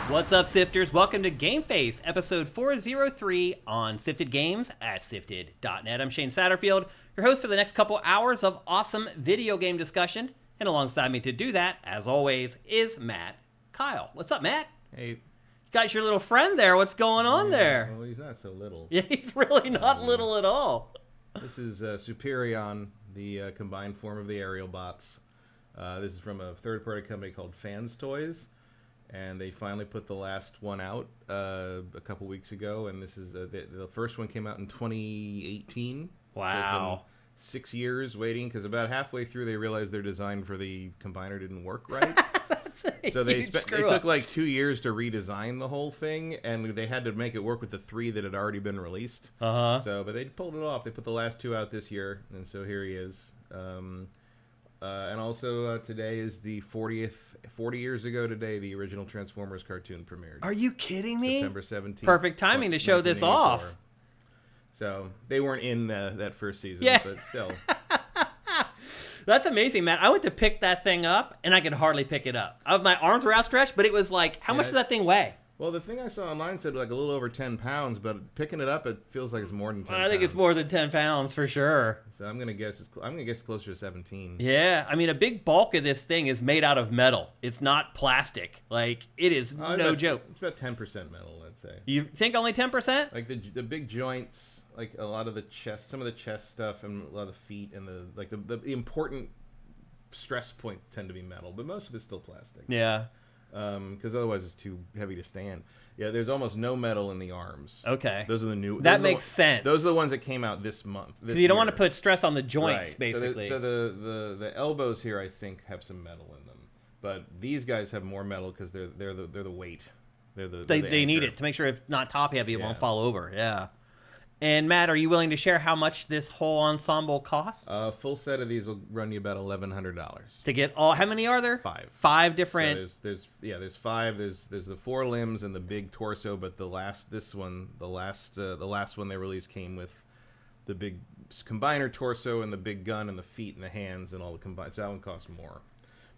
What's up, Sifters? Welcome to GameFace, episode 403 on Sifted Games at Sifted.net. I'm Shane Satterfield, your host for the next couple hours of awesome video game discussion. And alongside me to do that, as always, is Matt Keil. What's up, Matt? Hey. You got your little friend there. What's going on there? Well, he's not so little. Yeah, he's really not little at all. This is Superion, the combined form of the aerial bots. This is from a third-party company called Fans Toys. And they finally put the last one out a couple weeks ago, and this is the first one came out in 2018. Wow. 6 years waiting, because about halfway through they realized their design for the combiner didn't work right. So they took like 2 years to redesign the whole thing, and they had to make it work with the 3 that had already been released. But they pulled it off. They put the last 2 out this year, and so here he is. And also today is the 40 years ago today, the original Transformers cartoon premiered. Are you kidding me? September 17th. Perfect timing to show this off. So they weren't in that first season, but still. That's amazing, man. I went to pick that thing up, and I could hardly pick it up. My arms were outstretched, but it was like, how much does that thing weigh? Well, the thing I saw online said like a little over 10 pounds, but picking it up, it feels like it's more than 10 pounds. I think it's more than 10 pounds for sure. So I'm gonna guess closer to 17. Yeah, I mean, a big bulk of this thing is made out of metal. It's not plastic. Like, it is no joke. It's about 10% metal, I'd say. You think only 10%? Like the big joints, like a lot of the chest, some of the chest stuff, and a lot of the feet, and the important stress points tend to be metal, but most of it's still plastic. Yeah. Because otherwise it's too heavy to stand. Yeah, there's almost no metal in the arms. Okay. Those are the new... That makes sense. Those are the ones that came out this month. Because you don't want to put stress on the joints, right. basically. So the elbows here, I think, have some metal in them. But these guys have more metal because they're the weight. They need it to make sure if not top heavy, it won't fall over. Yeah. And Matt, are you willing to share how much this whole ensemble costs? A full set of these will run you about $1,100. To get all, how many are there? 5. 5 different. So there's 5. There's the 4 limbs and the big torso, but the last one they released came with the big combiner torso and the big gun and the feet and the hands and all the combined. So that one costs more.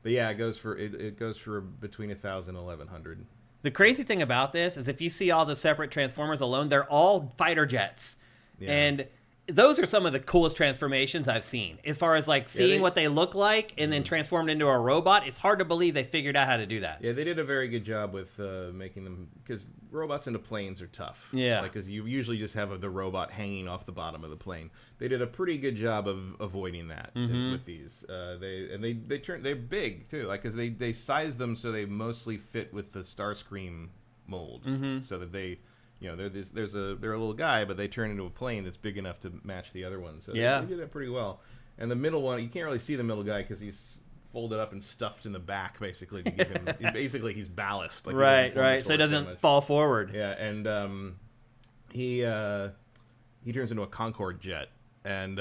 But yeah, it goes for between $1,000 and $1,100. The crazy thing about this is if you see all the separate Transformers alone, they're all fighter jets. Yeah. And those are some of the coolest transformations I've seen. As far as like seeing what they look like and then transformed into a robot, it's hard to believe they figured out how to do that. Yeah, they did a very good job with making them, because robots into planes are tough. Yeah. Because you usually just have the robot hanging off the bottom of the plane. They did a pretty good job of avoiding that with these. They're big too, like because they size them so they mostly fit with the Starscream mold, so that they. You know, they're a little guy, but they turn into a plane that's big enough to match the other ones. So they did that pretty well. And the middle one, you can't really see the middle guy because he's folded up and stuffed in the back, basically, to give him. Basically, he's ballast. Like right. So it doesn't fall forward. Yeah, and he turns into a Concorde jet, and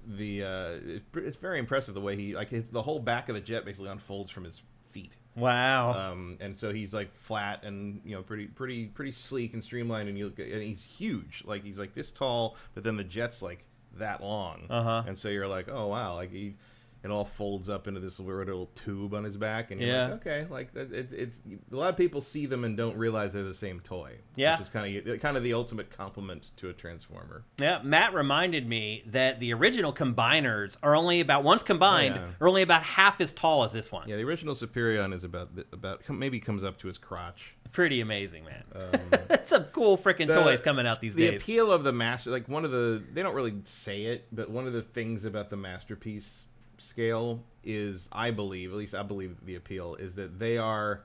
it's very impressive the way the whole back of the jet basically unfolds from his feet. Wow. And so he's like flat and pretty sleek and streamlined, and he's huge. Like he's like this tall, but then the jet's like that long. And so you're like, oh wow, like it all folds up into this little tube on his back, and you're like, okay, like it's a lot of people see them and don't realize they're the same toy. Yeah, which is kind of the ultimate compliment to a Transformer. Yeah, Matt reminded me that the original combiners are only about once combined are only about half as tall as this one. Yeah, the original Superion is about maybe comes up to his crotch. Pretty amazing, man. That's some cool freaking toys coming out these days. The appeal of the master, like they don't really say it, but one of the things about the Masterpiece scale is, I believe the appeal is that they are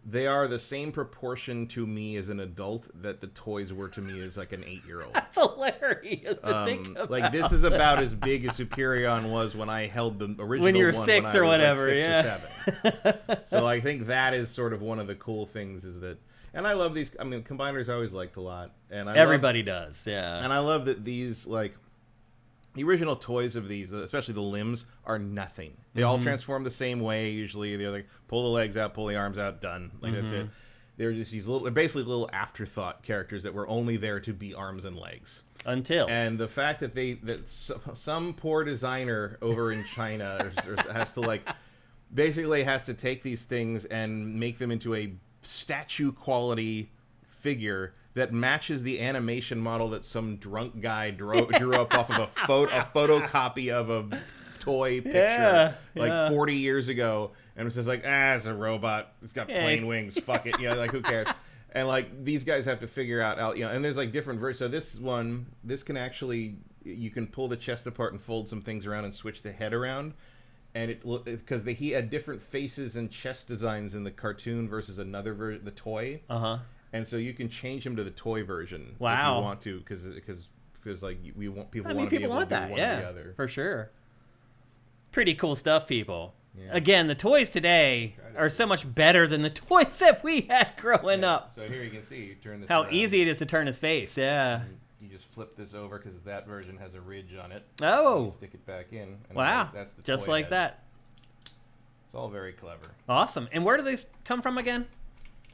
the same proportion to me as an adult that the toys were to me as like an 8-year-old. That's hilarious to think about. Like this is about as big as Superion was when I held the original when you were one 6 when or I was whatever, like 6 or 7. So I think that is sort of one of the cool things is that, and I love these. I mean, combiners I always liked a lot, and everybody does, yeah. And I love that these the original toys of these, especially the limbs, are nothing. They all transform the same way. Usually, they're like pull the legs out, pull the arms out, done. Like that's it. They're just they're basically little afterthought characters that were only there to be arms and legs. And the fact that some poor designer over in China has to basically has to take these things and make them into a statue quality figure that matches the animation model that some drunk guy drew up off of a photocopy of a toy picture 40 years ago, and it's just like, it's a robot, it's got plain wings, fuck it, like who cares? And like these guys have to figure out, and there's like different versions. So this can actually, you can pull the chest apart and fold some things around and switch the head around, and because he had different faces and chest designs in the cartoon versus another the toy. And so you can change him to the toy version if you want to, because like we want people want to be able to do one or the other. For sure. Pretty cool stuff, people. Yeah. Again, the toys today are so much better than the toys that we had growing up. So here you can see, you turn this how around. Easy it is to turn his face. Yeah. You just flip this over because that version has a ridge on it. Oh. You stick it back in. And wow. That's the just toy like head. that. It's all very clever. Awesome. And where do these come from again?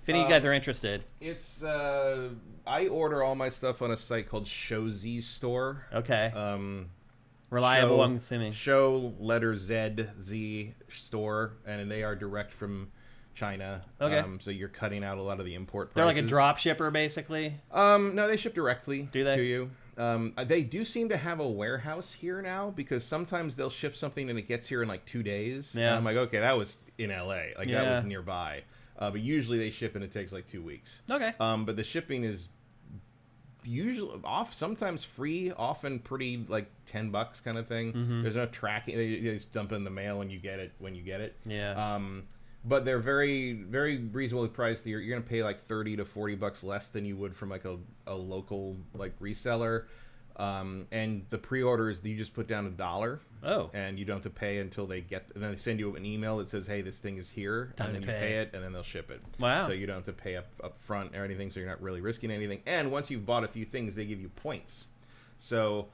If any of you guys are interested. It's I order all my stuff on a site called Show-Z Store. Okay. Reliable, I'm assuming. Show letter Z store, and they are direct from China. Okay. So you're cutting out a lot of the import prices. They're like a drop shipper, basically. No, they ship directly to you. They do seem to have a warehouse here now, because sometimes they'll ship something and it gets here in like 2 days. Yeah. And I'm like, okay, that was in LA, like that was nearby. But usually they ship and it takes like 2 weeks. Okay. But the shipping is usually sometimes free, often pretty like $10 kind of thing. There's no tracking. They just dump it in the mail and you get it. Yeah. But they're very, very reasonably priced. You're gonna pay like $30 to $40 less than you would from like a local like reseller. And the pre-orders, you just put down $1. Oh. And you don't have to pay until they get. And then they send you an email that says, "Hey, this thing is here," and then you pay it, and then they'll ship it. Wow. So you don't have to pay up front or anything. So you're not really risking anything. And once you've bought a few things, they give you points. So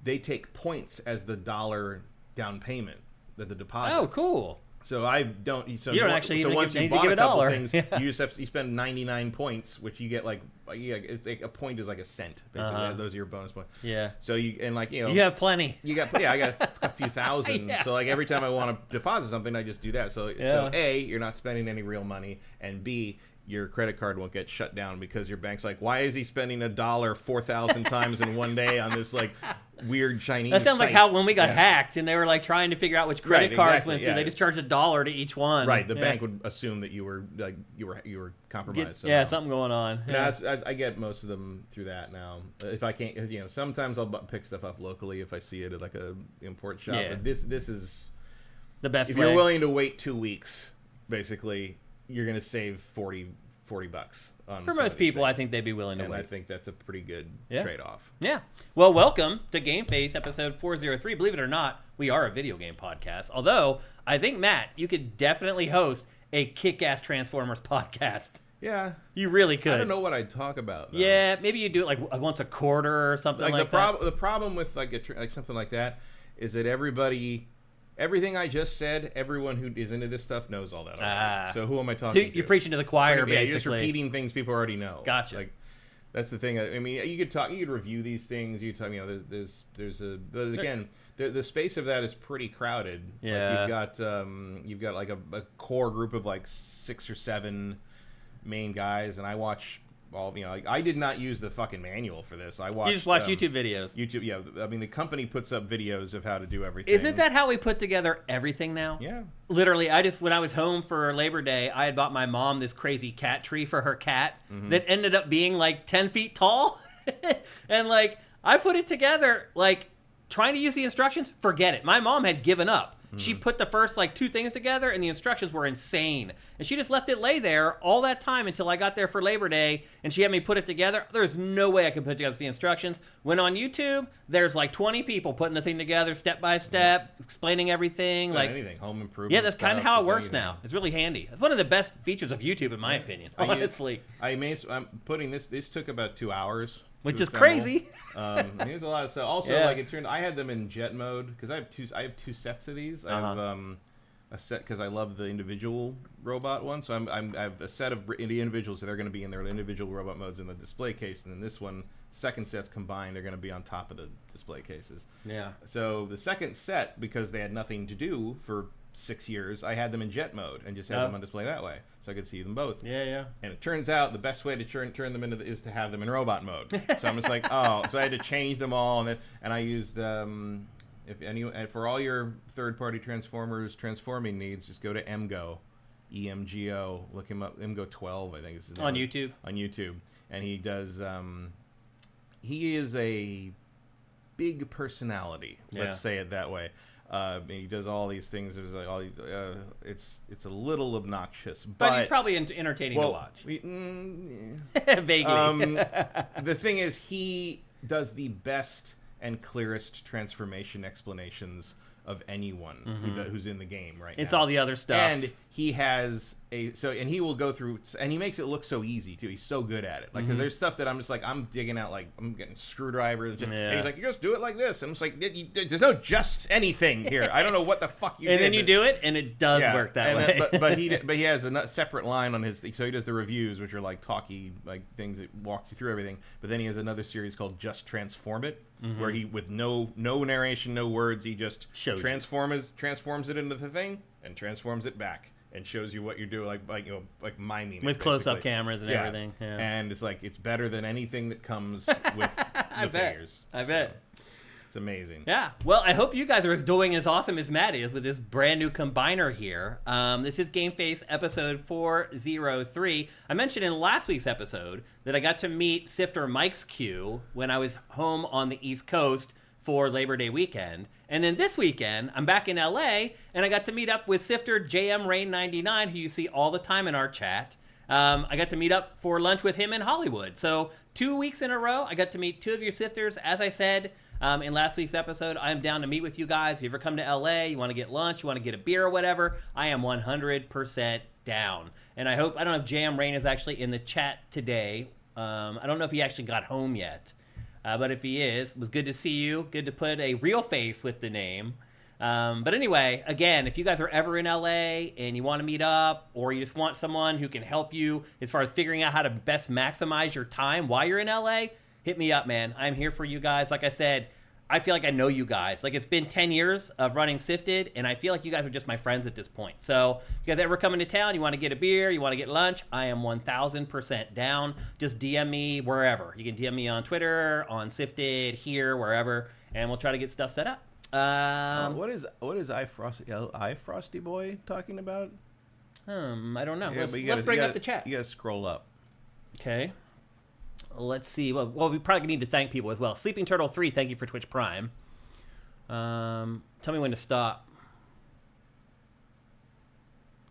they take points as the $1 down payment, the deposit. Oh, cool. So I don't. So you don't actually even once need you to bought give a couple $1. things, you spend 99 points, which you get like it's like a point is like a cent. Basically, those are your bonus points. Yeah. So you you have plenty. You got I got a few thousand. So like every time I want to deposit something, I just do that. So A, you're not spending any real money, and B, your credit card won't get shut down because your bank's like, why is he spending $1 4,000 times in one day on this like weird Chinese That sounds site? like how when we got hacked and they were like trying to figure out which credit cards went through, they just charged $1 to each one. Right, the bank would assume that you were like you were compromised. Something going on. Yeah. I get most of them through that now. If I can't, sometimes I'll pick stuff up locally if I see it at like a import shop. Yeah. But this is the best. If you're willing to wait 2 weeks, basically, you're going to save $40 on for most people. I think they'd be willing to wait. I think that's a pretty good trade-off. Yeah. Well, welcome to GameFace episode 403. Believe it or not, we are a video game podcast. Although I think, Matt, you could definitely host a kick-ass Transformers podcast. Yeah, you really could. I don't know what I'd talk about, though. Yeah, maybe you do it like once a quarter or something like that. The problem with like something like that is that everything I just said, everyone who is into this stuff knows all that already. So who am I talking to? You're preaching to the choir, basically. You're just repeating things people already know. Gotcha. Like, that's the thing. I mean, you could review these things. You could talk. But again, the space of that is pretty crowded. Yeah. Like you've got like a core group of like 6 or 7 main guys, and I watch all. Like, I did not use the fucking manual for this. I watched. You just watch YouTube videos. YouTube, yeah. I mean, the company puts up videos of how to do everything. Isn't that how we put together everything now? Yeah. Literally, when I was home for Labor Day, I had bought my mom this crazy cat tree for her cat that ended up being like 10 feet tall. And like, I put it together, like, trying to use the instructions, forget it. My mom had given up. She put the first like 2 things together, and the instructions were insane. And she just left it lay there all that time until I got there for Labor Day, and she had me put it together. There's no way I could put together the instructions. Went on YouTube, there's like 20 people putting the thing together step by step, explaining everything. Like anything, home improvement. Yeah, that's kind of how it works now. It's really handy. It's one of the best features of YouTube, in my opinion. Honestly, I'm putting this. This took about 2 hours. Which is crazy. There's a lot of stuff. Also, like it turned. I had them in jet mode because I have two sets of these. I have a set because I love the individual robot one. So I have a set of the individuals, so they're going to be in their individual robot modes in the display case, and then this one, second set's combined, they're going to be on top of the display cases. Yeah. So the second set, because they had nothing to do for 6 years, I had them in jet mode and just had them on display that way, so I could see them both. Yeah. And it turns out the best way to turn them into is to have them in robot mode. So I'm just like, oh, so I had to change them all, and I used for all your third-party transformers transforming needs, just go to Emgo, EMGO, look him up, Emgo 12, I think is his name. On YouTube. On YouTube, and he does. He is a big personality. Let's say it that way. And he does all these things. There's like all these, it's a little obnoxious, but he's probably entertaining to watch. Vaguely. The thing is, he does the best and clearest transformation explanations of anyone who's in the game right now. It's all the other stuff. And he has and he will go through, and he makes it look so easy too. He's so good at it. Like, because there's stuff that I'm just like, I'm digging out, like I'm getting screwdrivers, and he's like, you just do it like this. And I'm just like, there's no just anything here. I don't know what the fuck you did. And then you do it, and it does work that way. But he has a separate line on his, so he does the reviews, which are like talky, like things that walk you through everything. But then he has another series called Just Transform It, where he, with no narration, no words, he just transforms it into the thing and transforms it back and shows you what you're doing, like miming with it, close-up cameras and everything. Yeah. And it's like, it's better than anything that comes with the figures. I bet. It's amazing. Yeah. Well, I hope you guys are doing as awesome as Matt is with this brand new combiner here. This is GameFace episode 403. I mentioned in last week's episode that I got to meet Sifter Mike's Q when I was home on the East Coast for Labor Day weekend. And then this weekend, I'm back in LA, and I got to meet up with Sifter JM Rain 99, who you see all the time in our chat. I got to meet up for lunch with him in Hollywood. So 2 weeks in a row, I got to meet two of your Sifters. As I said in last week's episode, I'm down to meet with you guys. If you ever come to LA, you want to get lunch, you want to get a beer or whatever, I am 100% down. And I don't know if JM Rain is actually in the chat today. I don't know if he actually got home yet. But if he is, it was good to see you. Good to put a real face with the name. But anyway, again, if you guys are ever in LA and you want to meet up, or you just want someone who can help you as far as figuring out how to best maximize your time while you're in LA, hit me up, man. I'm here for you guys. Like I said, I feel like I know you guys. Like, it's been 10 years of running Sifted, and I feel like you guys are just my friends at this point. So if you guys ever come into town, you want to get a beer, you want to get lunch, I am 1,000% down. Just DM me wherever. You can DM me on Twitter, on Sifted, here, wherever, and we'll try to get stuff set up. What is Frosty Boy talking about? I don't know. Yeah, let's bring up the chat. You gotta scroll up. Okay. Let's see. Well, we probably need to thank people as well. Sleeping Turtle 3, thank you for Twitch Prime. Tell me when to stop.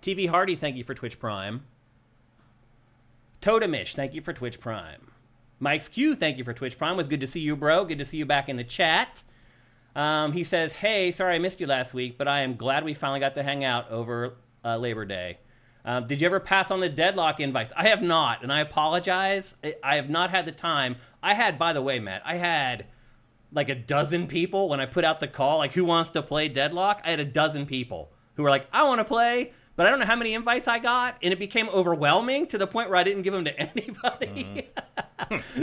TV Hardy, thank you for Twitch Prime. Totemish, thank you for Twitch Prime. Mike's Q, thank you for Twitch Prime. It was good to see you, bro. Good to see you back in the chat. He says, hey, sorry I missed you last week, but I am glad we finally got to hang out over Labor Day. Did you ever pass on the Deadlock invites? I have not, and I apologize. I have not had the time. By the way, Matt, I had like a dozen people when I put out the call, like, who wants to play Deadlock? I had a dozen people who were like, I want to play, but I don't know how many invites I got, and it became overwhelming to the point where I didn't give them to anybody.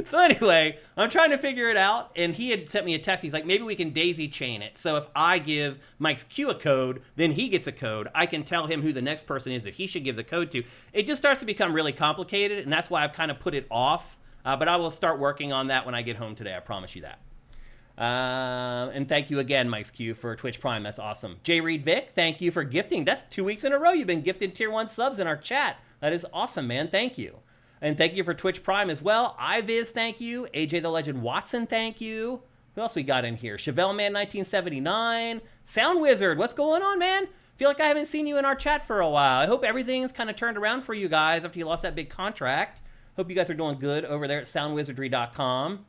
So anyway, I'm trying to figure it out, and he had sent me a text. He's like, maybe we can daisy chain it. So if I give Mike's Q a code, then he gets a code. I can tell him who the next person is that he should give the code to. It just starts to become really complicated, and that's why I've kind of put it off. But I will start working on that when I get home today. I promise you that. And thank you again, Mike's Q, for Twitch Prime. That's awesome. J. Reed Vic, thank you for gifting. That's 2 weeks in a row you've been gifted Tier 1 subs in our chat. That is awesome, man. Thank you. And thank you for Twitch Prime as well. iViz, thank you. AJ the Legend Watson, thank you. Who else we got in here? Chevelle Man 1979. Sound Wizard, what's going on, man? Feel like I haven't seen you in our chat for a while. I hope everything's kind of turned around for you guys after you lost that big contract. Hope you guys are doing good over there at soundwizardry.com.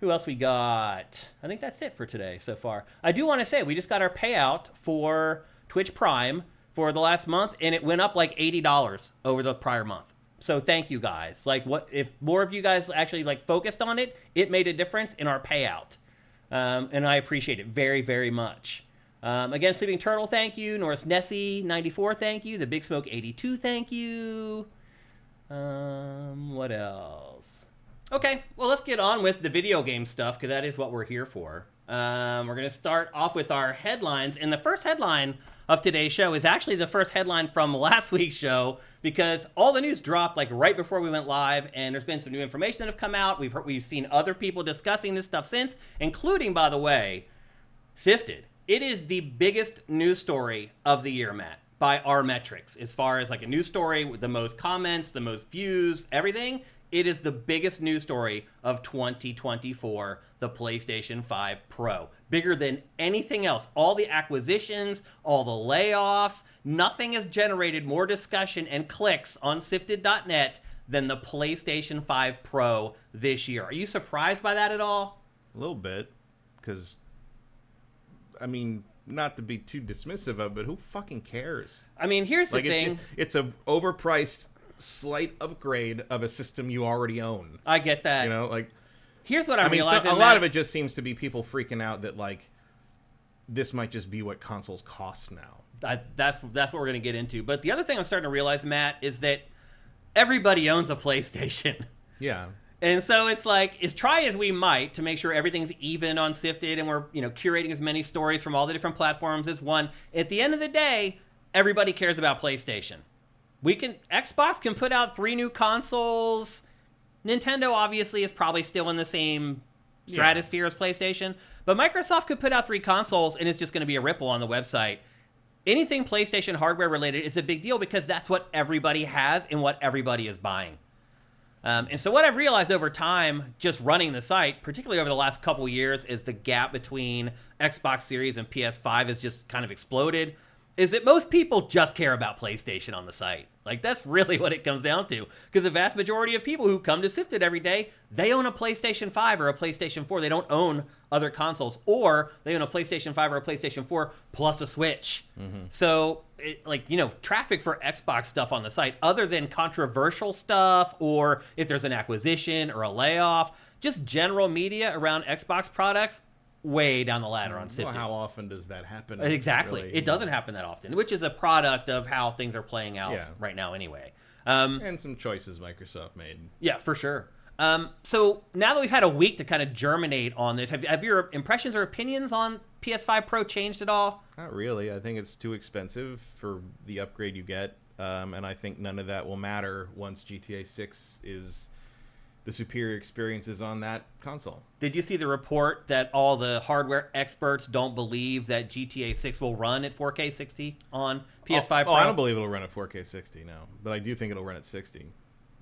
Who else we got? I think that's it for today so far. I do want to say we just got our payout for Twitch Prime for the last month, and it went up like $80 over the prior month. So thank you guys. Like, what if more of you guys actually like focused on it? It made a difference in our payout, and I appreciate it very, very much. Again, Sleeping Turtle, thank you. Norris Nessie 94, thank you. The Big Smoke 82, thank you. What else? Okay, well, let's get on with the video game stuff, because that is what we're here for. We're going to start off with our headlines. And the first headline of today's show is actually the first headline from last week's show, because all the news dropped like right before we went live, and there's been some new information that have come out. We've seen other people discussing this stuff since, including, by the way, SIFTD. It is the biggest news story of the year, Matt, by our metrics. As far as like a news story with the most comments, the most views, everything, it is the biggest news story of 2024, the PlayStation 5 Pro. Bigger than anything else. All the acquisitions, all the layoffs, nothing has generated more discussion and clicks on SIFTD.net than the PlayStation 5 Pro this year. Are you surprised by that at all? A little bit, because, I mean, not to be too dismissive of, but who fucking cares? I mean, here's the thing. It's a overpriced slight upgrade of a system you already own. I get that. You know, like... Here's what I'm realizing. A lot of it just seems to be people freaking out that, like, this might just be what consoles cost now. That's what we're going to get into. But the other thing I'm starting to realize, Matt, is that everybody owns a PlayStation. Yeah. And so it's like, as try as we might to make sure everything's even on SIFTD and we're, curating as many stories from all the different platforms as one, at the end of the day, everybody cares about PlayStation. Xbox can put out 3 new consoles. Nintendo obviously is probably still in the same stratosphere as PlayStation, but Microsoft could put out 3 consoles and it's just going to be a ripple on the website. Anything PlayStation hardware related is a big deal because that's what everybody has and what everybody is buying. And so what I've realized over time, just running the site, particularly over the last couple years, is the gap between Xbox Series and PS5 has just kind of exploded, is that most people just care about PlayStation on the site. Like, that's really what it comes down to. Because the vast majority of people who come to SIFTD every day, they own a PlayStation 5 or a PlayStation 4. They don't own other consoles. Or they own a PlayStation 5 or a PlayStation 4 plus a Switch. Mm-hmm. So, traffic for Xbox stuff on the site, other than controversial stuff, or if there's an acquisition or a layoff, just general media around Xbox products, way down the ladder on SIFTD. Well, how often does that happen? Exactly. Really? It doesn't happen that often, which is a product of how things are playing out right now anyway. And some choices Microsoft made. Yeah, for sure. So now that we've had a week to kind of germinate on this, have your impressions or opinions on PS5 Pro changed at all? Not really. I think it's too expensive for the upgrade you get. And I think none of that will matter once GTA 6 is... the superior experiences on that console. Did you see the report that all the hardware experts don't believe that GTA 6 will run at 4K 60 on PS5 Pro? I don't believe it'll run at 4K 60, no. But I do think it'll run at 60.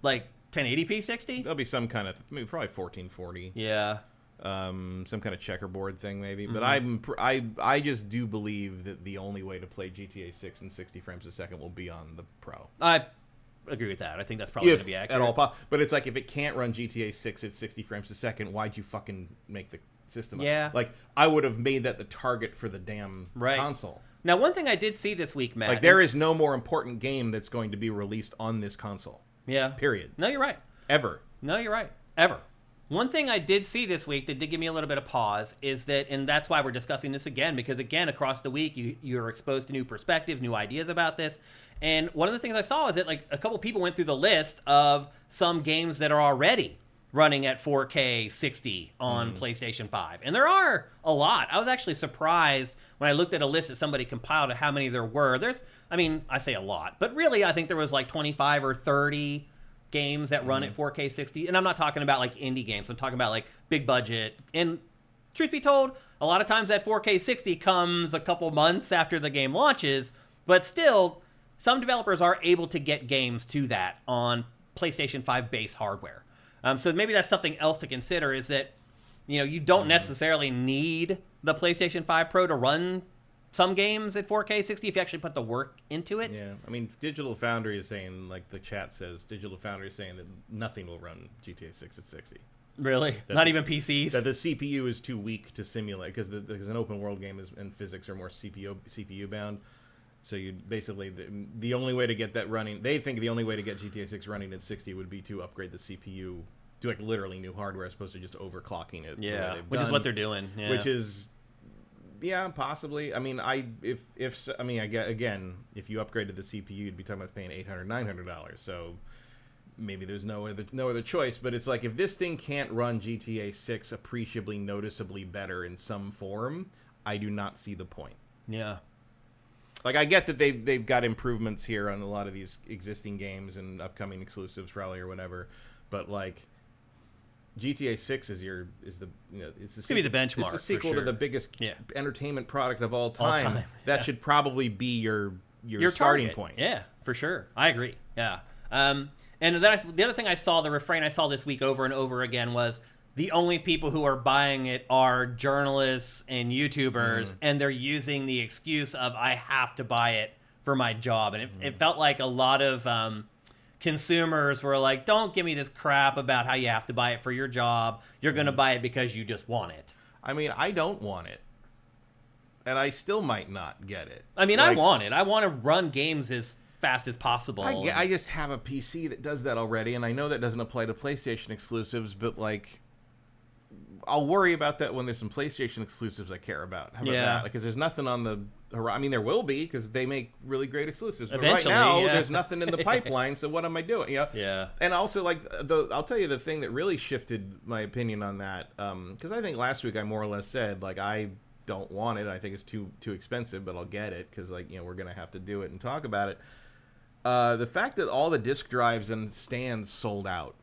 Like 1080p 60? There'll be some kind of, probably 1440. Yeah. Some kind of checkerboard thing maybe. Mm-hmm. But I just do believe that the only way to play GTA 6 in 60 frames a second will be on the Pro. I agree with that. I think that's probably going to be accurate. At all but it's like, if it can't run GTA 6 at 60 frames a second, why'd you fucking make the system up? Yeah. Like, I would have made that the target for the damn console. Now, one thing I did see this week, Matt... like, there is no more important game that's going to be released on this console. Yeah. Period. No, you're right. Ever. No, you're right. Ever. One thing I did see this week that did give me a little bit of pause is that, and that's why we're discussing this again, because again, across the week, you're exposed to new perspectives, new ideas about this. And one of the things I saw is that like a couple people went through the list of some games that are already running at 4K 60 on PlayStation 5. And there are a lot. I was actually surprised when I looked at a list that somebody compiled of how many there were. I say a lot, but really I think there was like 25 or 30 games that run at 4K 60. And I'm not talking about like indie games. I'm talking about like big budget. And truth be told, a lot of times that 4K 60 comes a couple months after the game launches, but still, some developers are able to get games to that on PlayStation 5 base hardware. So maybe that's something else to consider, is that, you don't necessarily need the PlayStation 5 Pro to run some games at 4K 60 if you actually put the work into it. Yeah, I mean, Digital Foundry is saying, like the chat says, Digital Foundry is saying that nothing will run GTA 6 at 60. Really? Not even PCs? That the CPU is too weak to simulate, because an open world game and physics are more CPU bound. So you basically, the only way to get that running, they think the only way to get GTA 6 running at 60 would be to upgrade the CPU to like literally new hardware as opposed to just overclocking it. Yeah, which is what they're doing. Yeah. Which is, yeah, possibly. I mean, if you upgraded the CPU, you'd be talking about paying $800, $900. So maybe there's no other choice, but it's like if this thing can't run GTA 6 appreciably, noticeably better in some form, I do not see the point. Yeah. Like, I get that they've got improvements here on a lot of these existing games and upcoming exclusives probably or whatever, but like GTA 6 it's the benchmark. It's the sequel to the biggest entertainment product of all time. That should probably be your starting point. Yeah, for sure. I agree. Yeah. And then the other thing the refrain I saw this week over and over again was the only people who are buying it are journalists and YouTubers, and they're using the excuse of I have to buy it for my job. And it felt like a lot of consumers were like, don't give me this crap about how you have to buy it for your job. You're going to buy it because you just want it. I mean, I don't want it. And I still might not get it. I mean, I want it. I want to run games as fast as possible. I just have a PC that does that already, and I know that doesn't apply to PlayStation exclusives, but like, I'll worry about that when there's some PlayStation exclusives I care about. How about that? Because there's nothing on the horizon. I mean, there will be because they make really great exclusives. But right now, there's nothing in the pipeline. So what am I doing? You know? Yeah. And also, like, I'll tell you the thing that really shifted my opinion on that. Because I think last week I more or less said like I don't want it. I think it's too expensive, but I'll get it because like we're gonna have to do it and talk about it. The fact that all the disk drives and stands sold out.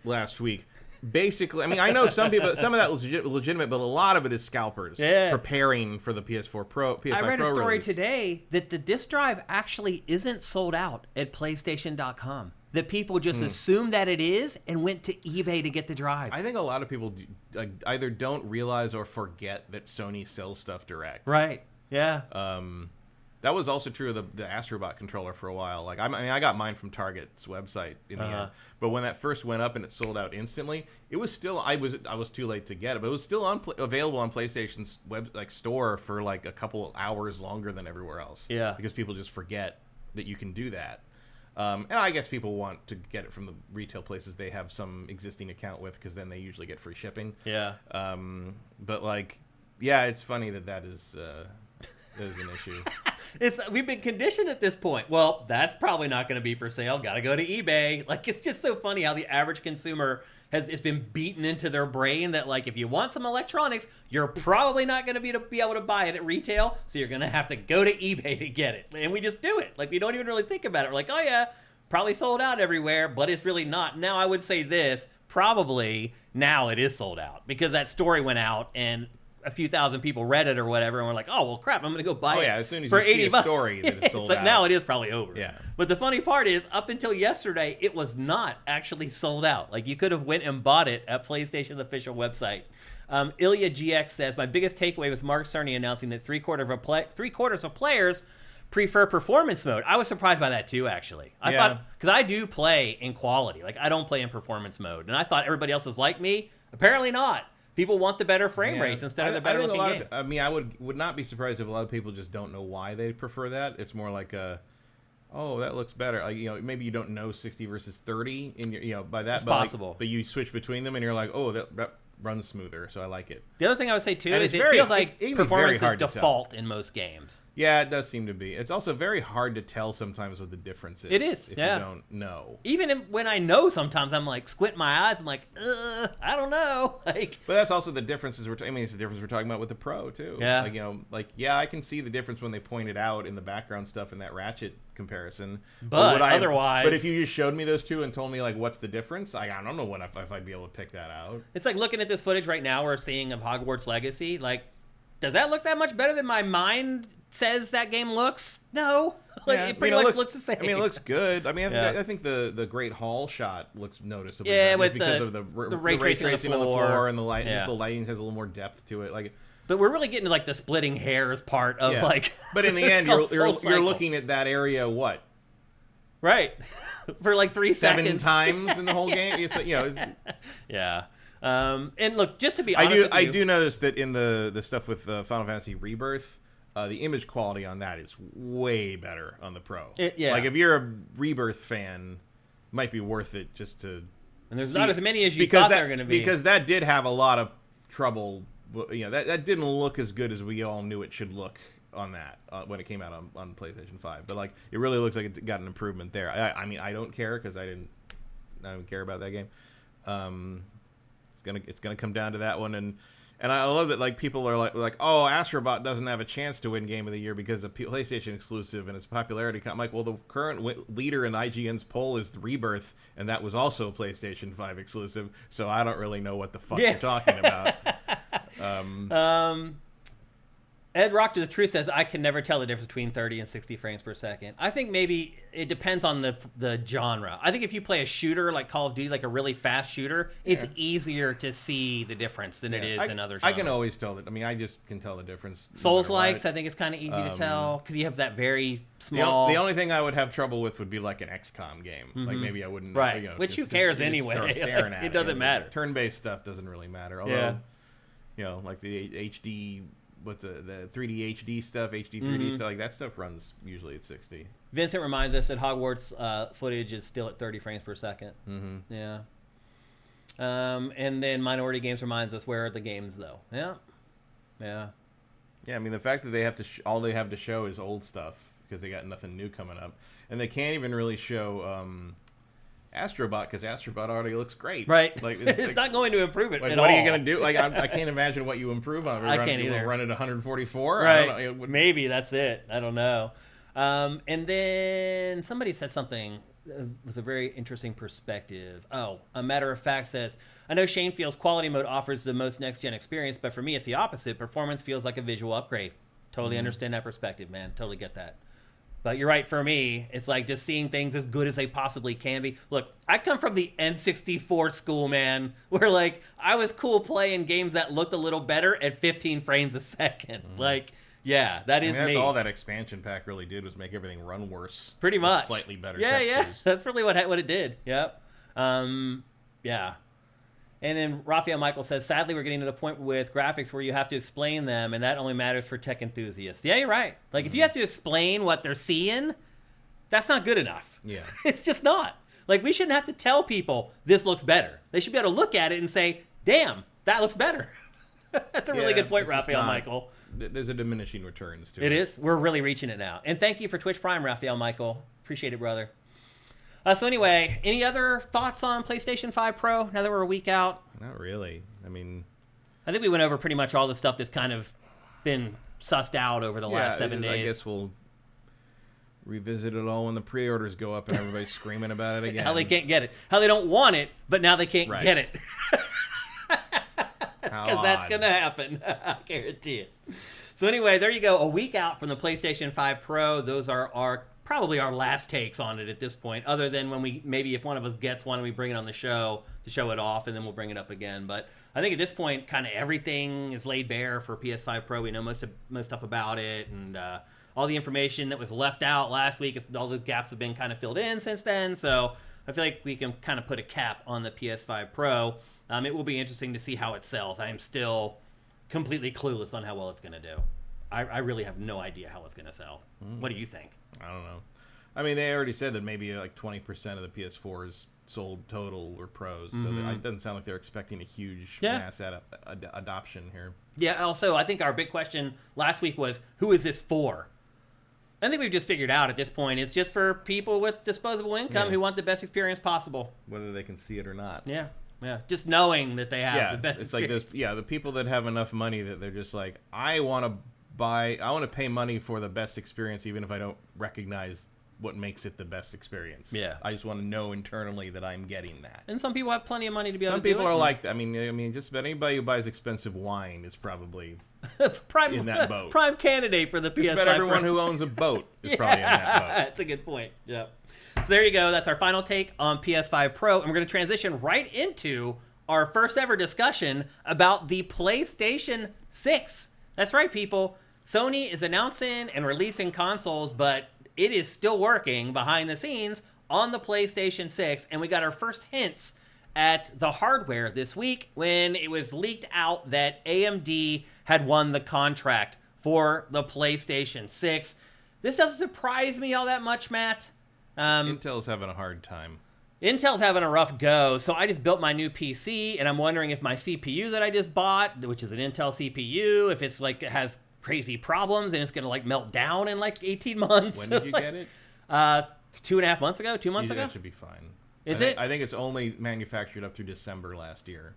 Last week. Basically, I mean, I know some of that was legitimate, but a lot of it is scalpers preparing for the PS4 Pro. PS5 I read Pro a story release. today that the disc drive actually isn't sold out at PlayStation.com. That people just assume that it is and went to eBay to get the drive. I think a lot of people either don't realize or forget that Sony sells stuff direct. Right. Yeah. That was also true of the Astrobot controller for a while. Like, I mean, I got mine from Target's website in the end. But when that first went up and it sold out instantly, it was still I was too late to get it, but it was still available on PlayStation's store for like a couple hours longer than everywhere else. Yeah, because people just forget that you can do that. And I guess people want to get it from the retail places they have some existing account with, because then they usually get free shipping. Yeah. But like, yeah, it's funny that is an issue. We've been conditioned at this point. Well, that's probably not going to be for sale. Got to go to eBay. Like, it's just so funny how the average consumer it's been beaten into their brain that like if you want some electronics, you're probably not going to be able to buy it at retail, so you're going to have to go to eBay to get it. And we just do it. Like, we don't even really think about it. We're like, oh yeah, probably sold out everywhere, but it's really not. Now I would say this, probably now it is sold out because that story went out and a few thousand people read it or whatever, and we're like, oh well, crap, I'm gonna go buy it. As soon as for you see $80. a story that it's sold it's like out. now it is probably over. Yeah. But the funny part is, up until yesterday, it was not actually sold out. Like, you could have went and bought it at PlayStation's official website. Ilya GX says, my biggest takeaway was Mark Cerny announcing that three-quarters of players prefer performance mode. I was surprised by that too, actually. I thought, because I do play in quality. Like, I don't play in performance mode, and I thought everybody else was like me. Apparently not. People want the better frame rates instead of the better looking game. I mean, I would not be surprised if a lot of people just don't know why they prefer that. It's more like oh, that looks better. Like, maybe you don't know 60 versus 30 in your, by that. It's but possible. But you switch between them and you're like, oh, that runs smoother, so I like it. The other thing I would say too is it feels like performance is default in most games. Yeah, it does seem to be. It's also very hard to tell sometimes what the difference is. It is, if you don't know. Even when I know, sometimes I'm like squint my eyes. I'm like, I don't know. Like, but that's also the differences it's the difference we're talking about with the Pro too. Yeah. Like, I can see the difference when they point it out in the background stuff in that Ratchet comparison. But otherwise, but if you just showed me those two and told me like what's the difference, I don't know if I'd be able to pick that out. It's like looking at this footage right now we're seeing of Hogwarts Legacy. Like, does that look that much better than my mind says that game looks? No. It pretty much looks the same. I mean, it looks good. I mean, I think the Great Hall shot looks noticeably better with because of the ray tracing on the floor and the light. Just the lighting has a little more depth to it. Like, but we're really getting to like the splitting hairs part of like. But in the end, you're looking at that area right for like 3 seconds. 7 times in the whole game. It's, yeah. And look, just to be honest with you, I do notice that in the stuff with Final Fantasy Rebirth, the image quality on that is way better on the Pro. Like, if you're a Rebirth fan, it might be worth it just to. And there's not as many as you thought there were going to be, because that did have a lot of trouble. That didn't look as good as we all knew it should look on that when it came out on PlayStation 5. But like, it really looks like it got an improvement there. I mean, I don't care because I didn't don't even care about that game. It's gonna come down to that one, and I love that like people are like oh, Astrobot doesn't have a chance to win Game of the Year because of PlayStation exclusive and its popularity. I'm like, well, the current leader in IGN's poll is Rebirth, and that was also PlayStation 5 exclusive. So I don't really know what the fuck you're talking about. Ed Rock to the Truth says, I can never tell the difference between 30 and 60 frames per second. I think maybe it depends on the genre. I think if you play a shooter like Call of Duty, like a really fast shooter, it's easier to see the difference than it is in other genres. I can always tell that. I mean, I just can tell the difference. Souls-likes, I think it's kind of easy to tell because you have that very small... The only thing I would have trouble with would be like an XCOM game. Mm-hmm. Like maybe I wouldn't... Right, which who cares anyway? It doesn't matter. Turn-based stuff doesn't really matter. Although, like the HD... What's the 3D HD stuff, HD 3D stuff, like that stuff runs usually at 60. Vincent reminds us that Hogwarts footage is still at 30 frames per second. Mm-hmm. Yeah. And then Minority Games reminds us, where are the games, though? Yeah. Yeah. Yeah, I mean, the fact that they have to all they have to show is old stuff because they got nothing new coming up. And they can't even really show... Astrobot, because Astrobot already looks great. Right. Like it's not going to improve it at what all. are you going to do? Like I can't imagine what you improve on. I can't either. Run at 144? Right. I don't know. Maybe that's it. I don't know. And then somebody said something with a very interesting perspective. Oh, a matter of fact says, I know Shane feels quality mode offers the most next-gen experience, but for me it's the opposite. Performance feels like a visual upgrade. Totally understand that perspective, man. Totally get that. But you're right, for me, it's like just seeing things as good as they possibly can be. Look, I come from the N64 school, man, where, like, I was cool playing games that looked a little better at 15 frames a second. Like, yeah, that's me. That's all that expansion pack really did was make everything run worse. Pretty much. Slightly better textures. Yeah, that's really what it did. Yep. Yeah. And then Raphael Michael says, sadly, we're getting to the point with graphics where you have to explain them, and that only matters for tech enthusiasts. Yeah, you're right. Like, if you have to explain what they're seeing, that's not good enough. Yeah. It's just not. Like, we shouldn't have to tell people this looks better. They should be able to look at it and say, damn, that looks better. That's a really good point, Raphael Michael. There's a diminishing returns to it. It is. We're really reaching it now. And thank you for Twitch Prime, Raphael Michael. Appreciate it, brother. So anyway, any other thoughts on PlayStation 5 Pro now that we're a week out? Not really. I mean... I think we went over pretty much all the stuff that's kind of been sussed out over the last 7 days. I guess we'll revisit it all when the pre-orders go up and everybody's screaming about it again. How they can't get it. How they don't want it, but now they can't get it. Because that's going to happen. I guarantee it. So anyway, there you go. A week out from the PlayStation 5 Pro. Those are probably our last takes on it at this point, other than when maybe if one of us gets one and we bring it on the show to show it off, and then we'll bring it up again. But I think at this point, kind of everything is laid bare for PS5 Pro. We know most stuff about it, and all the information that was left out last week, all the gaps have been kind of filled in since then. So I feel like we can kind of put a cap on the PS5 Pro. It will be interesting to see how it sells. I am still completely clueless on how well it's going to do. I really have no idea how it's going to sell. What do you think? I don't know. I mean, they already said that maybe like 20% of the PS4s sold total were pros, so it doesn't sound like they're expecting a huge mass adoption here. Yeah, also, I think our big question last week was, who is this for? I think we've just figured out at this point, it's just for people with disposable income who want the best experience possible. Whether they can see it or not. Yeah. Just knowing that they have the best experience. Like this, the people that have enough money that they're just like, I want to pay money for the best experience, even if I don't recognize what makes it the best experience. Yeah, I just want to know internally that I'm getting that. And some people have plenty of money to be able to do it. Some people are like that. I mean, just about anybody who buys expensive wine is probably in that boat. Prime candidate for the PS5. Just about everyone who owns a boat is probably in that boat. That's a good point. Yeah. So there you go. That's our final take on PS5 Pro, and we're going to transition right into our first ever discussion about the PlayStation 6. That's right, people. Sony is announcing and releasing consoles, but it is still working behind the scenes on the PlayStation 6, and we got our first hints at the hardware this week when it was leaked out that AMD had won the contract for the PlayStation 6. This doesn't surprise me all that much, Matt. Intel's having a hard time. Intel's having a rough go, so I just built my new PC, and I'm wondering if my CPU that I just bought, which is an Intel CPU, if it's like it has crazy problems and it's gonna like melt down in like 18 months. When did you get it? 2.5 months ago. 2 months ago. That should be fine. Is it? I think it's only manufactured up through December last year.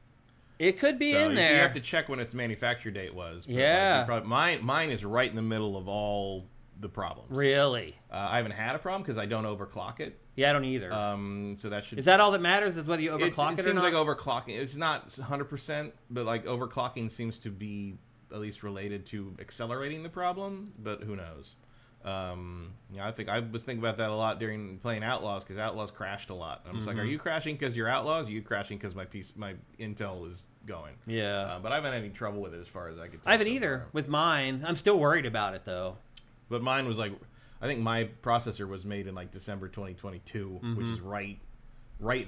It could be in there. You have to check when its manufacture date was. But yeah. Mine is right in the middle of all the problems. Really? I haven't had a problem because I don't overclock it. Yeah, I don't either. So that should. Is that all that matters? Is whether you overclock it or not? It seems like overclocking. It's not 100%, but like overclocking seems to be at least related to accelerating the problem. But who knows? I was thinking about that a lot during playing Outlaws because Outlaws crashed a lot. I'm just like, are you crashing because you're Outlaws? Or are you crashing because my Intel is going? Yeah. But I haven't had any trouble with it as far as I could tell. I haven't either with mine. I'm still worried about it though. But mine was like, I think my processor was made in like December 2022, which is right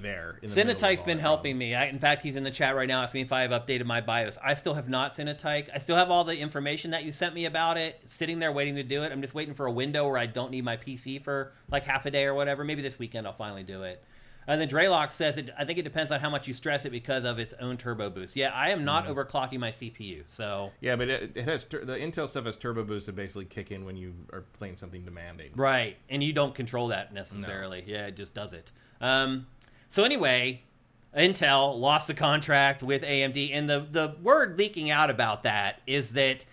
there. Cinetyke's been helping me. In fact, he's in the chat right now asking me if I have updated my BIOS. I still have not, Cinetyke. I still have all the information that you sent me about it sitting there waiting to do it. I'm just waiting for a window where I don't need my PC for like half a day or whatever. Maybe this weekend I'll finally do it. And then Draylock says, I think it depends on how much you stress it because of its own turbo boost. Yeah, I am not overclocking my CPU, so... Yeah, but it has the Intel stuff has turbo boost to basically kick in when you are playing something demanding. Right, and you don't control that necessarily. No. Yeah, it just does it. So anyway, Intel lost the contract with AMD, and the word leaking out about that is that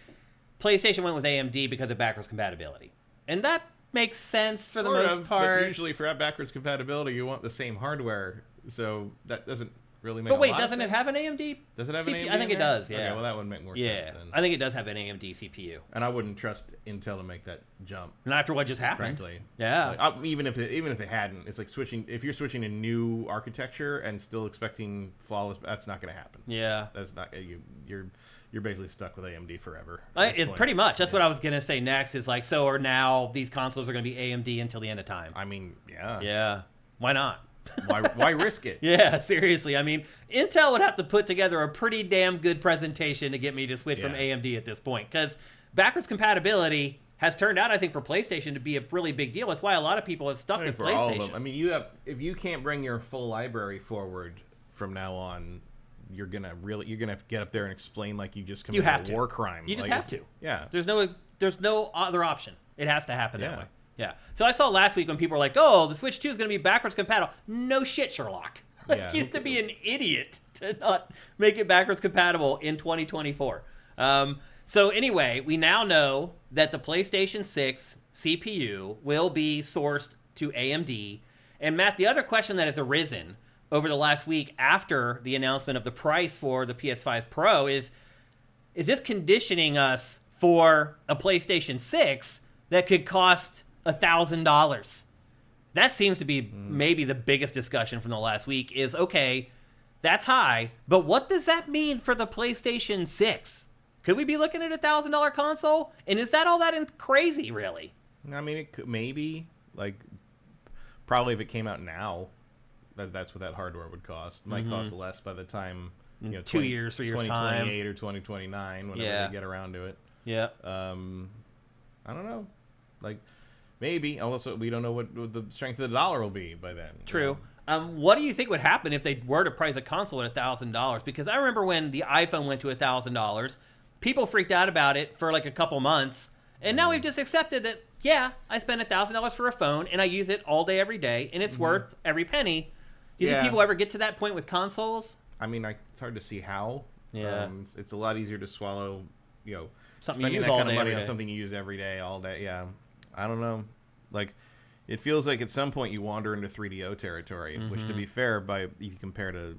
PlayStation went with AMD because of backwards compatibility. And that makes sense for the most part. But usually for backwards compatibility, you want the same hardware, so that doesn't really make a lot of sense. But wait, doesn't it have an AMD? Does it have an AMD? I think it does, yeah. Okay, well, that would make more sense then. I think it does have an AMD CPU. And I wouldn't trust Intel to make that jump. Not after what just happened. Frankly. Yeah. Like, even if they hadn't, it's like switching. If you're switching a new architecture and still expecting flawless, that's not going to happen. Yeah. That's not you're basically stuck with AMD forever. Pretty much. That's what I was going to say next is like, so are now these consoles are going to be AMD until the end of time. I mean, yeah. Yeah. Why not? Why risk it? Yeah, seriously. I mean, Intel would have to put together a pretty damn good presentation to get me to switch from AMD at this point because backwards compatibility has turned out, I think, for PlayStation to be a really big deal. That's why a lot of people have stuck with PlayStation. All of them. I mean, if you can't bring your full library forward from now on, you're gonna have to get up there and explain like you just committed a war crime. You just have to. Yeah. There's no other option. It has to happen that way. Yeah. So I saw last week when people were like, "Oh, the Switch 2 is going to be backwards compatible." No shit, Sherlock. You have to be an idiot to not make it backwards compatible in 2024. So anyway, we now know that the PlayStation 6 CPU will be sourced to AMD. And Matt, the other question that has arisen over the last week after the announcement of the price for the PS5 Pro is this conditioning us for a PlayStation 6 that could cost $1,000? That seems to be maybe the biggest discussion from the last week is, okay, that's high, but what does that mean for the PlayStation 6? Could we be looking at a $1,000 console? And is that all that crazy, really? I mean, it could, maybe. Like, probably if it came out now, that's what that hardware would cost. It might cost less by the time, 2 years, 3 years time. 2028 or 2029, whenever they get around to it. Yeah. I don't know. Like, maybe. Also, we don't know what the strength of the dollar will be by then. True. What do you think would happen if they were to price a console at $1,000? Because I remember when the iPhone went to $1,000, people freaked out about it for like a couple months. And now we've just accepted that, yeah, I spent $1,000 for a phone, and I use it all day, every day, and it's worth every penny. Do you think people ever get to that point with consoles? I mean, it's hard to see how. Yeah. It's a lot easier to swallow, something you use that all kind day, of money every on day. something you use every day, all day. Yeah. I don't know. Like, it feels like at some point you wander into 3DO territory, which, to be fair, if you compare to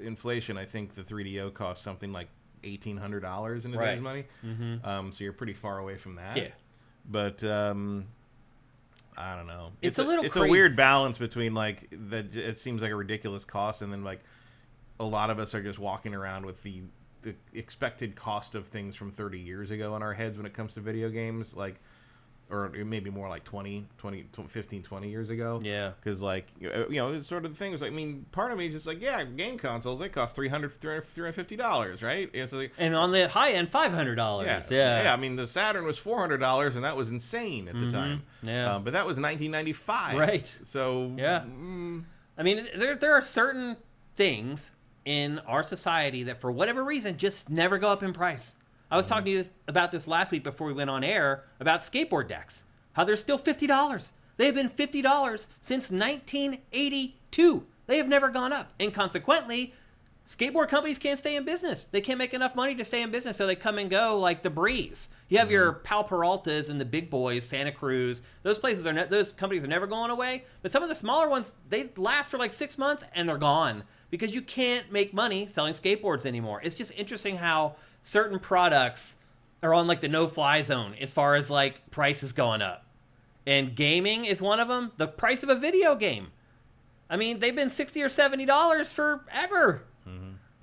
inflation, I think the 3DO costs something like $1,800 in today's money. So you're pretty far away from that. Yeah. But I don't know. It's a weird balance between like that. It seems like a ridiculous cost, and then like a lot of us are just walking around with the expected cost of things from 30 years ago in our heads when it comes to video games, like, or maybe more like 15, 20 years ago. Yeah. Because, like, it's sort of the thing. I mean, part of me is just like, yeah, game consoles, they cost $350, right? And on the high end, $500. Yeah. I mean, the Saturn was $400, and that was insane at the time. Yeah. But that was 1995. Right. So, yeah. I mean, there are certain things in our society that, for whatever reason, just never go up in price. I was talking to you about this last week before we went on air about skateboard decks. How they're still $50. They've been $50 since 1982. 2. They have never gone up. And consequently, skateboard companies can't stay in business. They can't make enough money to stay in business, so they come and go like the breeze. You have your Pal Peraltas and the big boys, Santa Cruz. Those companies are never going away. But some of the smaller ones, they last for like 6 months and they're gone because you can't make money selling skateboards anymore. It's just interesting how certain products are on like the no-fly zone as far as like prices going up. And gaming is one of them. The price of a video game. I mean, they've been $60 or $70 forever.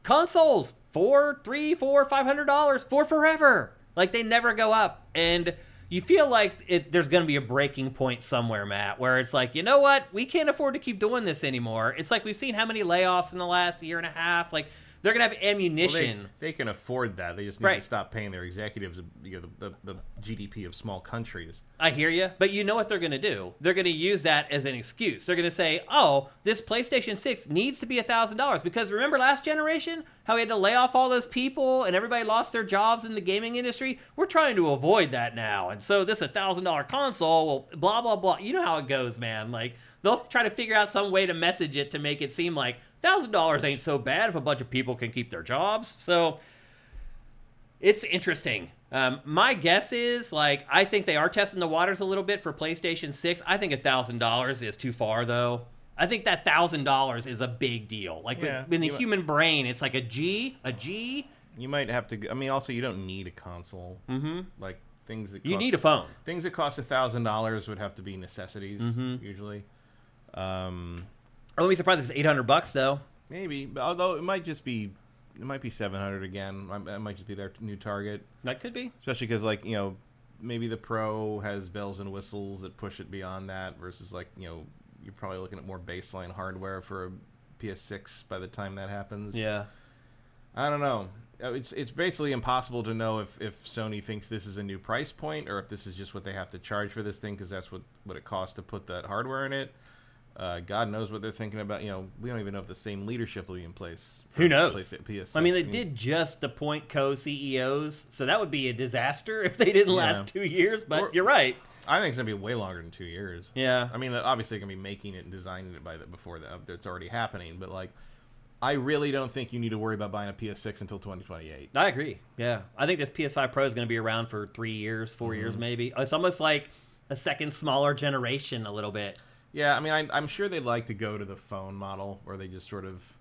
Consoles, $400, $300, $400, $500 for forever. Like, they never go up. And you feel like there's going to be a breaking point somewhere, Matt, where it's like, you know what? We can't afford to keep doing this anymore. It's like we've seen how many layoffs in the last year and a half. Like, they're going to have ammunition. Well, they can afford that. They just need to stop paying their executives the GDP of small countries. I hear you. But you know what they're going to do? They're going to use that as an excuse. They're going to say, oh, this PlayStation 6 needs to be $1,000. Because remember last generation? How we had to lay off all those people and everybody lost their jobs in the gaming industry? We're trying to avoid that now. And so this $1,000 console, well, blah, blah, blah. You know how it goes, man. Like, they'll try to figure out some way to message it to make it seem like $1,000 ain't so bad if a bunch of people can keep their jobs. So it's interesting. My guess is, like, I think they are testing the waters a little bit for PlayStation 6. I think $1,000 is too far, though. I think that $1,000 is a big deal. Like, in the human brain, it's like a G. You might have to. I mean, also, you don't need a console. Like, things that you need a phone. Things that cost $1,000 would have to be necessities, usually. I wouldn't be surprised if it's $800 though. Maybe, although it might be $700 again. That might just be their new target. That could be, especially because, like, you know, maybe the Pro has bells and whistles that push it beyond that. Versus, like, you know, you're probably looking at more baseline hardware for a PS6 by the time that happens. Yeah, I don't know. It's basically impossible to know if Sony thinks this is a new price point or if this is just what they have to charge for this thing because that's what it costs to put that hardware in it. God knows what they're thinking about. You know, we don't even know if the same leadership will be in place. Who knows? PS6. I mean, they did just appoint co-CEOs, so that would be a disaster if they didn't last 2 years. But you're right. I think it's gonna be way longer than 2 years. Yeah. I mean, obviously, they're gonna be making it and designing it before it's already happening. But, like, I really don't think you need to worry about buying a PS6 until 2028. I agree. Yeah, I think this PS5 Pro is going to be around for 3 years, 4 years, maybe. It's almost like a second, smaller generation, a little bit. Yeah, I mean, I'm sure they'd like to go to the phone model where they just sort of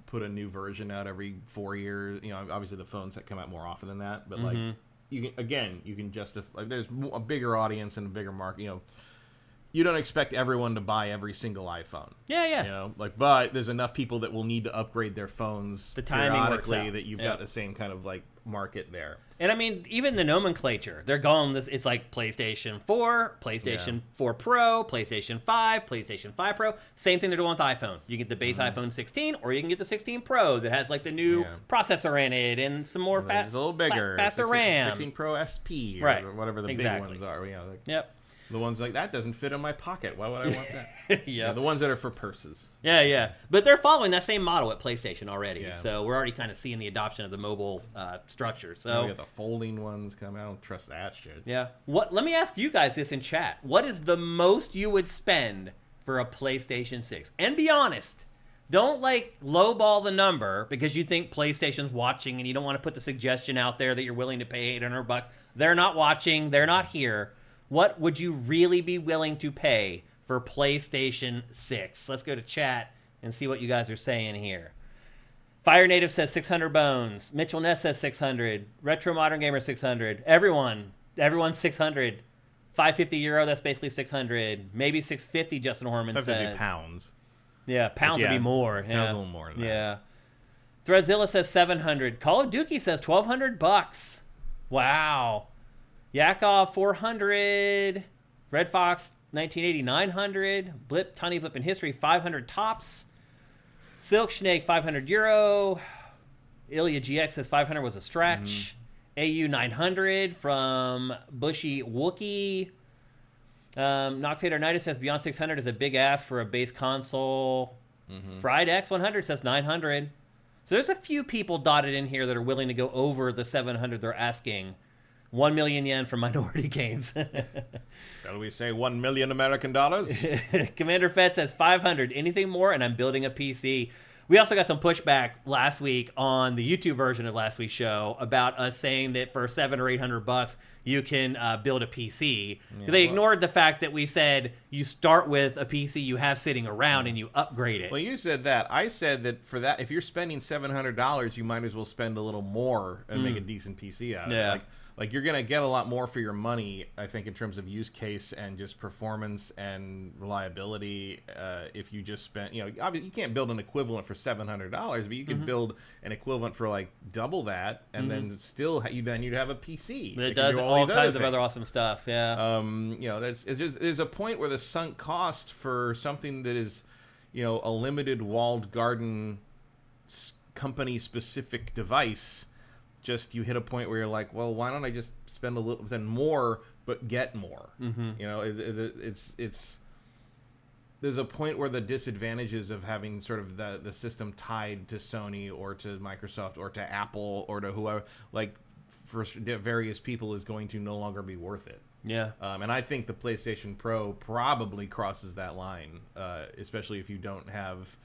put a new version out every 4 years. You know, obviously the phones that come out more often than that, but like you can justify. Like, there's a bigger audience and a bigger market. You know, you don't expect everyone to buy every single iPhone. Yeah. You know, like, but there's enough people that will need to upgrade their phones periodically that you've got the same kind of, like, market there. And I mean, even the nomenclature, they're going this. It's like PlayStation 4, PlayStation 4 Pro, PlayStation 5, PlayStation 5 Pro. Same thing they're doing with iPhone. You get the base iPhone 16, or you can get the 16 Pro that has like the new processor in it and some more it's a little bigger, faster RAM. 16 Pro SP, or whatever the big ones are. You know, like, yep. The ones like that doesn't fit in my pocket. Why would I want that? Yeah, the ones that are for purses. Yeah. But they're following that same model at PlayStation already. Yeah. So we're already kind of seeing the adoption of the mobile structure. So we got the folding ones coming. I don't trust that shit. Yeah. Let me ask you guys this in chat. What is the most you would spend for a PlayStation 6? And be honest. Don't, like, lowball the number because you think PlayStation's watching and you don't want to put the suggestion out there that you're willing to pay $800. They're not watching. They're not here. What would you really be willing to pay for PlayStation 6? Let's go to chat and see what you guys are saying here. Fire Native says 600 bones. Mitchell Ness says 600. Retro Modern Gamer 600. Everyone's 600. 550 euro, that's basically 600. Maybe 650, Justin Horman says. Pounds. Yeah, pounds would be more. Yeah. Pounds a little more than that. Yeah. Threadzilla says 700. Call of Duty says $1,200. Wow. Yakov 400, Red Fox 1980 900, Blip Tiny Blip in History 500 tops, Silk Snake 500 euro, Ilya GX says 500 was a stretch, AU 900 from Bushy Wookie, Noxator Nitus says beyond 600 is a big ask for a base console, Fried X 100 says 900. So there's a few people dotted in here that are willing to go over the 700 they're asking 1 million yen for minority games. Shall we say 1 million American dollars? Commander Fett says 500. Anything more, and I'm building a PC. We also got some pushback last week on the YouTube version of last week's show about us saying that for $700 or $800 you can build a PC. They ignored the fact that we said you start with a PC you have sitting around and you upgrade it. Well, you said that. I said that for that, if you're spending $700, you might as well spend a little more and make a decent PC out of it. Like you're going to get a lot more for your money, I think, in terms of use case and just performance and reliability. If you just spent, obviously you can't build an equivalent for $700, but you can build an equivalent for like double that, and then still you'd have a PC. But it does all kinds of other awesome stuff. Yeah. There's a point where the sunk cost for something that is, a limited walled garden company specific device. Just you hit a point where you're like, well, why don't I just spend a little then more but get more? It's there's a point where the disadvantages of having sort of the system tied to Sony or to Microsoft or to Apple or to whoever, like for various people, is going to no longer be worth it. Yeah. And I think the PlayStation Pro probably crosses that line, especially if you don't have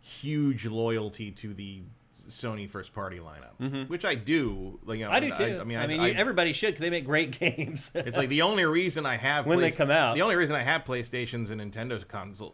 huge loyalty to the Sony first party lineup, which I do. I do too. Everybody should, because they make great games. It's like the only reason I have they come out. The only reason I have PlayStations and Nintendo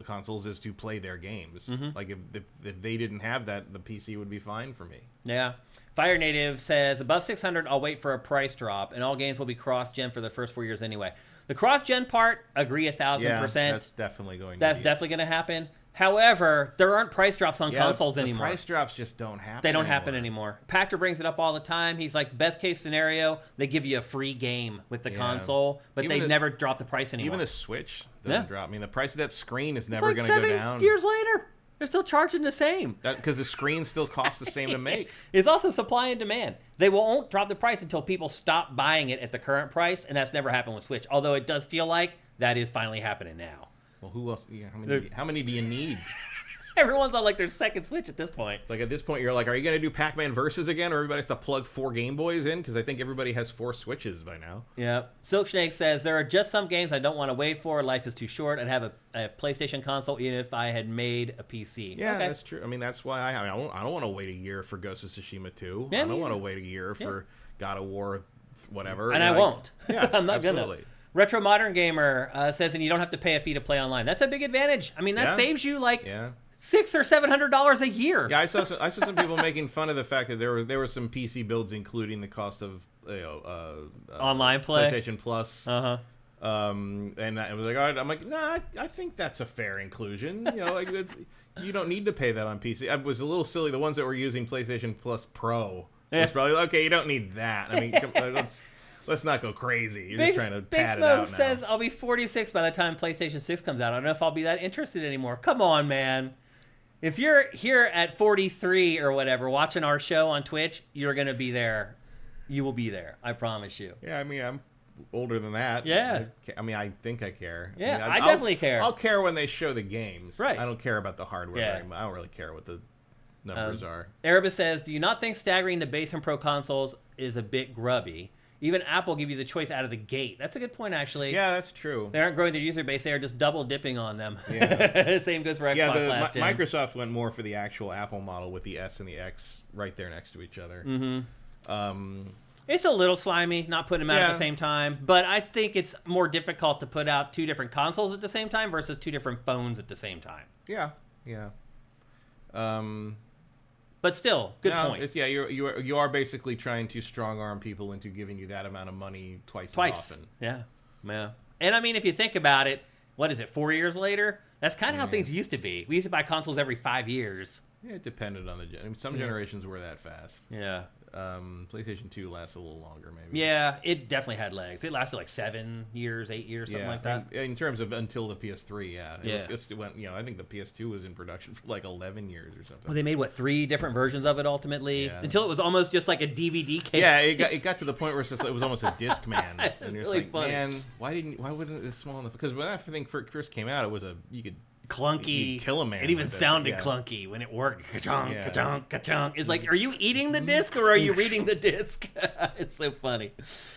consoles is to play their games. Like if they didn't have that, the PC would be fine for me. Yeah. Fire Native says above 600, I'll wait for a price drop, and all games will be cross-gen for the first 4 years anyway. The cross-gen part, agree 1,000%. That's definitely going. That's definitely going to happen. However, there aren't price drops on consoles anymore. Price drops just don't happen. They don't happen anymore. Pachter brings it up all the time. He's like, best case scenario, they give you a free game with the console, but they never drop the price anymore. Even the Switch doesn't drop. I mean, the price of that screen is never going to go down. 7 years later, they're still charging the same. Because the screen still costs the same to make. It's also supply and demand. They won't drop the price until people stop buying it at the current price, and that's never happened with Switch. Although it does feel like that is finally happening now. Well, who else? How many do you need? Everyone's on like their second Switch at this point. It's like at this point you're like, are you going to do Pac-Man Versus again, or everybody has to plug 4 Game Boys in? Because I think everybody has 4 Switches by now. Yeah. Silk Snake says, there are just some games I don't want to wait for. Life is too short. I'd have a PlayStation console even if I had made a PC. Yeah, that's true. I mean, that's why I don't want to wait a year for Ghost of Tsushima 2. Yeah, I don't want to wait a year for God of War whatever. And I won't. Yeah, I'm not absolutely. going to. Retro Modern Gamer says, and you don't have to pay a fee to play online. That's a big advantage. I mean, that saves you like $600 or $700 a year. Yeah, I saw some people making fun of the fact that there were some PC builds including the cost of online play, PlayStation Plus. And it was like, all right, I'm like, nah, I think that's a fair inclusion. You don't need to pay that on PC. I was a little silly. The ones that were using PlayStation Plus Pro was probably okay. You don't need that. I mean, let's not go crazy. You're just trying to pad it out now. Big Smoke says I'll be 46 by the time PlayStation 6 comes out. I don't know if I'll be that interested anymore. Come on, man. If you're here at 43 or whatever watching our show on Twitch, you're going to be there. You will be there. I promise you. Yeah, I mean, I'm older than that. Yeah. I think I care. Yeah, I definitely care. I'll care when they show the games. Right. I don't care about the hardware very much. I don't really care what the numbers are. Erebus says, do you not think staggering the base and pro consoles is a bit grubby? Even Apple give you the choice out of the gate. That's a good point, actually. Yeah, that's true. They aren't growing their user base. They are just double dipping on them. Yeah. Same goes for Xbox last gen. Microsoft went more for the actual Apple model with the S and the X right there next to each other. It's a little slimy, not putting them out at the same time. But I think it's more difficult to put out 2 different consoles at the same time versus 2 different phones at the same time. Yeah. But still, good point. You are basically trying to strong arm people into giving you that amount of money twice as often. Yeah. And I mean, if you think about it, what is it, 4 years later? That's kind of how things used to be. We used to buy consoles every 5 years. Yeah, it depended on some generations were that fast. Yeah. PlayStation 2 lasts a little longer, maybe. Yeah, it definitely had legs. It lasted like 7 years, 8 years, something like that. In terms of until the PS3, it went. I think the PS2 was in production for like 11 years or something. Well, they made 3 different versions of it ultimately, until it was almost just like a DVD case. Yeah, it got to the point where it was almost a Discman. And you're really like, funny. Man, why wasn't it this small enough? Because when I think first came out, it was you clunky. You'd kill a man. It even with it, sounded yeah. clunky when it worked. Ka-chunk, Yeah. ka-chunk, ka-chunk. It's like, are you eating the disc or are you reading the disc? It's so funny.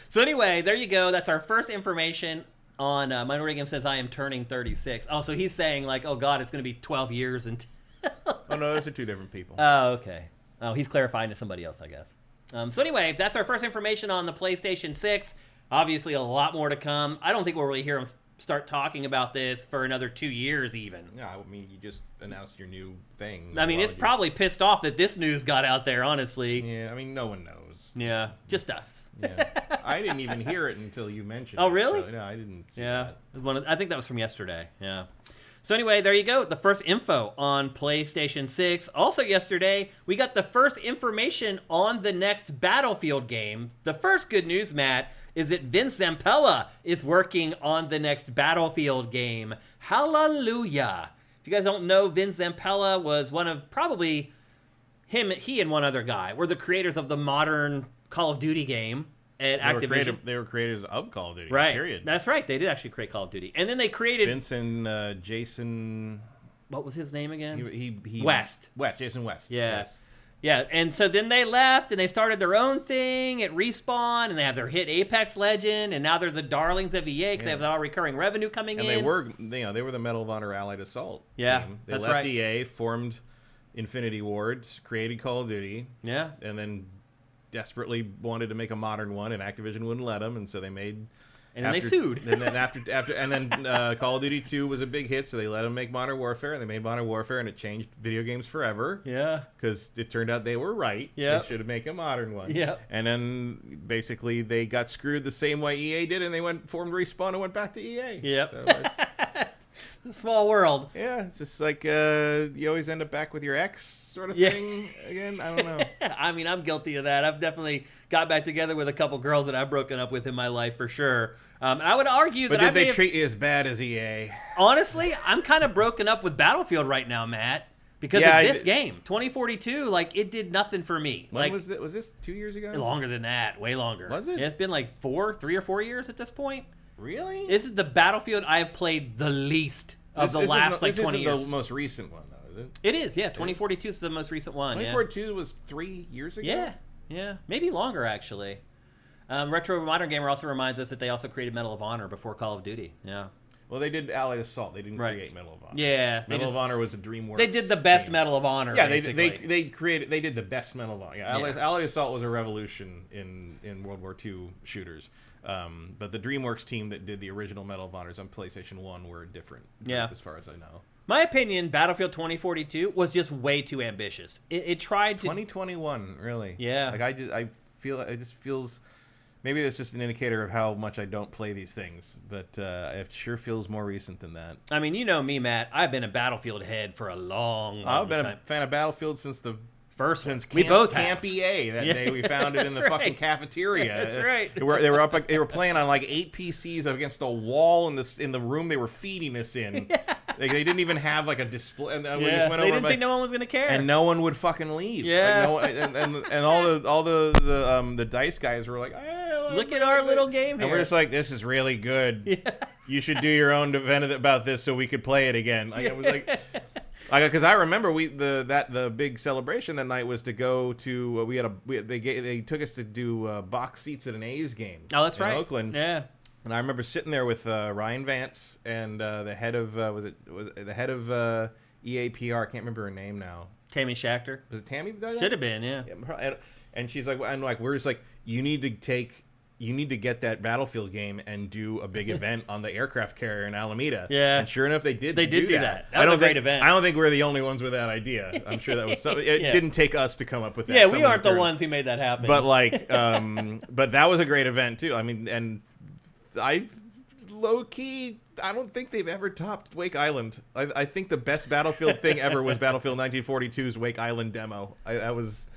So anyway, there you go. That's our first information on Minority Game says I am turning 36. Oh, so he's saying like, oh God, it's going to be 12 years until... Oh, no, those are two different people. Oh, okay. Oh, he's clarifying to somebody else, I guess. So anyway, that's our first information on the PlayStation 6. Obviously, a lot more to come. I don't think we'll really hear him start talking about this for another 2 years even. Yeah, I mean, you just announced your new thing. I mean, it's probably pissed off that this news got out there, honestly. Yeah, I mean, no one knows. Yeah, just us. Yeah. I didn't even hear it until you mentioned it. Oh, really? So, no, I didn't see Yeah, that. I think that was from yesterday. Yeah. So anyway, there you go. The first info on PlayStation 6. Also yesterday, we got the first information on the next Battlefield game. The first good news, Matt, is that Vince Zampella is working on the next Battlefield game. Hallelujah. If you guys don't know, Vince Zampella was one of probably he and one other guy were the creators of the modern Call of Duty game at Activision. They were creators of Call of Duty, right. period. That's right. They did actually create Call of Duty. And then they created... Vince and Jason... What was his name again? He West. Jason West. Yeah. Yes. Yeah, and so then they left, and they started their own thing at Respawn, and they have their hit Apex Legend, and now they're the darlings of EA because they have that all recurring revenue coming in. And they were the Medal of Honor Allied Assault Yeah, team. They that's left right. EA, formed Infinity Ward, created Call of Duty. Yeah. And then desperately wanted to make a modern one, and Activision wouldn't let them, and so they made... And then they sued. And then Call of Duty 2 was a big hit, so they let them make Modern Warfare, and they made Modern Warfare, and it changed video games forever. Yeah. Because it turned out they were right. Yep. They should have made a modern one. Yep. And then basically they got screwed the same way EA did, and they formed Respawn and went back to EA. Yep. So it's, It's a small world. yeah, it's just like you always end up back with your ex sort of thing again. I don't know. I mean, I'm guilty of that. I've definitely got back together with a couple girls that I've broken up with in my life for sure. And I would argue But that did they treat you as bad as EA? Honestly, I'm kind of broken up with Battlefield right now, Matt, because of this game. 2042, like, it did nothing for me. When was this 2 years ago? Longer than that, way longer. Was it? Yeah, it's been like 3 or 4 years at this point. Really? This is the Battlefield I have played the least of the last 20 years. This isn't the most recent one, though, is it? It is, yeah. 2042 is the most recent one. 2042 was 3 years ago? Yeah. Maybe longer, actually. Retro Modern Gamer also reminds us that they also created Medal of Honor before Call of Duty. Yeah. Well, they did Allied Assault. They didn't create Medal of Honor. Yeah. Medal of Honor was a DreamWorks. They did the best game. Medal of Honor, Yeah, basically. they did the best Medal of Honor. Yeah, Allied Assault was a revolution in World War II shooters. But the DreamWorks team that did the original Medal of Honors on PlayStation 1 were different, as far as I know. My opinion, Battlefield 2042 was just way too ambitious. It tried to... 2021, really? Yeah. Like it just feels... Maybe that's just an indicator of how much I don't play these things, but it sure feels more recent than that. I mean, you know me, Matt. I've been a Battlefield head for a long time. I've been a fan of Battlefield since the first one. We both Camp EA that day we found it in the fucking cafeteria. That's right. They were playing on like 8 PCs against a wall in the room they were feeding us in. Yeah. Like, they didn't even have like a display. And we Yeah, just went they over didn't think no one was gonna care. and no one would fucking leave. Yeah. Like, and all the dice guys were like, hey, look at our little game here. And we're just like, this is really good. Yeah. You should do your own event about this so we could play it again. Like, it was like. Because I remember the big celebration that night was to go to they took us to do box seats at an A's game. Oh, that's right, Oakland. Yeah. And I remember sitting there with Ryan Vance and the head of was the head of EAPR. I can't remember her name now. Tammy Schachter. Was it Tammy? Should have been, yeah. And she's like, we're just like, you need to get that Battlefield game and do a big event on the aircraft carrier in Alameda. Yeah. And sure enough, they did. They did do that. That was a great event. I don't think we're the only ones with that idea. I'm sure that was something. It didn't take us to come up with that. Yeah, we aren't the ones who made that happen. But but that was a great event too. I mean, and I low key, I don't think they've ever topped Wake Island. I think the best Battlefield thing ever was Battlefield 1942's Wake Island demo. That was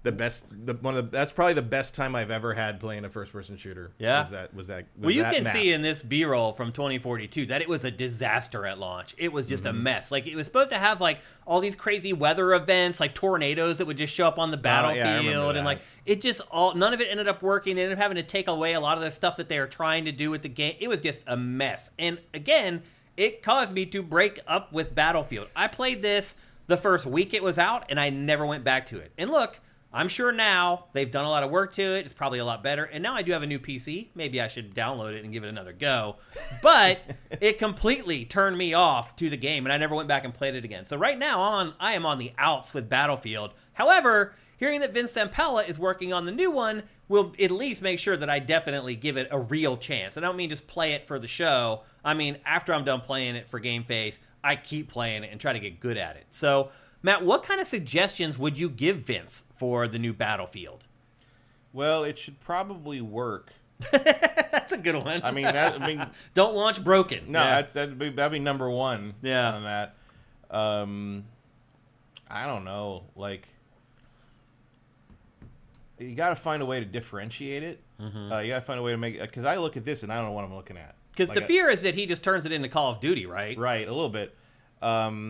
the best. That's probably the best time I've ever had playing a first-person shooter. Yeah, was that. Well, you can see in this B-roll from 2042 that it was a disaster at launch. It was just a mess. Like, it was supposed to have like all these crazy weather events, like tornadoes that would just show up on the battlefield, and like it just none of it ended up working. They ended up having to take away a lot of the stuff that they were trying to do with the game. It was just a mess. And again, it caused me to break up with Battlefield. I played this the first week it was out, and I never went back to it. And look, I'm sure now they've done a lot of work to it. It's probably a lot better. And now I do have a new PC. Maybe I should download it and give it another go. But it completely turned me off to the game, and I never went back and played it again. So right now, I am on the outs with Battlefield. However, hearing that Vince Zampella is working on the new one will at least make sure that I definitely give it a real chance. I don't mean just play it for the show. I mean, after I'm done playing it for GameFace, I keep playing it and try to get good at it. So, Matt, what kind of suggestions would you give Vince for the new Battlefield? Well, it should probably work. That's a good one. I mean, don't launch broken. No, yeah. that'd be number one. Yeah. On that. I don't know. Like, you got to find a way to differentiate it. Mm-hmm. You got to find a way to make it, because I look at this and I don't know what I'm looking at. Because the fear is that he just turns it into Call of Duty, right? Right, a little bit. I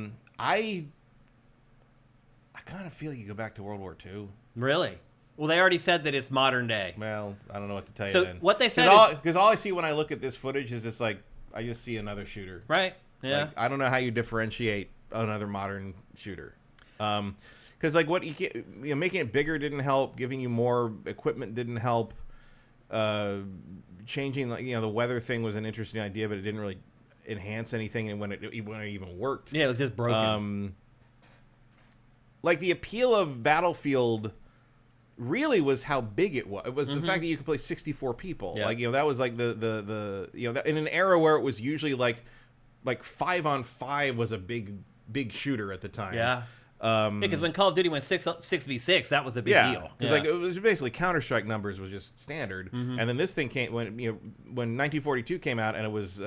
kind of feel you go back to World War II. Really? Well, they already said that it's modern day. Well, I don't know what to tell you then. So what they said is... Because all I see when I look at this footage is just like, I just see another shooter. Right, yeah. Like, I don't know how you differentiate another modern shooter. Because like what you can't, making it bigger didn't help. Giving you more equipment didn't help. Changing the weather thing was an interesting idea, but it didn't really enhance anything. And when it even worked, yeah, it was just broken. Like the appeal of Battlefield really was how big it was. It was the fact that you could play 64 people. Yeah. Like that was like the in an era where it was usually like 5-on-5 was a big shooter at the time. Yeah. Because when Call of Duty went 6v6, that was a big deal. Because like it was basically Counter-Strike numbers was just standard, and then this thing came when 1942 came out and it was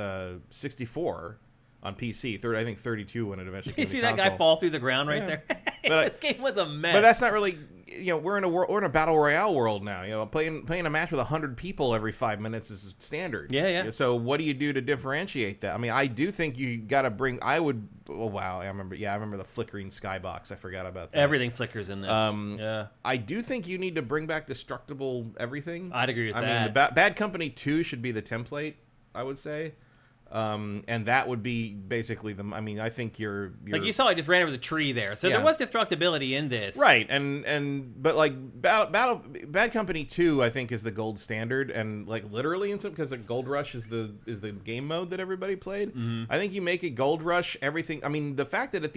64 on PC. I think 32 when it eventually came You to see console. that guy fall through the ground right there? This game was a mess. But that's not really. We're in a battle royale world now. Playing a match with 100 people every 5 minutes is standard. Yeah. So what do you do to differentiate that? I mean, I do think you got to bring. I would. Oh wow, I remember the flickering skybox. I forgot about that. Everything flickers in this. Yeah. I do think you need to bring back destructible everything. I'd agree with that. I mean, the Bad Company 2 should be the template, I would say. And that would be basically I think you're like you saw, I just ran over the tree there, so there was destructibility in this, right? But like Bad Company 2, I think is the gold standard, and like literally in some because the Gold Rush is the game mode that everybody played. I think you make it Gold Rush everything. I mean, the fact that at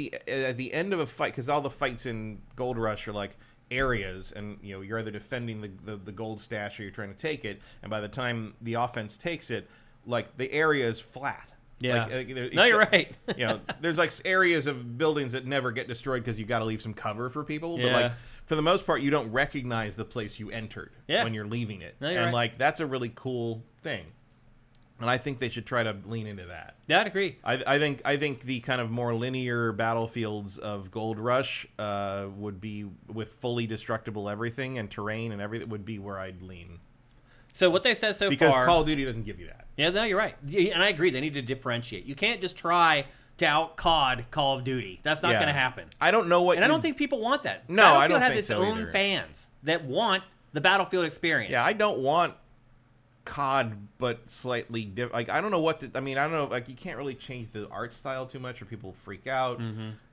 the end of a fight, because all the fights in Gold Rush are like areas, and you're either defending the gold stash or you're trying to take it, and by the time the offense takes it, like the area is flat. Yeah. No, you're right. There's like areas of buildings that never get destroyed because you got to leave some cover for people. But like for the most part, you don't recognize the place you entered when you're leaving it. No, you're and right. like that's a really cool thing. And I think they should try to lean into that. Yeah, I'd agree. I think the kind of more linear battlefields of Gold Rush would be with fully destructible everything and terrain and everything would be where I'd lean. So what they said so because far... Call of Duty doesn't give you that. Yeah, no, you're right. And I agree. They need to differentiate. You can't just try to out-COD Call of Duty. That's not going to happen. I don't know what... And I don't think people want that. No, I don't think so Battlefield has its own fans that want the Battlefield experience. Yeah, I don't want COD, but slightly different. Like, I don't know what to... I mean, I don't know. Like, you can't really change the art style too much or people freak out.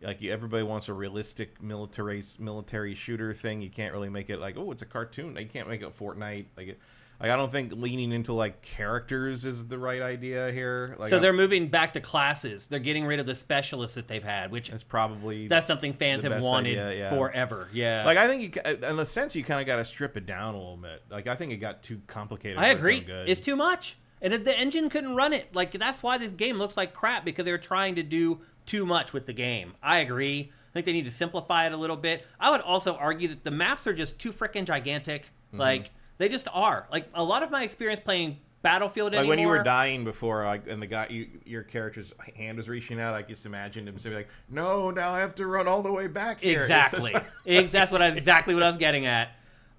Like, everybody wants a realistic military shooter thing. You can't really make it like, oh, it's a cartoon. You can't make it Fortnite. Like, I don't think leaning into, like, characters is the right idea here. Like, so they're moving back to classes. They're getting rid of the specialists that they've had, which that's something fans have wanted forever. Yeah. Like, I think, in a sense, you kind of got to strip it down a little bit. Like, I think it got too complicated. I agree. It's too much. And the engine couldn't run it. Like, that's why this game looks like crap, because they were trying to do too much with the game. I agree. I think they need to simplify it a little bit. I would also argue that the maps are just too freaking gigantic. Like... They just are. Like, a lot of my experience playing Battlefield anymore... Like, when you were dying before, and the guy, your character's hand was reaching out, I just imagined him saying, like, no, now I have to run all the way back here. Exactly. That's exactly what I was getting at.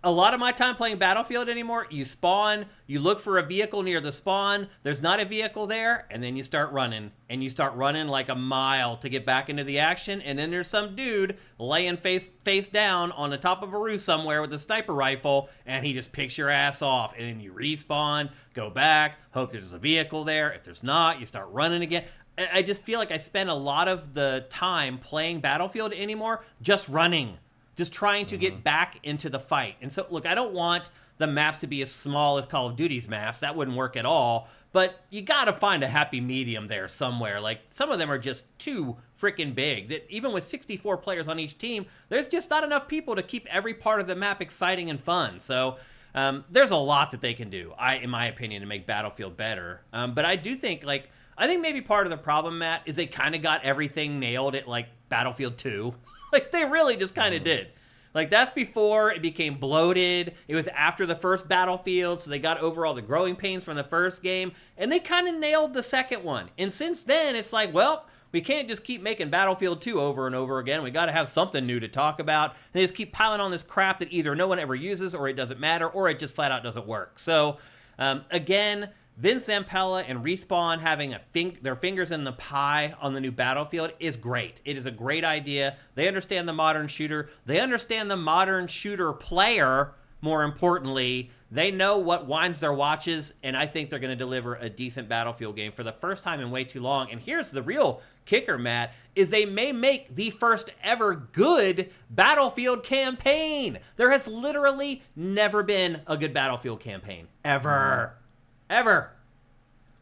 A lot of my time playing Battlefield anymore, you spawn, you look for a vehicle near the spawn, there's not a vehicle there, and then you start running. And you start running like a mile to get back into the action, and then there's some dude laying face down on the top of a roof somewhere with a sniper rifle, and he just picks your ass off. And then you respawn, go back, hope there's a vehicle there. If there's not, you start running again. I just feel like I spend a lot of the time playing Battlefield anymore just running, just trying to get back into the fight. And so, look, I don't want the maps to be as small as Call of Duty's maps. That wouldn't work at all. But you got to find a happy medium there somewhere. Like, some of them are just too freaking big. That even with 64 players on each team, there's just not enough people to keep every part of the map exciting and fun. So there's a lot that they can do, in my opinion, to make Battlefield better. But I do think, like, I think maybe part of the problem, Matt, is they kind of got everything nailed at, like, Battlefield 2. Like, they really just kind of did. Like, that's before it became bloated. It was after the first Battlefield, so they got over all the growing pains from the first game, and they kind of nailed the second one. And since then, it's like, well, we can't just keep making Battlefield 2 over and over again. We got to have something new to talk about. And they just keep piling on this crap that either no one ever uses, or it doesn't matter, or it just flat out doesn't work. So, again, Vince Zampella and Respawn having their fingers in the pie on the new Battlefield is great. It is a great idea. They understand the modern shooter. They understand the modern shooter player, more importantly. They know what winds their watches, and I think they're going to deliver a decent Battlefield game for the first time in way too long. And here's the real kicker, Matt, is they may make the first ever good Battlefield campaign. There has literally never been a good Battlefield campaign. Ever.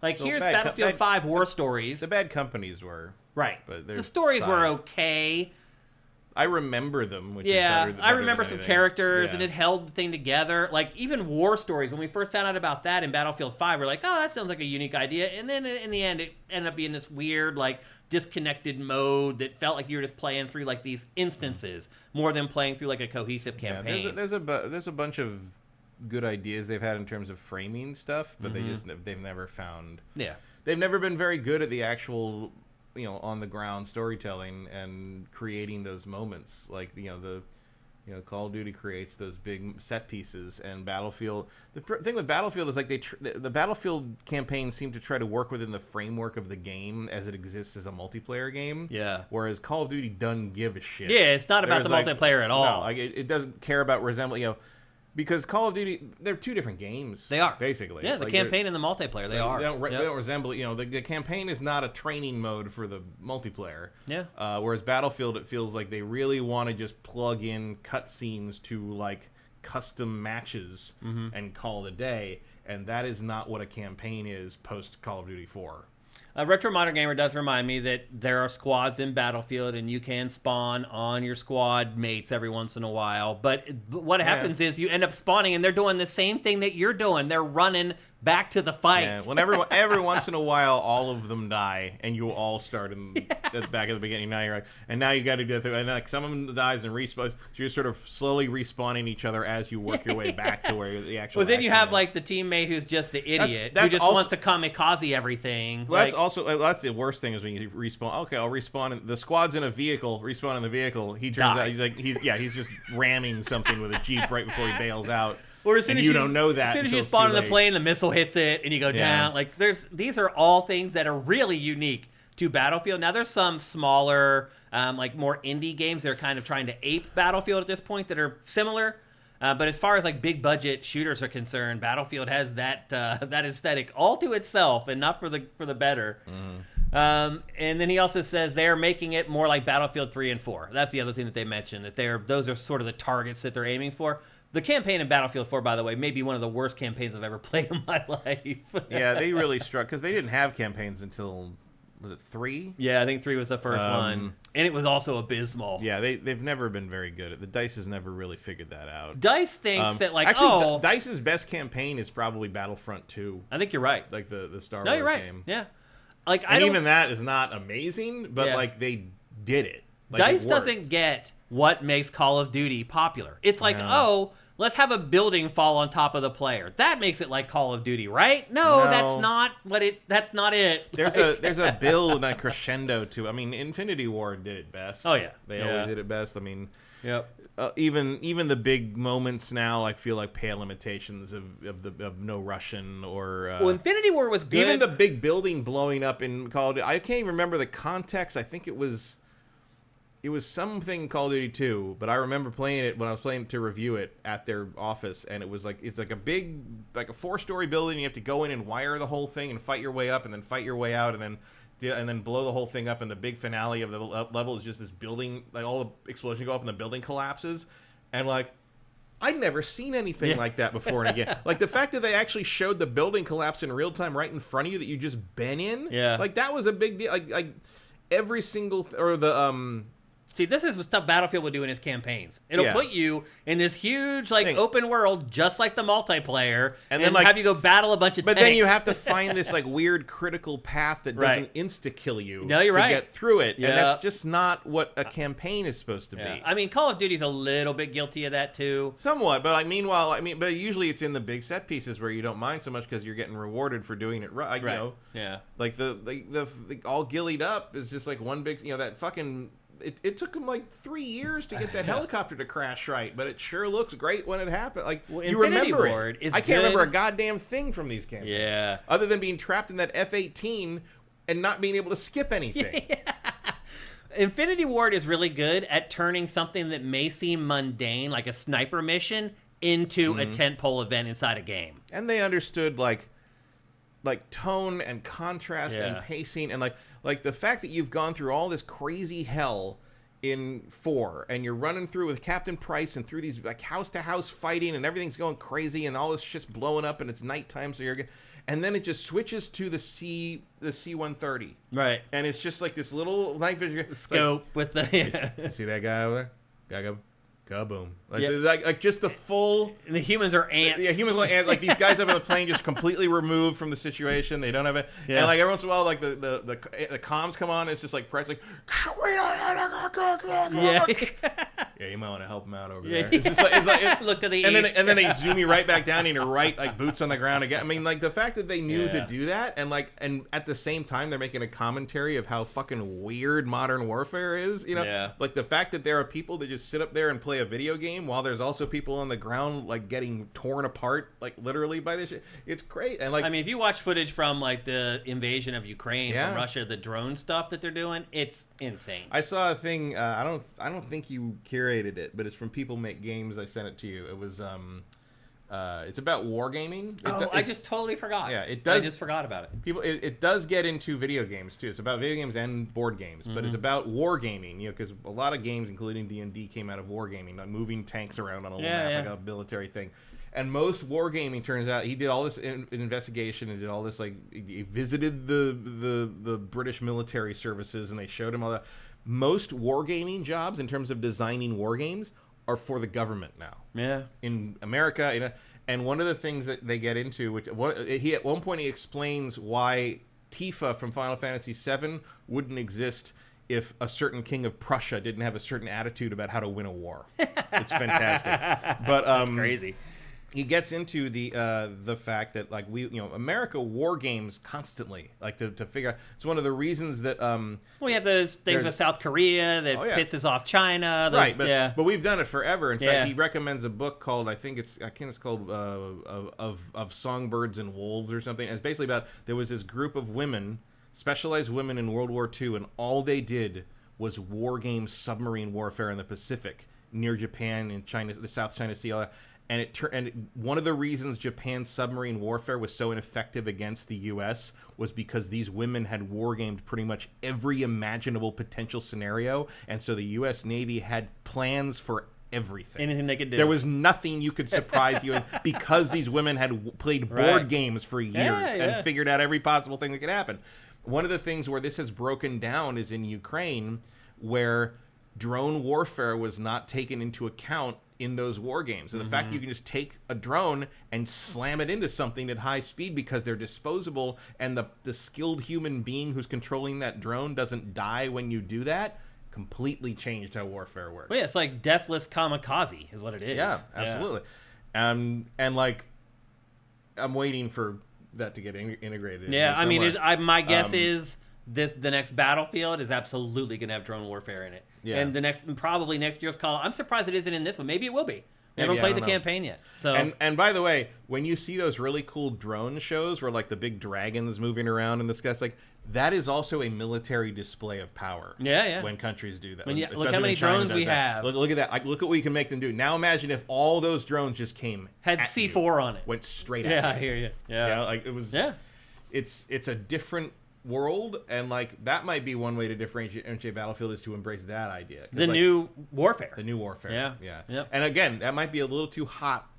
Like, so here's Battlefield 5 War Stories. The bad companies were. Right. But the stories were okay. I remember them. Which yeah, is better I remember some characters, and yeah. it held the thing together. Like, even War Stories, when we first found out about that in Battlefield 5, we're like, oh, that sounds like a unique idea. And then in the end, it ended up being this weird, like, disconnected mode that felt like you were just playing through, like, these instances more than playing through, like, a cohesive campaign. Yeah, there's a bunch of good ideas they've had in terms of framing stuff, but they've never found. Yeah, they've never been very good at the actual, on the ground storytelling and creating those moments. Like Call of Duty creates those big set pieces, and Battlefield. The thing with Battlefield is like the Battlefield campaign seemed to try to work within the framework of the game as it exists as a multiplayer game. Yeah. Whereas Call of Duty doesn't give a shit. Yeah, it's not about the multiplayer at all. No, like it doesn't care about resembling. Because Call of Duty, they're two different games. They are. Basically. Yeah, the campaign and the multiplayer, they are. They don't resemble, the campaign is not a training mode for the multiplayer. Yeah. Whereas Battlefield, it feels like they really want to just plug in cutscenes to, like, custom matches and call it a day. And that is not what a campaign is post Call of Duty 4. Retro Modern Gamer does remind me that there are squads in Battlefield, and you can spawn on your squad mates every once in a while. But what happens is you end up spawning, and they're doing the same thing that you're doing. They're running back to the fight. Yeah. Well, every once in a while, all of them die, and you all start back at the beginning. Now you got to go through, and like some of them dies and respawns. So you're sort of slowly respawning each other as you work your way back to where the actual. Well, then you have is. Like the teammate who's just the idiot that's who just also, wants to kamikaze everything. Well, that's the worst thing is when you respawn. Okay, I'll respawn. The squad's in a vehicle. Respawn in the vehicle. He turns out he's just ramming something with a Jeep right before he bails out. Or as soon as you don't know that. As soon as you spawn in the plane, the missile hits it, and you go down. Like these are all things that are really unique to Battlefield. Now there's some smaller, like more indie games that are kind of trying to ape Battlefield at this point that are similar. But as far as like big budget shooters are concerned, Battlefield has that that aesthetic all to itself, and not for the better. And then he also says they're making it more like Battlefield 3 and 4. That's the other thing that they mentioned, that those are sort of the targets that they're aiming for. The campaign in Battlefield 4, by the way, may be one of the worst campaigns I've ever played in my life. Yeah, they really struck, because they didn't have campaigns until, was it 3? Yeah, I think 3 was the first one. And it was also abysmal. Yeah, they've never been very good at it. The DICE has never really figured that out. DICE thinks that, like, actually, DICE's best campaign is probably Battlefront 2. I think you're right. Like the Star Wars No, you're right. game. Yeah. Like, even that is not amazing, but, like, they did it. Like, DICE doesn't get what makes Call of Duty popular. It's like, let's have a building fall on top of the player. That makes it like Call of Duty, right? No, that's not it. There's a build and a crescendo to. I mean, Infinity War did it best. Oh yeah, they always did it best. I mean, yep. Even the big moments now, like, feel like pale imitations of no Russian or. Well, Infinity War was good. Even the big building blowing up in Call of Duty. I can't even remember the context. I think it was something Call of Duty 2, but I remember playing it when I was playing to review it at their office, and it's like a big, like a 4-story building. You have to go in and wire the whole thing and fight your way up and then fight your way out, and then and then blow the whole thing up, and the big finale of the level is just this building, like all the explosions go up and the building collapses, and like I'd never seen anything like that before in a game. Like the fact that they actually showed the building collapse in real time right in front of you that you just been in, like that was a big deal. Like every single See, this is what stuff Battlefield would do in its campaigns. It'll put you in this huge, open world, just like the multiplayer, and then have you go battle a bunch of tanks. But then you have to find this, weird critical path that doesn't insta-kill you to get through it. And that's just not what a campaign is supposed to be. I mean, Call of Duty's a little bit guilty of that, too. Somewhat, but but usually it's in the big set pieces where you don't mind so much because you're getting rewarded for doing it right. You know, like the all gillied up is just like one big, that fucking... It took him 3 years to get that helicopter to crash right, but it sure looks great when it happened. You remember it. I can't remember a goddamn thing from these campaigns. Yeah. Other than being trapped in that F-18 and not being able to skip anything. Infinity Ward is really good at turning something that may seem mundane, like a sniper mission, into a tentpole event inside a game. And they understood tone and contrast and pacing, and like the fact that you've gone through all this crazy hell in 4 and you're running through with Captain Price and through these house to house fighting and everything's going crazy and all this shit's blowing up and it's nighttime, and then it just switches to the C-130, right? And it's just like this little night vision scope with the you see that guy over there? Guy go kaboom! Like just the full. And the humans are ants. Yeah, humans are ants. Like these guys up on the plane, just completely removed from the situation. They don't have it. Yeah. And every once in a while, the comms come on. It's just press yeah, you might want to help him out over there. It's just look to the and east. Then they zoom you right back down, and you're right boots on the ground again. I mean, the fact that they knew to do that, and at the same time they're making a commentary of how fucking weird modern warfare is. Like the fact that there are people that just sit up there and play a video game while there's also people on the ground getting torn apart literally by this shit. It's great. And I mean, if you watch footage from the invasion of Ukraine from Russia, the drone stuff that they're doing, it's insane. I saw a thing. I don't think you curated it, but it's from People Make Games. I sent it to you. It was it's about wargaming. I just totally forgot. Yeah, it does. I just forgot about it. It does get into video games too. It's about video games and board games, but it's about wargaming. Because a lot of games, including D&D, came out of wargaming, moving tanks around on a little map, like a military thing. And most wargaming, turns out, he did all this investigation and did all this. He visited the British military services, and they showed him all that. Most wargaming jobs, in terms of designing war games, are for the government now. Yeah. In America, and one of the things that they get into, which at one point he explains why Tifa from Final Fantasy VII wouldn't exist if a certain king of Prussia didn't have a certain attitude about how to win a war. It's fantastic. But that's crazy. He gets into the fact that America war games constantly to figure out. It's one of the reasons that we have those things with South Korea that pisses off China, but we've done it forever. In fact, he recommends a book called I think it's called of Songbirds and Wolves or something. And it's basically about there was this group of women, specialized women in World War II, and all they did was war game submarine warfare in the Pacific near Japan and China, the South China Sea. And one of the reasons Japan's submarine warfare was so ineffective against the U.S. was because these women had wargamed pretty much every imaginable potential scenario, and so the U.S. Navy had plans for everything. Anything they could do. There was nothing you could surprise you in because these women had played board games for years and figured out every possible thing that could happen. One of the things where this has broken down is in Ukraine, where drone warfare was not taken into account in those war games. And the fact that you can just take a drone and slam it into something at high speed because they're disposable, and the skilled human being who's controlling that drone doesn't die when you do that, completely changed how warfare works. Well, yeah, it's like deathless kamikaze is what it is. Yeah, absolutely. And I'm waiting for that to get integrated. Yeah, I mean, my guess is the next Battlefield is absolutely going to have drone warfare in it. Yeah. And probably next year's Call. I'm surprised it isn't in this one. Maybe it will be. They haven't played the campaign yet. So and by the way, when you see those really cool drone shows where the big dragons moving around in the sky, that is also a military display of power. Yeah. When countries do that. Look how many drones we have. Look at that. Look at what you can make them do. Now imagine if all those drones just had C4 on it. Went straight at you. Yeah, I hear you. Yeah. It was. Yeah. It's a different world, and like that might be one way to differentiate Battlefield is to embrace that idea. The new warfare. The new warfare. Yeah. Yeah. Yep. And again, that might be a little too hot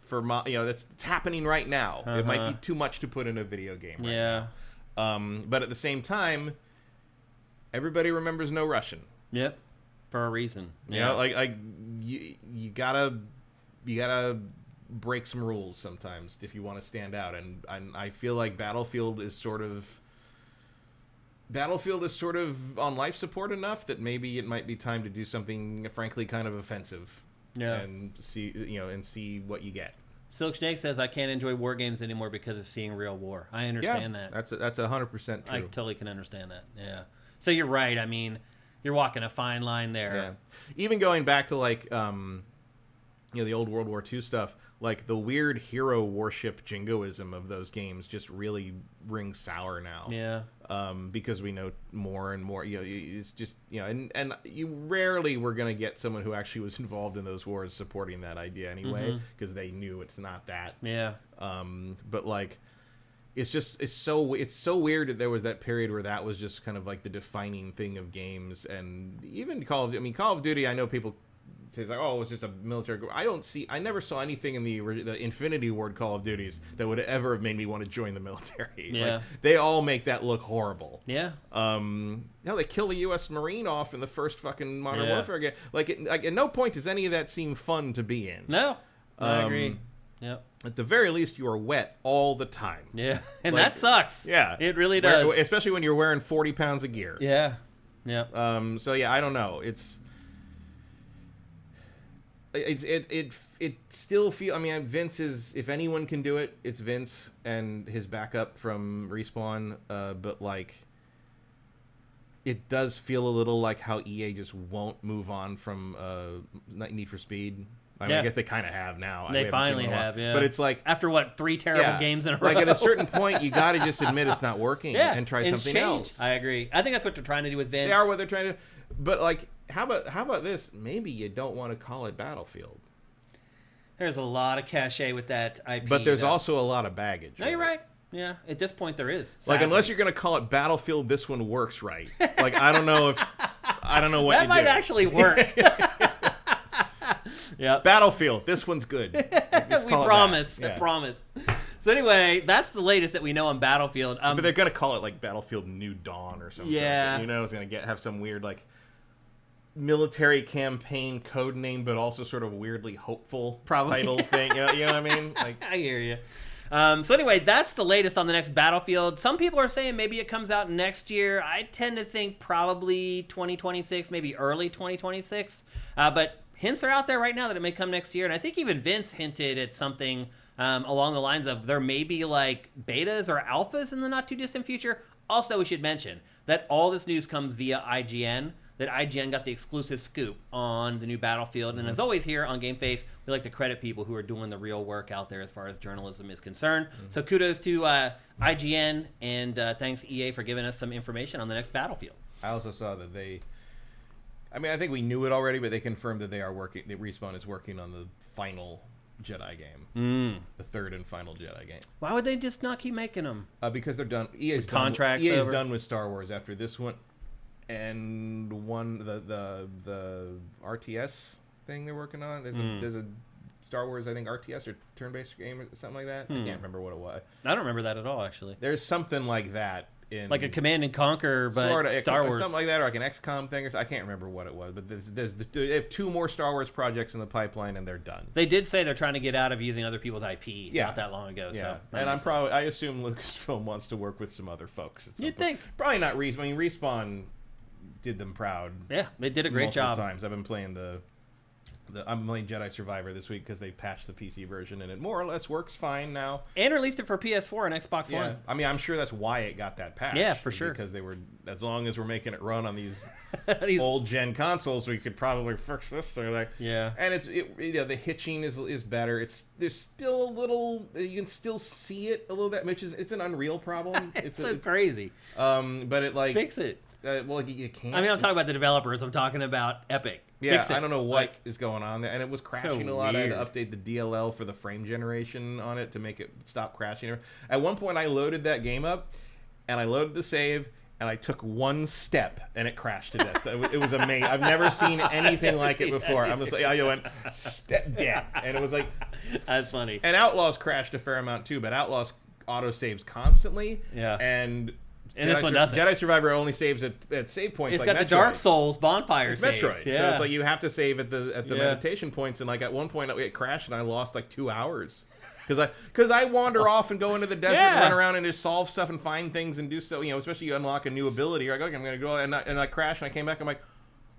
for it's happening right now. It might be too much to put in a video game right now. But at the same time, everybody remembers No Russian. Yep. For a reason. Yeah. You gotta break some rules sometimes if you want to stand out, and I feel like Battlefield is sort of on life support enough that maybe it might be time to do something frankly kind of offensive. Yeah. And see what you get. Silk Snake says, I can't enjoy war games anymore because of seeing real war. I understand that. That's 100% true. I totally can understand that. Yeah. So you're right. I mean, you're walking a fine line there. Yeah. Even going back to like the old World War II stuff, like the weird hero worship jingoism of those games just really rings sour now. Yeah. Because we know more and more. It's just and you rarely were gonna get someone who actually was involved in those wars supporting that idea anyway, because they knew it's not that. Yeah. But like, it's so weird that there was that period where that was just kind of like the defining thing of games, and even Call of Duty. I know people says like, oh, it was just a military. I never saw anything in the Infinity Ward Call of Duties that would ever have made me want to join the military. Yeah. Like, they all make that look horrible. Yeah. They kill a U.S. Marine off in the first fucking Modern Warfare game. Like at no point does any of that seem fun to be in. No. I agree. Yep. At the very least, you are wet all the time. Yeah. And that sucks. Yeah. It really does. Especially when you're wearing 40 pounds of gear. Yeah. Yeah. So yeah, I don't know. It still feel. I mean, Vince is. If anyone can do it, it's Vince and his backup from Respawn. But like, it does feel a little like how EA just won't move on from Need for Speed. I mean, I guess they kind of have now. They finally have, yeah. But it's like after what 3 terrible games in a row. Like at a certain point, you got to just admit it's not working and try something else. I agree. I think that's what they're trying to do with Vince. They are what they're trying to. But like, how about this? Maybe you don't want to call it Battlefield. There's a lot of cachet with that IP. But there's also a lot of baggage. No, you're right. Yeah, at this point there is. Sadly. Like, unless you're going to call it Battlefield, this one works right. Like, I don't know what that might actually work. Yeah. Battlefield, this one's good. We promise. I promise. So anyway, that's the latest that we know on Battlefield. But they're going to call it like Battlefield New Dawn or something. Yeah. It's going to have some weird like military campaign code name, but also sort of weirdly hopeful title thing. You know what I mean? Like, I hear you. So anyway, that's the latest on the next Battlefield. Some people are saying maybe it comes out next year. I tend to think probably 2026, maybe early 2026. But hints are out there right now that it may come next year. And I think even Vince hinted at something along the lines of there may be like betas or alphas in the not too distant future. Also, we should mention that all this news comes via IGN. That IGN got the exclusive scoop on the new Battlefield. And as always here on GameFace, we like to credit people who are doing the real work out there as far as journalism is concerned. So kudos to IGN, and thanks EA for giving us some information on the next Battlefield. I also saw that I think we knew it already, but they confirmed that Respawn is working on the final Jedi game. The third and final Jedi game. Why would they just not keep making them? Because they're done. EA's done with Star Wars after this one. And the RTS thing they're working on. There's a Star Wars, I think, RTS or turn-based game or something like that. I can't remember what it was. I don't remember that at all, actually. There's something like that in like a Command and Conquer, but sorta, Star Wars, something like that, or like an XCOM thing. I can't remember what it was. But they have 2 more Star Wars projects in the pipeline, and they're done. They did say they're trying to get out of using other people's IP not that long ago. Yeah, so and I assume Lucasfilm wants to work with some other folks. You'd think probably not Respawn. I mean, Respawn did them proud. Yeah, they did a great job. Times I've been playing I'm playing Jedi Survivor this week because they patched the PC version and it more or less works fine now. And released it for PS4 and Xbox One. I mean, I'm sure that's why it got that patch. Yeah, for sure. Because they were, as long as we're making it run on these old gen consoles, we could probably fix this. They're like, and the hitching is better. There's still a little, you can still see it a little bit, which is it's an Unreal problem. it's crazy. But it like fix it. Well, you can't. I mean, I'm talking about the developers. I'm talking about Epic. Yeah, I don't know what is going on there. And it was crashing a lot. Weird. I had to update the DLL for the frame generation on it to make it stop crashing. At one point, I loaded that game up, and I loaded the save, and I took one step, and it crashed to death. It was amazing. I've never seen anything like it before. I'm just like, I went, step dead. And it was like... That's funny. And Outlaws crashed a fair amount, too, but Outlaws auto-saves constantly. Yeah. And this one doesn't. Jedi Survivor only saves at save points. It's like got Metroid. the Dark Souls bonfire it's saves. Metroid. Yeah. So it's like you have to save at the meditation points, and like at one point it crashed, and I lost like 2 hours. Because I wander off and go into the desert and run around and just solve stuff and find things and do so, especially you unlock a new ability. You're like, okay, I'm going to go, and I crash, and I came back, I'm like,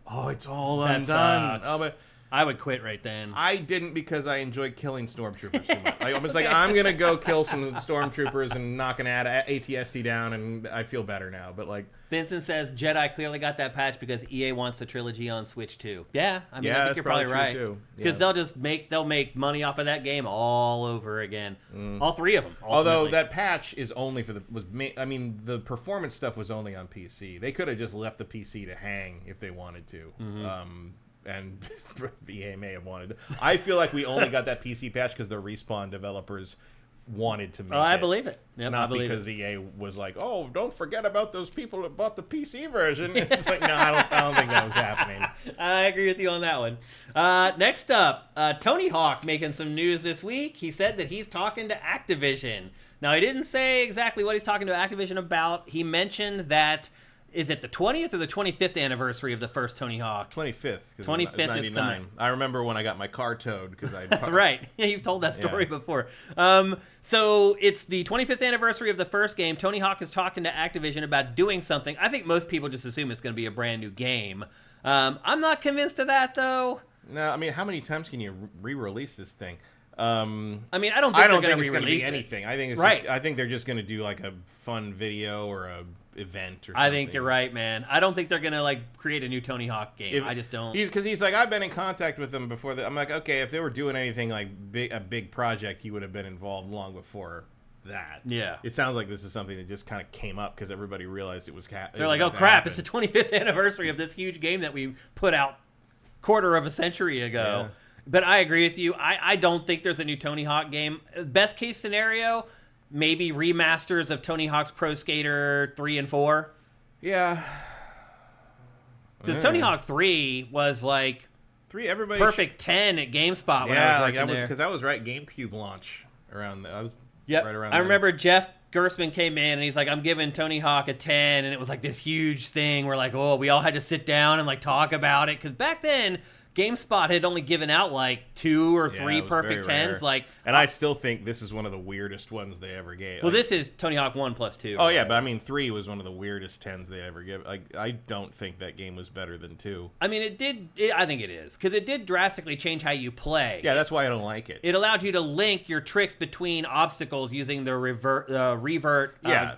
oh, it's all undone. Oh, but I would quit right then. I didn't, because I enjoy killing stormtroopers too much. I was like, I'm going to go kill some stormtroopers and knock an ATST down, and I feel better now. But like, Vincent says Jedi clearly got that patch because EA wants the trilogy on Switch too. Yeah, I mean, I think you're probably right. Because they'll make money off of that game all over again. All three of them. Ultimately. Although that patch is only for the performance stuff was only on PC. They could have just left the PC to hang if they wanted to. And EA may have wanted. I feel like we only got that PC patch because the Respawn developers wanted to make it. I believe it. Yep, Not because EA was like, oh, don't forget about those people that bought the PC version. It's like, no, I don't think that was happening. I agree with you on that one. Next up, Tony Hawk making some news this week. He said that he's talking to Activision. Now, he didn't say exactly what he's talking to Activision about. He mentioned that, is it the 20th or the 25th anniversary of the first Tony Hawk? 25th. 25th is coming. I remember when I got my car towed because I... Right. Yeah, you've told that story before. So it's the 25th anniversary of the first game. Tony Hawk is talking to Activision about doing something. I think most people just assume it's going to be a brand new game. I'm not convinced of that, though. No, I mean, how many times can you re-release this thing? I mean, I don't think they're going to re-release be anything. I think it's I think they're just going to do like a fun video or a event or something. I think you're right, man. I don't think they're going to like create a new Tony Hawk game. I just don't. Because he's like, I've been in contact with them before. I'm like, okay, if they were doing anything like a big project, he would have been involved long before that. Yeah. It sounds like this is something that just kind of came up because everybody realized it was They're like, oh crap, it's the 25th anniversary of this huge game that we put out quarter of a century ago. Yeah. But I agree with you. I don't think there's a new Tony Hawk game. Best case scenario, maybe remasters of Tony Hawk's Pro Skater 3 and 4. Yeah. Because Tony Hawk 3 was like perfect 10 at GameSpot when I was working there. Because that was right GameCube launch around. Right around. I remember Jeff Gerstmann came in and he's like, I'm giving Tony Hawk a 10, and it was like this huge thing where like, oh, we all had to sit down and like talk about it, because back then GameSpot had only given out like 2 or 3 perfect 10s. And I still think this is one of the weirdest ones they ever gave. Well, this is Tony Hawk 1 plus 2. Oh, yeah, but I mean, 3 was one of the weirdest 10s they ever gave. Like, I don't think that game was better than 2. I mean, I think it is, because it did drastically change how you play. Yeah, that's why I don't like it. It allowed you to link your tricks between obstacles using the revert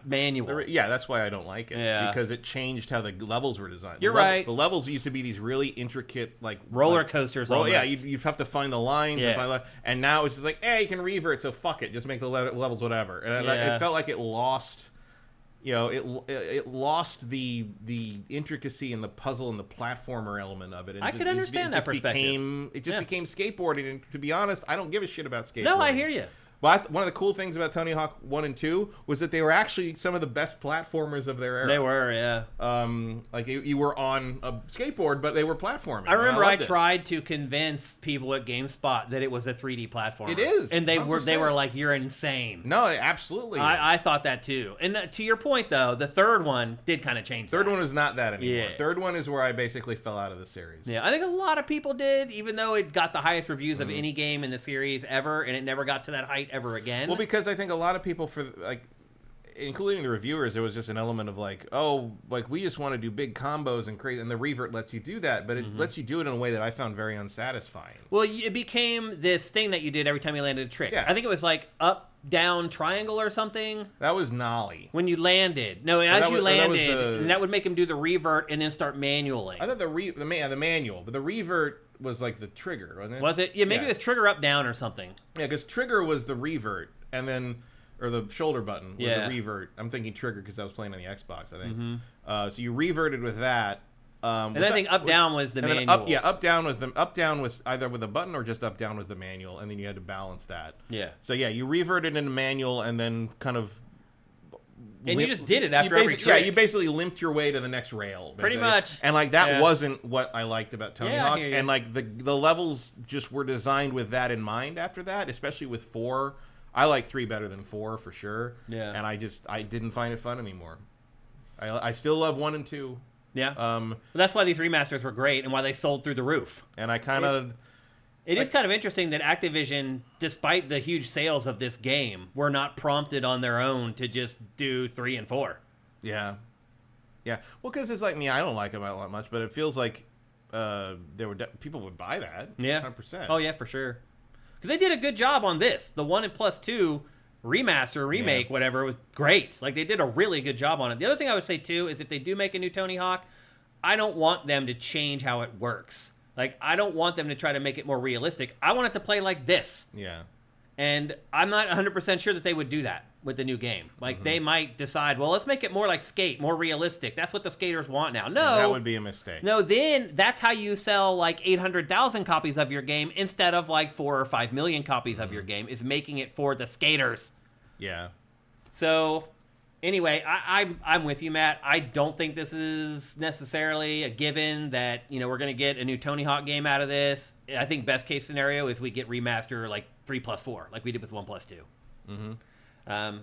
manual. That's why I don't like it. Yeah. Because it changed how the levels were designed. You're right. The levels used to be these really intricate, like roller coasters. Yeah, you have to find the lines, and now it's just like, hey, you can revert, so fuck it, just make the levels whatever. And it felt like it lost, it lost the intricacy and the puzzle and the platformer element of it. And I could understand that perspective. It just became skateboarding, and to be honest, I don't give a shit about skateboarding. No, I hear you. But one of the cool things about Tony Hawk 1 and 2 was that they were actually some of the best platformers of their era. They were, yeah. Like you were on a skateboard, but they were platforming. I remember I tried to convince people at GameSpot that it was a 3D platformer. It is, and they were like, "You're insane." No, it absolutely. I thought that too. And to your point, though, the third one did kind of change. Third one is not that anymore. Yeah. Third one is where I basically fell out of the series. Yeah, I think a lot of people did, even though it got the highest reviews of any game in the series ever, and it never got to that height ever again. Well, because I think a lot of people, including the reviewers, there was just an element of like, oh, like we just want to do big combos and crazy, and the revert lets you do that, but it lets you do it in a way that I found very unsatisfying. Well, it became this thing that you did every time you landed a trick. Yeah. I think it was like up, down, triangle or something. That was Nolly. When you landed. No, as you landed, and that would make him do the revert and then start manualing. I thought the manual, but the revert was like the trigger, wasn't it? Was it? Yeah, maybe it was trigger up, down or something. Yeah, because trigger was the revert. And then, or the shoulder button was the revert. I'm thinking trigger because I was playing on the Xbox, I think. So you reverted with that. And I think up down was the manual. Up down was either with a button or just up down was the manual, and then you had to balance that. Yeah. So yeah, you reverted into manual, and then kind of And you just did it after every trick. Yeah, you basically limped your way to the next rail. Pretty much. And like that wasn't what I liked about Tony Hawk. I hear you. And like the levels just were designed with that in mind after that, especially with 4. I like 3 better than 4 for sure. Yeah. And I didn't find it fun anymore. I still love 1 and 2. Yeah. Well, that's why these remasters were great and why they sold through the roof. And I kind of... It is kind of interesting that Activision, despite the huge sales of this game, were not prompted on their own to just do 3 and 4. Yeah. Yeah. Well, because it's like me, I don't like them that much, but it feels like people would buy that. Yeah. 100%. Oh, yeah, for sure. Because they did a good job on this. The 1 and plus 2 remaster, remake, whatever, was great. Like, they did a really good job on it. The other thing I would say, too, is if they do make a new Tony Hawk, I don't want them to change how it works. Like, I don't want them to try to make it more realistic. I want it to play like this. Yeah. And I'm not 100% sure that they would do that with the new game. Like, they might decide, well, let's make it more like Skate, more realistic. That's what the skaters want now. No. That would be a mistake. No, then that's how you sell, like, 800,000 copies of your game instead of, like, 4 or 5 million copies of your game, is making it for the skaters. Yeah. So... Anyway, I'm with you, Matt. I don't think this is necessarily a given that, we're going to get a new Tony Hawk game out of this. I think best case scenario is we get remaster like 3+4, like we did with 1+2. Mm-hmm.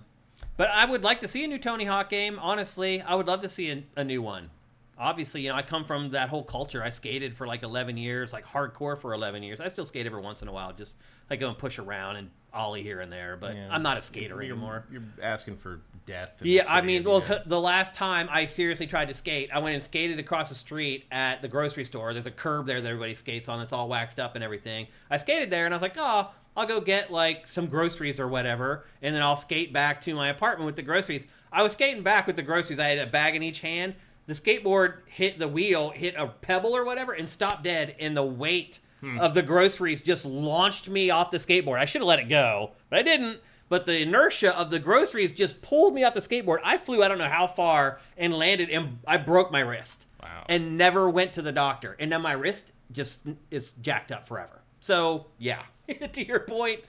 But I would like to see a new Tony Hawk game. Honestly, I would love to see a new one. Obviously, I come from that whole culture. I skated for like 11 years, like hardcore for 11 years. I still skate every once in a while, just like go and push around and ollie here and there. But I'm not a skater anymore. You're asking for death. Yeah, I mean, well, the last time I seriously tried to skate, I went and skated across the street at the grocery store. There's a curb there that everybody skates on. It's all waxed up and everything. I skated there, and I was like, oh, I'll go get like some groceries or whatever, and then I'll skate back to my apartment with the groceries. I was skating back with the groceries. I had a bag in each hand. The skateboard hit the wheel, hit a pebble or whatever, and stopped dead, and the weight of the groceries just launched me off the skateboard. I should have let it go, but I didn't. But the inertia of the groceries just pulled me off the skateboard. I flew I don't know how far and landed, and I broke my wrist. Wow. And never went to the doctor. And now my wrist just is jacked up forever. So, yeah, to your point,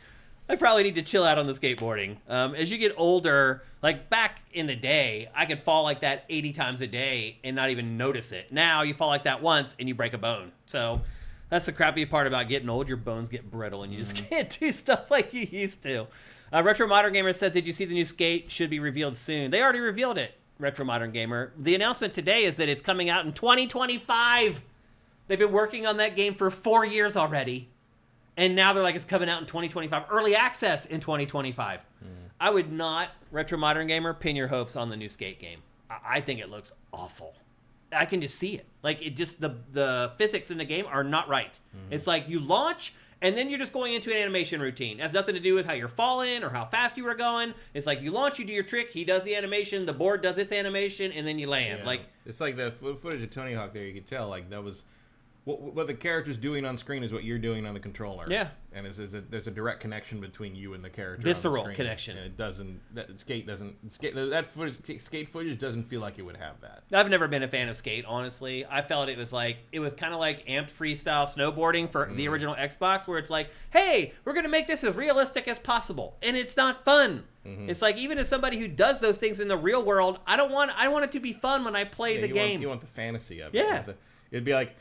I probably need to chill out on the skateboarding. As you get older, like back in the day, I could fall like that 80 times a day and not even notice it. Now you fall like that once and you break a bone. So that's the crappy part about getting old. Your bones get brittle and you just can't do stuff like you used to. Retro Modern Gamer says, did you see the new Skate? Should be revealed soon. They already revealed it, Retro Modern Gamer. The announcement today is that it's coming out in 2025. They've been working on that game for 4 years already. And now they're like, it's coming out in 2025. Early access in 2025. I would not, Retro Modern Gamer, pin your hopes on the new Skate game. I think it looks awful. I can just see it. Like, it just, the physics in the game are not right. It's like you launch, and then you're just going into an animation routine. It has nothing to do with how you're falling or how fast you were going. It's like you launch, you do your trick, he does the animation, the board does its animation, and then you land. Yeah. Like, it's like the footage of Tony Hawk there, you could tell, like, that was... What the character's doing on screen is what you're doing on the controller. Yeah. And there's a direct connection between you and the character. Visceral on the connection. And it doesn't... That skate footage doesn't feel like it would have that. I've never been a fan of Skate, honestly. I felt it was kind of like amped freestyle snowboarding for the original Xbox, where it's like, hey, we're going to make this as realistic as possible. And it's not fun. It's like, even as somebody who does those things in the real world, I want it to be fun when I play the game. You want the fantasy of it. Yeah. It'd be like...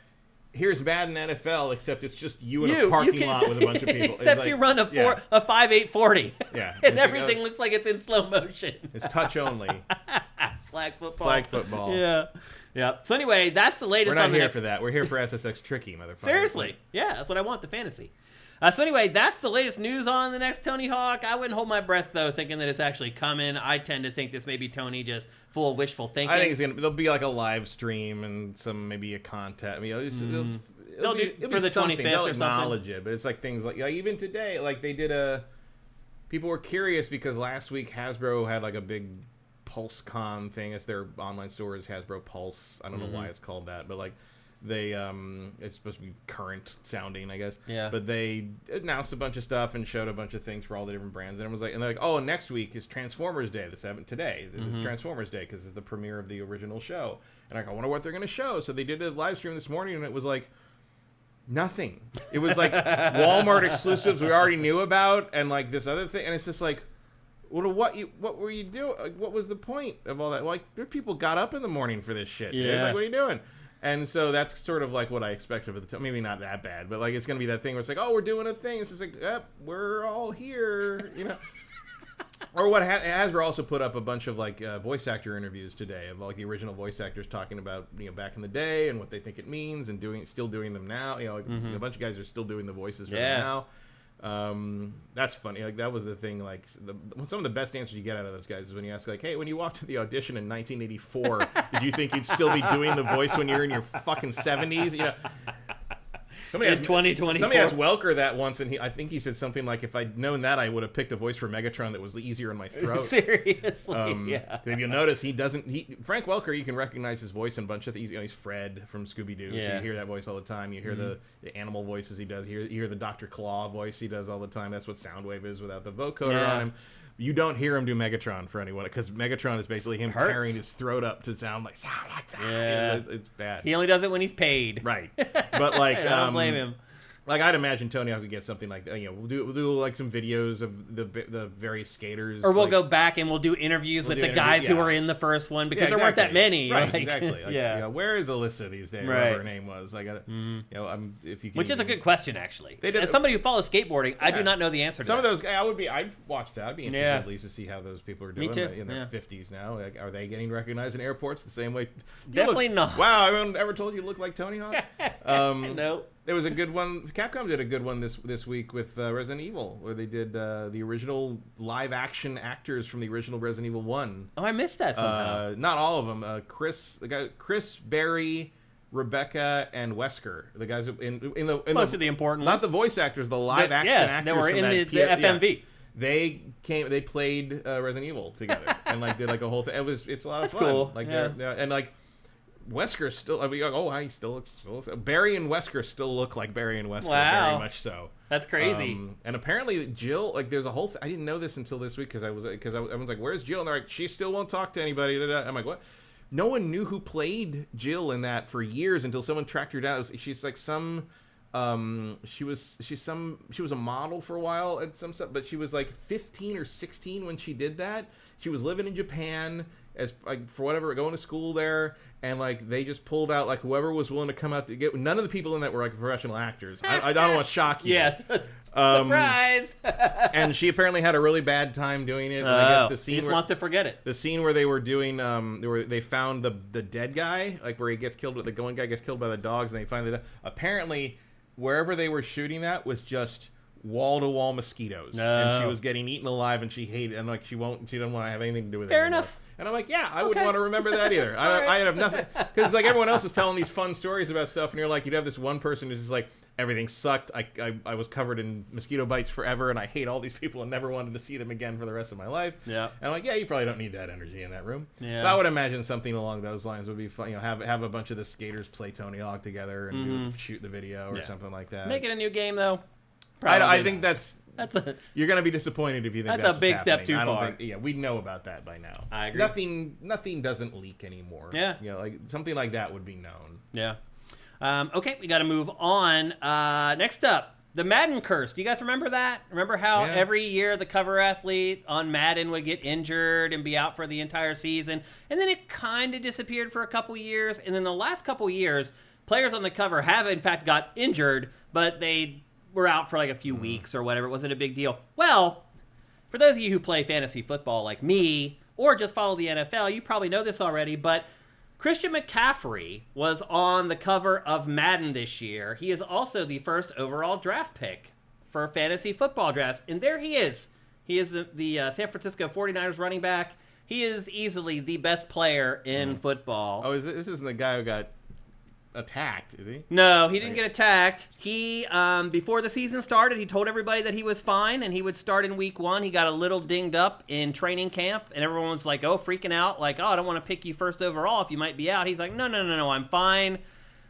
Here's Madden NFL, except it's just you in a parking lot with a bunch of people. Except like, you run a 5.840. Yeah. And everything looks like it's in slow motion. It's touch only. Flag football. Flag football. Yeah. Yeah. So anyway, that's the latest on the here for that. We're here for SSX Tricky, motherfucker. Seriously. Yeah, that's what I want, the fantasy. So anyway, that's the latest news on the next Tony Hawk. I wouldn't hold my breath, though, thinking that it's actually coming. I tend to think this may be Tony just full of wishful thinking. I think there'll be like a live stream and maybe a contest. I mean, it'll be for the 25th they'll or acknowledge something. it, but it's like things like even today, like they did people were curious because last week Hasbro had like a big PulseCon thing. It's their online store is Hasbro Pulse. I don't know why it's called that, but like they it's supposed to be current sounding, I guess. Yeah. But they announced a bunch of stuff and showed a bunch of things for all the different brands, and it was like, and they're like, oh, next week is Transformers Day. Today. This is Transformers Day because it's the premiere of the original show. And I wonder what they're going to show. So they did a live stream this morning, and it was like nothing. It was like Walmart exclusives we already knew about, and like this other thing, and it's just like, what were you doing? Like, what was the point of all that? Like, there people got up in the morning for this shit. Yeah. Dude. Like, what are you doing? And so that's sort of like what I expected of the time. Maybe not that bad, but like it's gonna be that thing where it's like, oh, we're doing a thing. It's just like, yep, we're all here, you know. Or what Hasbro also put up a bunch of like voice actor interviews today of like the original voice actors talking about back in the day and what they think it means and still doing them now. You know, like, a bunch of guys are still doing the voices for them now. That's funny. Like that was the thing. Like some of the best answers you get out of those guys is when you ask like, "Hey, when you walked to the audition in 1984, did you think you'd still be doing the voice when you're in your fucking 70s?" You know. Somebody asked Welker that once, and I think he said something like, "If I'd known that, I would have picked a voice for Megatron that was easier in my throat." Seriously, yeah. If you'll notice, Frank Welker, you can recognize his voice in a bunch of things. He's Fred from Scooby-Doo, so you hear that voice all the time. You hear the animal voices he does. You hear the Dr. Claw voice he does all the time. That's what Soundwave is without the vocoder on him. You don't hear him do Megatron for anyone, because Megatron is basically him tearing his throat up to sound like that. Yeah. It's bad. He only does it when he's paid. Right. But like, I don't blame him. Like I'd imagine Tony Hawk could get something like that. We'll do like some videos of the various skaters, or we'll go back and we'll do interviews with the guys who were in the first one, because there weren't that many. Right, like, exactly. Like, where is Alyssa these days? Whatever her name was. I got if you can, which is a good question actually. They did as somebody who follows skateboarding, I do not know the answer to some that. of those. I'd watch that. I'd be interested at least to see how those people are doing. Me too. In their 50s now. Like, are they getting recognized in airports the same way? Definitely not. Wow, everyone ever told you look like Tony Hawk? No. There was a good one. Capcom did a good one this week with Resident Evil, where they did the original live action actors from the original Resident Evil 1. Oh, I missed that somehow. Not all of them. Chris, Barry, Rebecca, and Wesker. The guys in the most of the important ones. Not the voice actors, the live action actors. They were in the FMV. They played Resident Evil together and like did like a whole thing. It's a lot of fun. That's cool. Like and like. Wesker still. I mean, he still looks. Barry and Wesker still look like Barry and Wesker. Wow. Very much so. That's crazy. And apparently Jill, like, there's a whole. I didn't know this until this week because everyone's like, "Where's Jill?" And they're like, "She still won't talk to anybody." I'm like, "What?" No one knew who played Jill in that for years until someone tracked her down. She's like some. She was a model for a while at some stuff, but she was like 15 or 16 when she did that. She was living in Japan as like for whatever, going to school there, and like they just pulled out like whoever was willing to come out to get. None of the people in that were like professional actors. I don't want to shock you. Yeah. Surprise! And she apparently had a really bad time doing it. I guess the scene he just wants to forget it. The scene where they were doing, they found the dead guy, like where he gets killed. The going guy gets killed by the dogs, and they find the. Apparently, wherever they were shooting that was just wall-to-wall mosquitoes, and she was getting eaten alive, and she hated, and like she doesn't want to have anything to do with it. Fair anymore. enough. And I'm like, yeah, I wouldn't want to remember that either. I have nothing, because like everyone else is telling these fun stories about stuff, and you're like, you'd have this one person who's just like, everything sucked. I was covered in mosquito bites forever, and I hate all these people and never wanted to see them again for the rest of my life. Yeah. And I'm like, yeah, you probably don't need that energy in that room. Yeah. But I would imagine something along those lines would be fun. Have a bunch of the skaters play Tony Hawk together and shoot the video or something like that. Make it a new game though. I think that's you're going to be disappointed if you think that's a big step too far. We know about that by now. I agree. Nothing doesn't leak anymore. Yeah. Like something like that would be known. Yeah. Okay, we got to move on. Next up, the Madden curse. Do you guys remember that? Remember how every year the cover athlete on Madden would get injured and be out for the entire season? And then it kind of disappeared for a couple years. And then the last couple years, players on the cover have, in fact, got injured, but they were out for like a few weeks or whatever. It wasn't a big deal. Well, for those of you who play fantasy football like me or just follow the NFL, you probably know this already, but Christian McCaffrey was on the cover of Madden this year. He is also the first overall draft pick for fantasy football drafts. And there he is. He is the San Francisco 49ers running back. He is easily the best player in football. Oh, this isn't the guy who got attacked, is he? No, he didn't get attacked. He, before the season started, he told everybody that he was fine and he would start in week 1. He got a little dinged up in training camp, and everyone was like, freaking out, like, I don't want to pick you first overall if you might be out. He's like, no, I'm fine.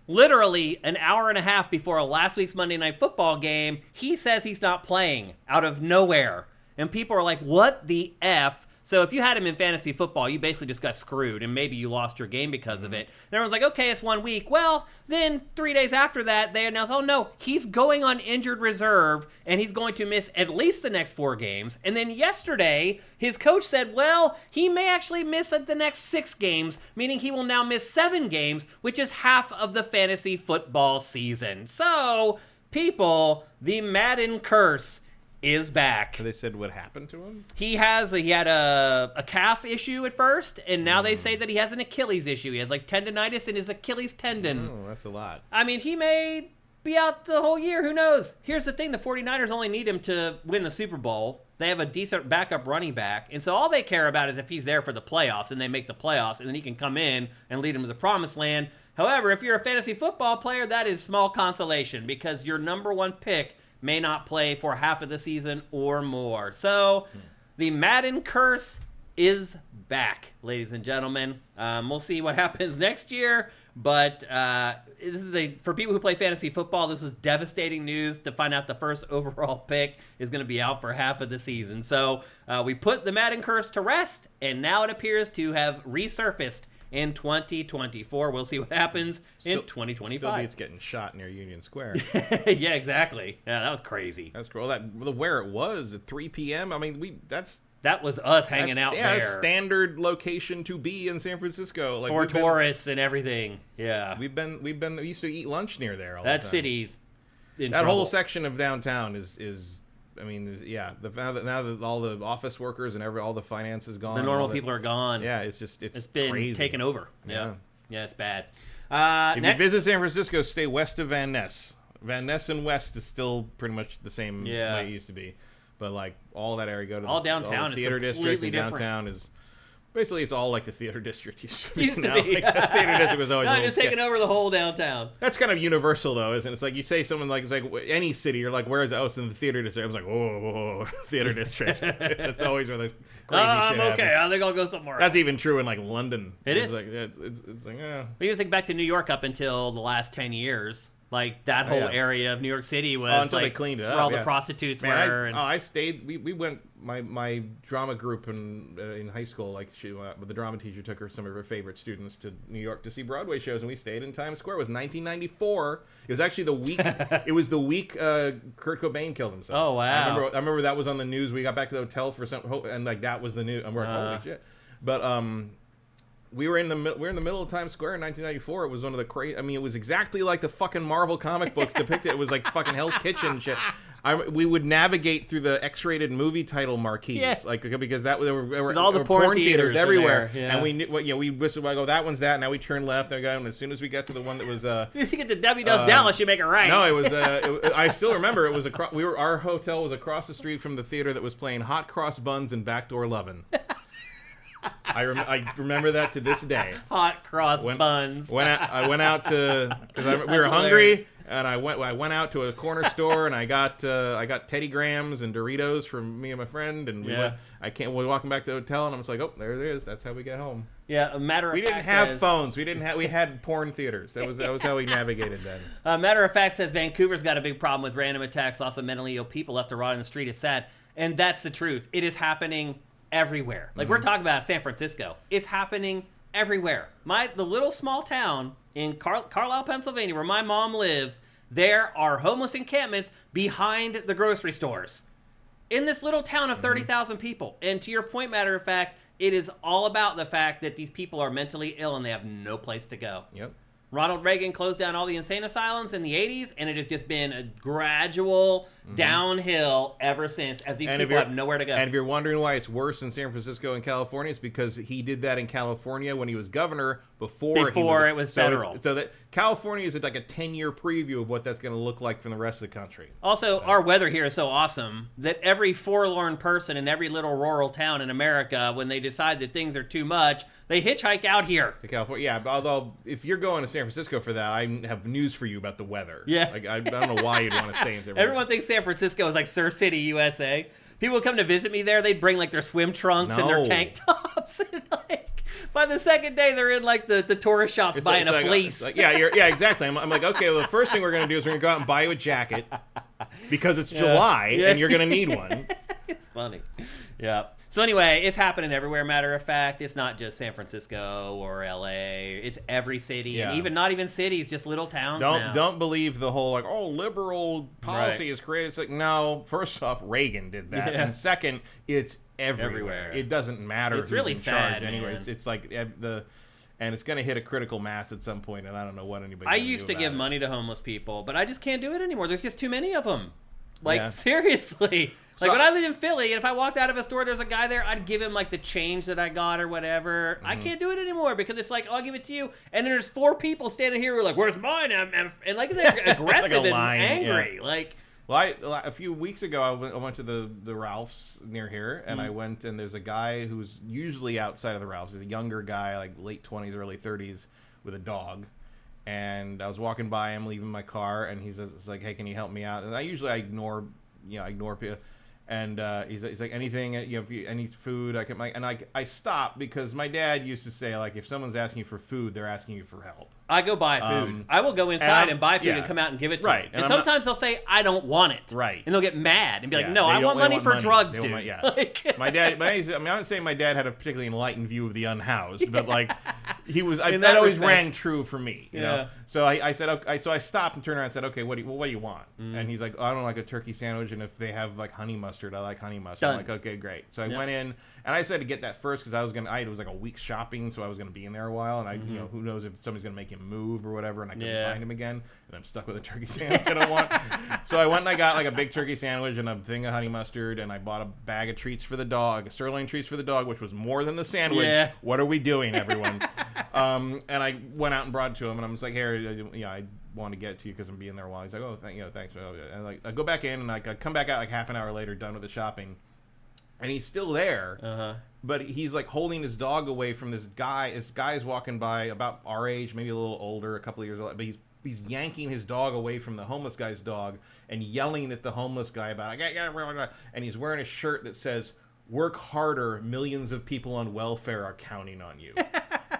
Literally an hour and a half before last week's Monday Night Football game, he says he's not playing out of nowhere. And people are like, what the F? So if you had him in fantasy football, you basically just got screwed, and maybe you lost your game because of it. And everyone's like, okay, it's 1 week. Well, then 3 days after that, they announced, oh no, he's going on injured reserve, and he's going to miss at least the next 4 games. And then yesterday, his coach said, well, he may actually miss the next 6 games, meaning he will now miss 7 games, which is half of the fantasy football season. So, people, the Madden curse is back. They said what happened to him? He had a calf issue at first, and now they say that he has an Achilles issue. He has like tendonitis in his Achilles tendon. Oh, that's a lot. I mean, he may be out the whole year. Who knows? Here's the thing. The 49ers only need him to win the Super Bowl. They have a decent backup running back, and so all they care about is if he's there for the playoffs, and they make the playoffs, and then he can come in and lead them to the promised land. However, if you're a fantasy football player, that is small consolation because your number 1 pick may not play for half of the season or more. So the Madden curse is back, ladies and gentlemen. We'll see what happens next year, but this is for people who play fantasy football, this is devastating news to find out the first overall pick is going to be out for half of the season. So we put the Madden curse to rest, and now it appears to have resurfaced in 2024. We'll see what happens in 2025. Still beats getting shot near Union Square. Yeah, exactly. Yeah, that was crazy. That's cool. Where it was at 3 p.m. I mean, that was us hanging out there. Standard location to be in San Francisco. Like for tourists and everything. Yeah. We used to eat lunch near there all the time. That city's in that trouble. whole section of downtown is now that all the office workers and all the finance is gone. The normal people are gone. Yeah, it's been crazy. taken over. Yeah, it's bad. If you visit San Francisco, stay west of Van Ness. Van Ness and west is still pretty much the same way it used to be. But like all that area, go to all downtown the theater is district. Completely different. Downtown is basically it's all like the theater district used to be. Used to be. Like, the theater district was always just taking over the whole downtown. That's kind of universal though, isn't it? It's like you say someone like it's like any city, you're like, where is it? Oh, it's in the theater district. I was like, whoa, theater district. That's always where the crazy shit I'm okay. happens. I think I'll go somewhere. That's even true in like London. It's like it's like We even think back to New York up until the last 10 years. Like that whole area of New York City was until like they cleaned it up, where all the prostitutes were. I stayed. We went. My drama group in high school. Like the drama teacher took some of her favorite students to New York to see Broadway shows, and we stayed in Times Square. It was 1994. It was actually the week. It was the week Kurt Cobain killed himself. Oh wow! I remember that was on the news. We got back to the hotel for and like that was the news. I'm like, holy shit! But we were in the middle of Times Square in 1994. It was one of the crazy. I mean, it was exactly like the fucking Marvel comic books depicted. It was like fucking Hell's Kitchen shit. We would navigate through the X-rated movie title marquees, like because there were all the porn theaters everywhere, yeah. and we knew, we whistled. I go, that one's that. Now we turn left. And as soon as we got to the one that was, as soon as you get to W Does Dallas, you make it right. No, it was. I still remember it was our hotel was across the street from the theater that was playing Hot Cross Buns and Backdoor Lovin'. I remember that to this day. Hot cross buns. I went out to because we were hungry, and I went out to a corner store and I got Teddy Grahams and Doritos from me and my friend, and we were walking back to the hotel, and I was like, oh, there it is. That's how we get home. Yeah, we didn't have phones. We had porn theaters. That was how we navigated then. Matter of fact says Vancouver's got a big problem with random attacks, lots of mentally ill people left to rot in the street. It's sad, and that's the truth. It is happening everywhere. Like we're talking about San Francisco. It's happening everywhere. The little small town in Carlisle, Pennsylvania, where my mom lives, there are homeless encampments behind the grocery stores. In this little town of 30,000 people. And to your point, matter of fact, it is all about the fact that these people are mentally ill and they have no place to go. Yep. Ronald Reagan closed down all the insane asylums in the 80s, and it has just been a gradual downhill ever since, as these people have nowhere to go. And if you're wondering why it's worse in San Francisco and California, it's because he did that in California when he was governor before it was federal. So that California is like a 10-year preview of what that's going to look like from the rest of the country. Also, our weather here is so awesome that every forlorn person in every little rural town in America, when they decide that things are too much, they hitchhike out here. To California, yeah. Although, if you're going to San Francisco for that, I have news for you about the weather. Yeah. Like, I don't know why you'd want to stay in San Francisco. Everyone thinks San Francisco is like Surf City, USA. People would come to visit me there. They'd bring like their swim trunks and their tank tops. And like, by the second day, they're in like the tourist shops buying a fleece. Exactly. I'm like, okay, well, the first thing we're going to do is we're going to go out and buy you a jacket because it's July and you're going to need one. It's funny. Yeah. So anyway, it's happening everywhere. Matter of fact, it's not just San Francisco or LA. It's every city, and even not even cities, just little towns. Don't believe the whole like, oh, liberal policy is created. It's like, no. First off, Reagan did that, and second, it's everywhere. It doesn't matter. It's really sad anyway. It's like and it's going to hit a critical mass at some point, and I don't know what anybody. I used to give money to homeless people, but I just can't do it anymore. There's just too many of them. Like seriously. Like when I live in Philly, and if I walked out of a store, there's a guy there, I'd give him like the change that I got or whatever. I can't do it anymore because it's like, oh, I'll give it to you, and then there's 4 people standing here who are like, "Where's mine?" And like they're aggressive and angry. Like, well, a few weeks ago, I went to the Ralph's near here, and I went, and there's a guy who's usually outside of the Ralph's. He's a younger guy, like late 20s, early 30s, with a dog. And I was walking by him, leaving my car, and he's like, "Hey, can you help me out?" And I ignore people. And he's like, anything, any food I can make. And I stopped because my dad used to say, like, if someone's asking you for food, they're asking you for help. I go buy food. I will go inside and buy food and come out and give it to them. And sometimes they'll say, I don't want it. Right. And they'll get mad and be like, no, I want money for drugs, dude. My dad, I'm not saying my dad had a particularly enlightened view of the unhoused, but like, that always rang true for me, you know? So I said, okay, so I stopped and turned around and said, okay, what do you want? And he's like, oh, I don't like a turkey sandwich, and if they have like honey mustard, I like honey mustard. I'm like, okay, great. So I went in, and I said to get that first because it was like a week's shopping, so I was going to be in there a while, and who knows if somebody's going to make him move or whatever, and I couldn't find him again, and I'm stuck with a turkey sandwich I don't want. So I went and I got like a big turkey sandwich and a thing of honey mustard, and I bought a bag of treats for the dog, sirloin treats for the dog, which was more than the sandwich. Yeah. What are we doing, everyone? And I went out and brought it to him, and I was like, here, I want to get it to you because I'm being there a while. He's like, oh, thanks. And like, I go back in, and I come back out like half an hour later, done with the shopping, and he's still there, but he's like holding his dog away from this guy. This guy's walking by about our age, maybe a little older, a couple of years old, but he's yanking his dog away from the homeless guy's dog and yelling at the homeless guy about it. And he's wearing a shirt that says, "Work harder, millions of people on welfare are counting on you."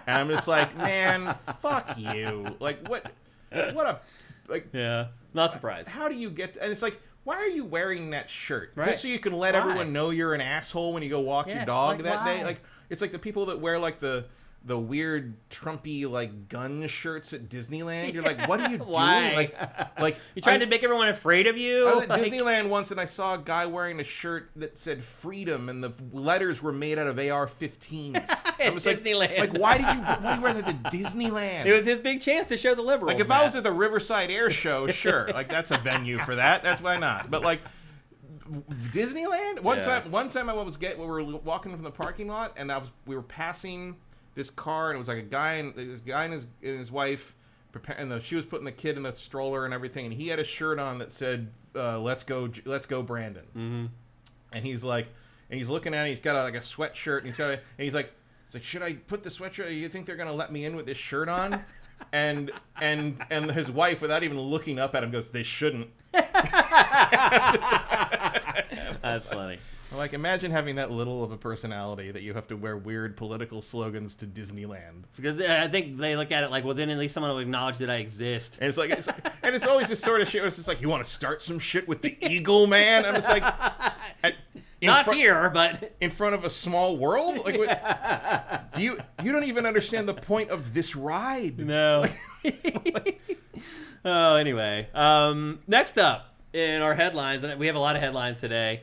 And I'm just like, man, fuck you. Like, what a, like, yeah, not surprised. How do you get, and it's like, why are you wearing that shirt? Right. Just so you can let everyone know you're an asshole when you go walk your dog that day? Like, it's like the people that wear, like, the weird Trumpy, like, gun shirts at Disneyland. You're like, what are you doing? Like you trying to make everyone afraid of you? I was at Disneyland once, and I saw a guy wearing a shirt that said freedom, and the letters were made out of AR-15s. I was Disneyland. Like, why do you wear that to Disneyland? It was his big chance to show the liberals. Like, if I was at the Riverside Air Show, sure. Like, that's a venue for that. That's why not. But, like, Disneyland? One time we were walking from the parking lot, and we were passing this car, and it was like a guy and his wife, and she was putting the kid in the stroller and everything, and he had a shirt on that said, let's go Brandon. Mm-hmm. And he's like, and he's looking at it, he's got like a sweatshirt, and he's like, should I put the sweatshirt? You think they're gonna let me in with this shirt on? And his wife, without even looking up at him, goes, they shouldn't. That's funny. Like, imagine having that little of a personality that you have to wear weird political slogans to Disneyland. Because I think they look at it like, well, then at least someone will acknowledge that I exist. And it's always this sort of shit. It's just like, you want to start some shit with the Eagle Man? I'm just like, here, but in front of a small world. Like, what, you don't even understand the point of this ride. No. Oh, anyway. Next up in our headlines, and we have a lot of headlines today.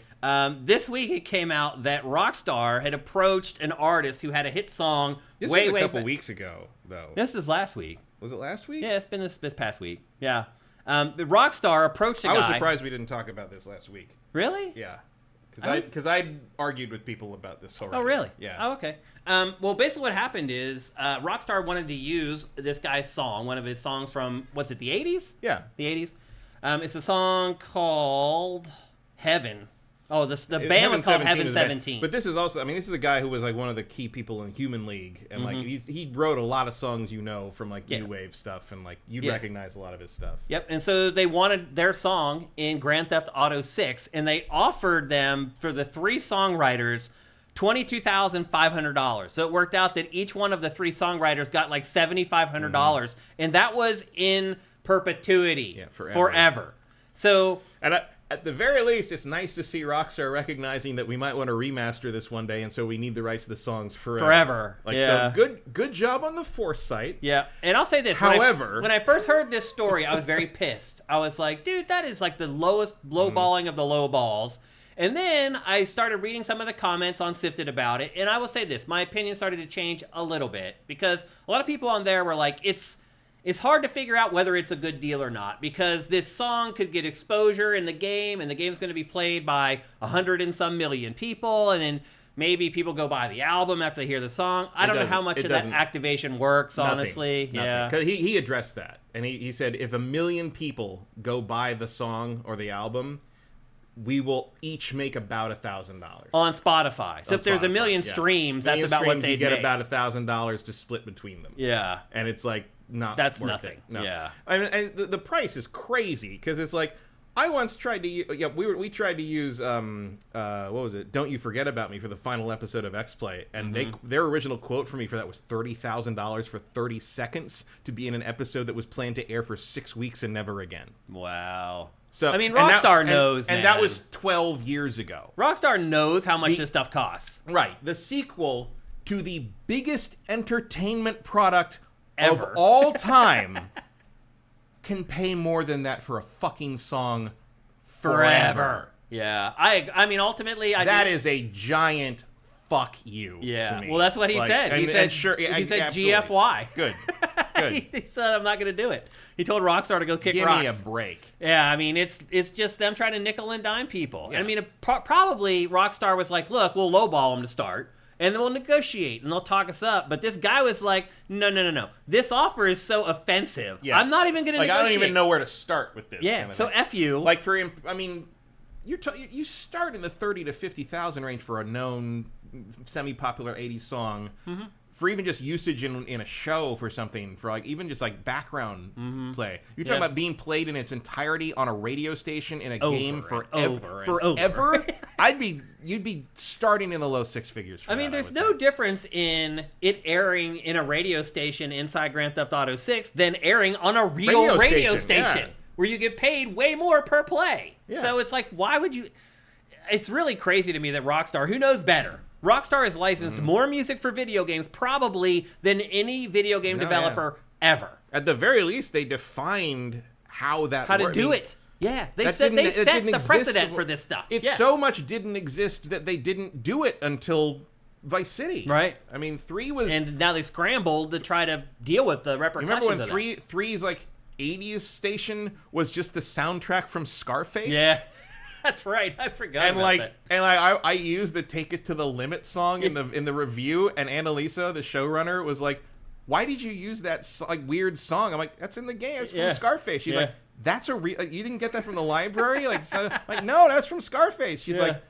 This week it came out that Rockstar had approached an artist who had a hit song. This was a couple weeks ago, though. This is last week. Was it last week? Yeah, it's been this past week. Yeah. Rockstar approached a guy. I was surprised we didn't talk about this last week. Really? Yeah. Because I argued with people about this already. Oh, really? Yeah. Oh, okay. Well, basically what happened is Rockstar wanted to use this guy's song, one of his songs from, was it the 80s? Yeah. The 80s. It's a song called Heaven. Oh, the band was called Heaven 17. But this is also, this is a guy who was like one of the key people in Human League, and like he wrote a lot of songs from like new wave stuff, and like you'd recognize a lot of his stuff. Yep, and so they wanted their song in Grand Theft Auto 6, and they offered them, for the 3 songwriters, $22,500. So it worked out that each one of the 3 songwriters got like $7,500, and that was in perpetuity, forever. So At the very least, it's nice to see Rockstar recognizing that we might want to remaster this one day, and so we need the rights to the songs forever. Like, yeah. So good job on the foresight. Yeah, and I'll say this. However, when I first heard this story, I was very pissed. I was like, dude, that is like the lowest lowballing of the low balls. And then I started reading some of the comments on Sifted about it, and I will say this. My opinion started to change a little bit, because a lot of people on there were like, it's hard to figure out whether it's a good deal or not, because this song could get exposure in the game, and the game's going to be played by 100 and some million people, and then maybe people go buy the album after they hear the song. I don't know how much of that activation works, honestly. Nothing. Yeah, because he addressed that, and he said if 1 million people go buy the song or the album, we will each make about $1,000 on Spotify. So if there's 1 million streams, that's about what they get make. About $1,000 to split between them. Yeah, and it's like. That's worth nothing. It. No. Yeah, and the price is crazy, because it's like I once tried to we tried to use what was it? Don't You Forget About Me for the final episode of X-Play, and their original quote for me for that was $30,000 for 30 seconds to be in an episode that was planned to air for 6 weeks and never again. Wow. So I mean, Rockstar knows, and that was 12 years ago. Rockstar knows how much this stuff costs. Right. The sequel to the biggest entertainment product ever. Of all time can pay more than that for a fucking song forever. Yeah. I mean, ultimately, that is a giant fuck you to me. Well, that's what he said. He said GFY. Good. He said, I'm not going to do it. He told Rockstar to go kick rocks. Give me a break. Yeah, I mean, it's just them trying to nickel and dime people. Yeah. And I mean, probably Rockstar was like, look, we'll lowball them to start. And then we'll negotiate, and they'll talk us up. But this guy was like, no. This offer is so offensive. Yeah. I'm not even going to negotiate. I don't even know where to start with this. Yeah, so F you. Like, I mean, you start in the 30 to 50,000 range for a known semi-popular 80s song. Mm-hmm. For even just usage in a show for something, for like even just like background play. You're talking about being played in its entirety on a radio station in a game forever. You'd be starting in the low six figures. I mean, there's no difference in it airing in a radio station inside Grand Theft Auto 6 than airing on a real radio station where you get paid way more per play. Yeah. So it's like, why would you? It's really crazy to me that Rockstar, who knows better? Rockstar has licensed more music for video games probably than any video game developer ever. At the very least, they defined how to do it. Yeah, they set the precedent for this stuff. It so much didn't exist that they didn't do it until Vice City. Right. I mean, 3 was... And now they scrambled to try to deal with the repercussions of that. Remember when 3's like 80s station was just the soundtrack from Scarface? Yeah. That's right. I forgot about that. And I used the "Take It to the Limit" song in the review, and Annalisa, the showrunner, was like, "Why did you use that weird song?" I'm like, "That's in the game. It's from Scarface." She's like, "That's you didn't get that from the library?" Like, no, that's from Scarface. She's like,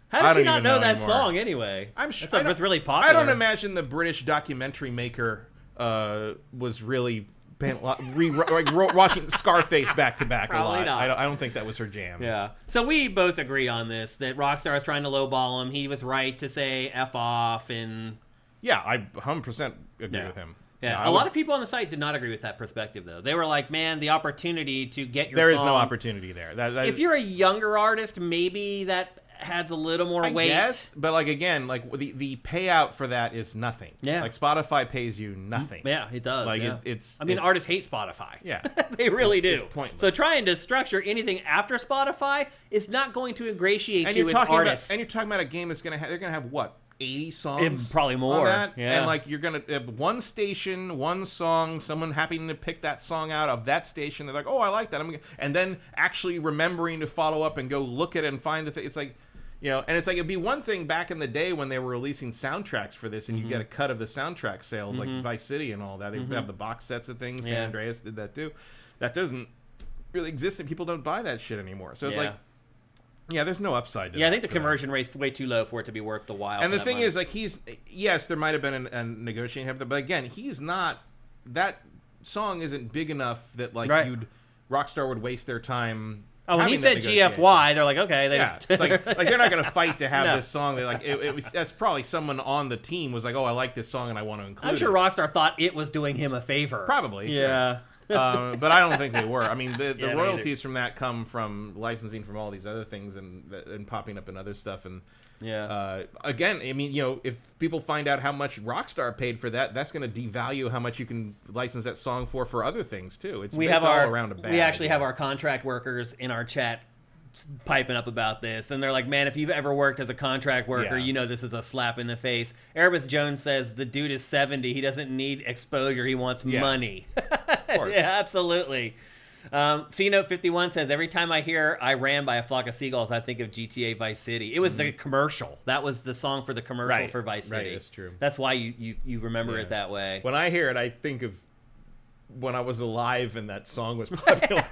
how did she not know that song anyway? I'm sure it's really popular. I don't imagine the British documentary maker was really watching Scarface back to back a lot. Not. I don't think that was her jam. Yeah. So we both agree on this, that Rockstar is trying to lowball him. He was right to say F off, and yeah, I 100% agree with him. Yeah, a lot of people on the site did not agree with that perspective, though. They were like, man, the opportunity to get your There song... is no opportunity there. If you're a younger artist, maybe that adds a little more weight. Yes, but again, the payout for that is nothing. Yeah. Like Spotify pays you nothing. Yeah, it does. It's artists hate Spotify. Yeah. They really do. It's pointless. So trying to structure anything after Spotify is not going to ingratiate you with artists. And you're talking about a game that's they're going to have what? 80 songs, probably more. On that? Yeah. And you're gonna have one station, one song, someone happening to pick that song out of that station. They're like, oh, I like that. And then actually remembering to follow up and go look at it and find the thing. It's like, and it's like it'd be one thing back in the day when they were releasing soundtracks for this, and you get a cut of the soundtrack sales, like Vice City and all that. They have the box sets of things. San Andreas did that too. That doesn't really exist, and people don't buy that shit anymore. So it's like. Yeah, there's no upside to that. Yeah, I think the conversion rate's way too low for it to be worth the while. And the thing is, yes, there might have been a negotiating, but again, he's not. That song isn't big enough that Rockstar would waste their time. Oh, when he said GFY, they're like, okay, it's like they're not going to fight to have this song. They're that's probably someone on the team was like, oh, I like this song and I want to include it. I'm sure Rockstar thought it was doing him a favor. Probably. Yeah. But I don't think they were. I mean, the Yeah, royalties from that come from licensing from all these other things and popping up in other stuff. And again, I mean, if people find out how much Rockstar paid for that, that's going to devalue how much you can license that song for other things too. It's all around a bad We actually idea. have our contract workers in our chat piping up about this, and they're like, man, if you've ever worked as a contract worker, you know this is a slap in the face. Erebus Jones says the dude is 70. He doesn't need exposure. He wants money. Of course. Yeah, absolutely. C-Note 51 says, every time I hear I Ran by a Flock of Seagulls, I think of GTA Vice City. It was the commercial. That was the song for the commercial for Vice City. Right, that's true. That's why you remember it that way. When I hear it, I think of when I was alive and that song was popular.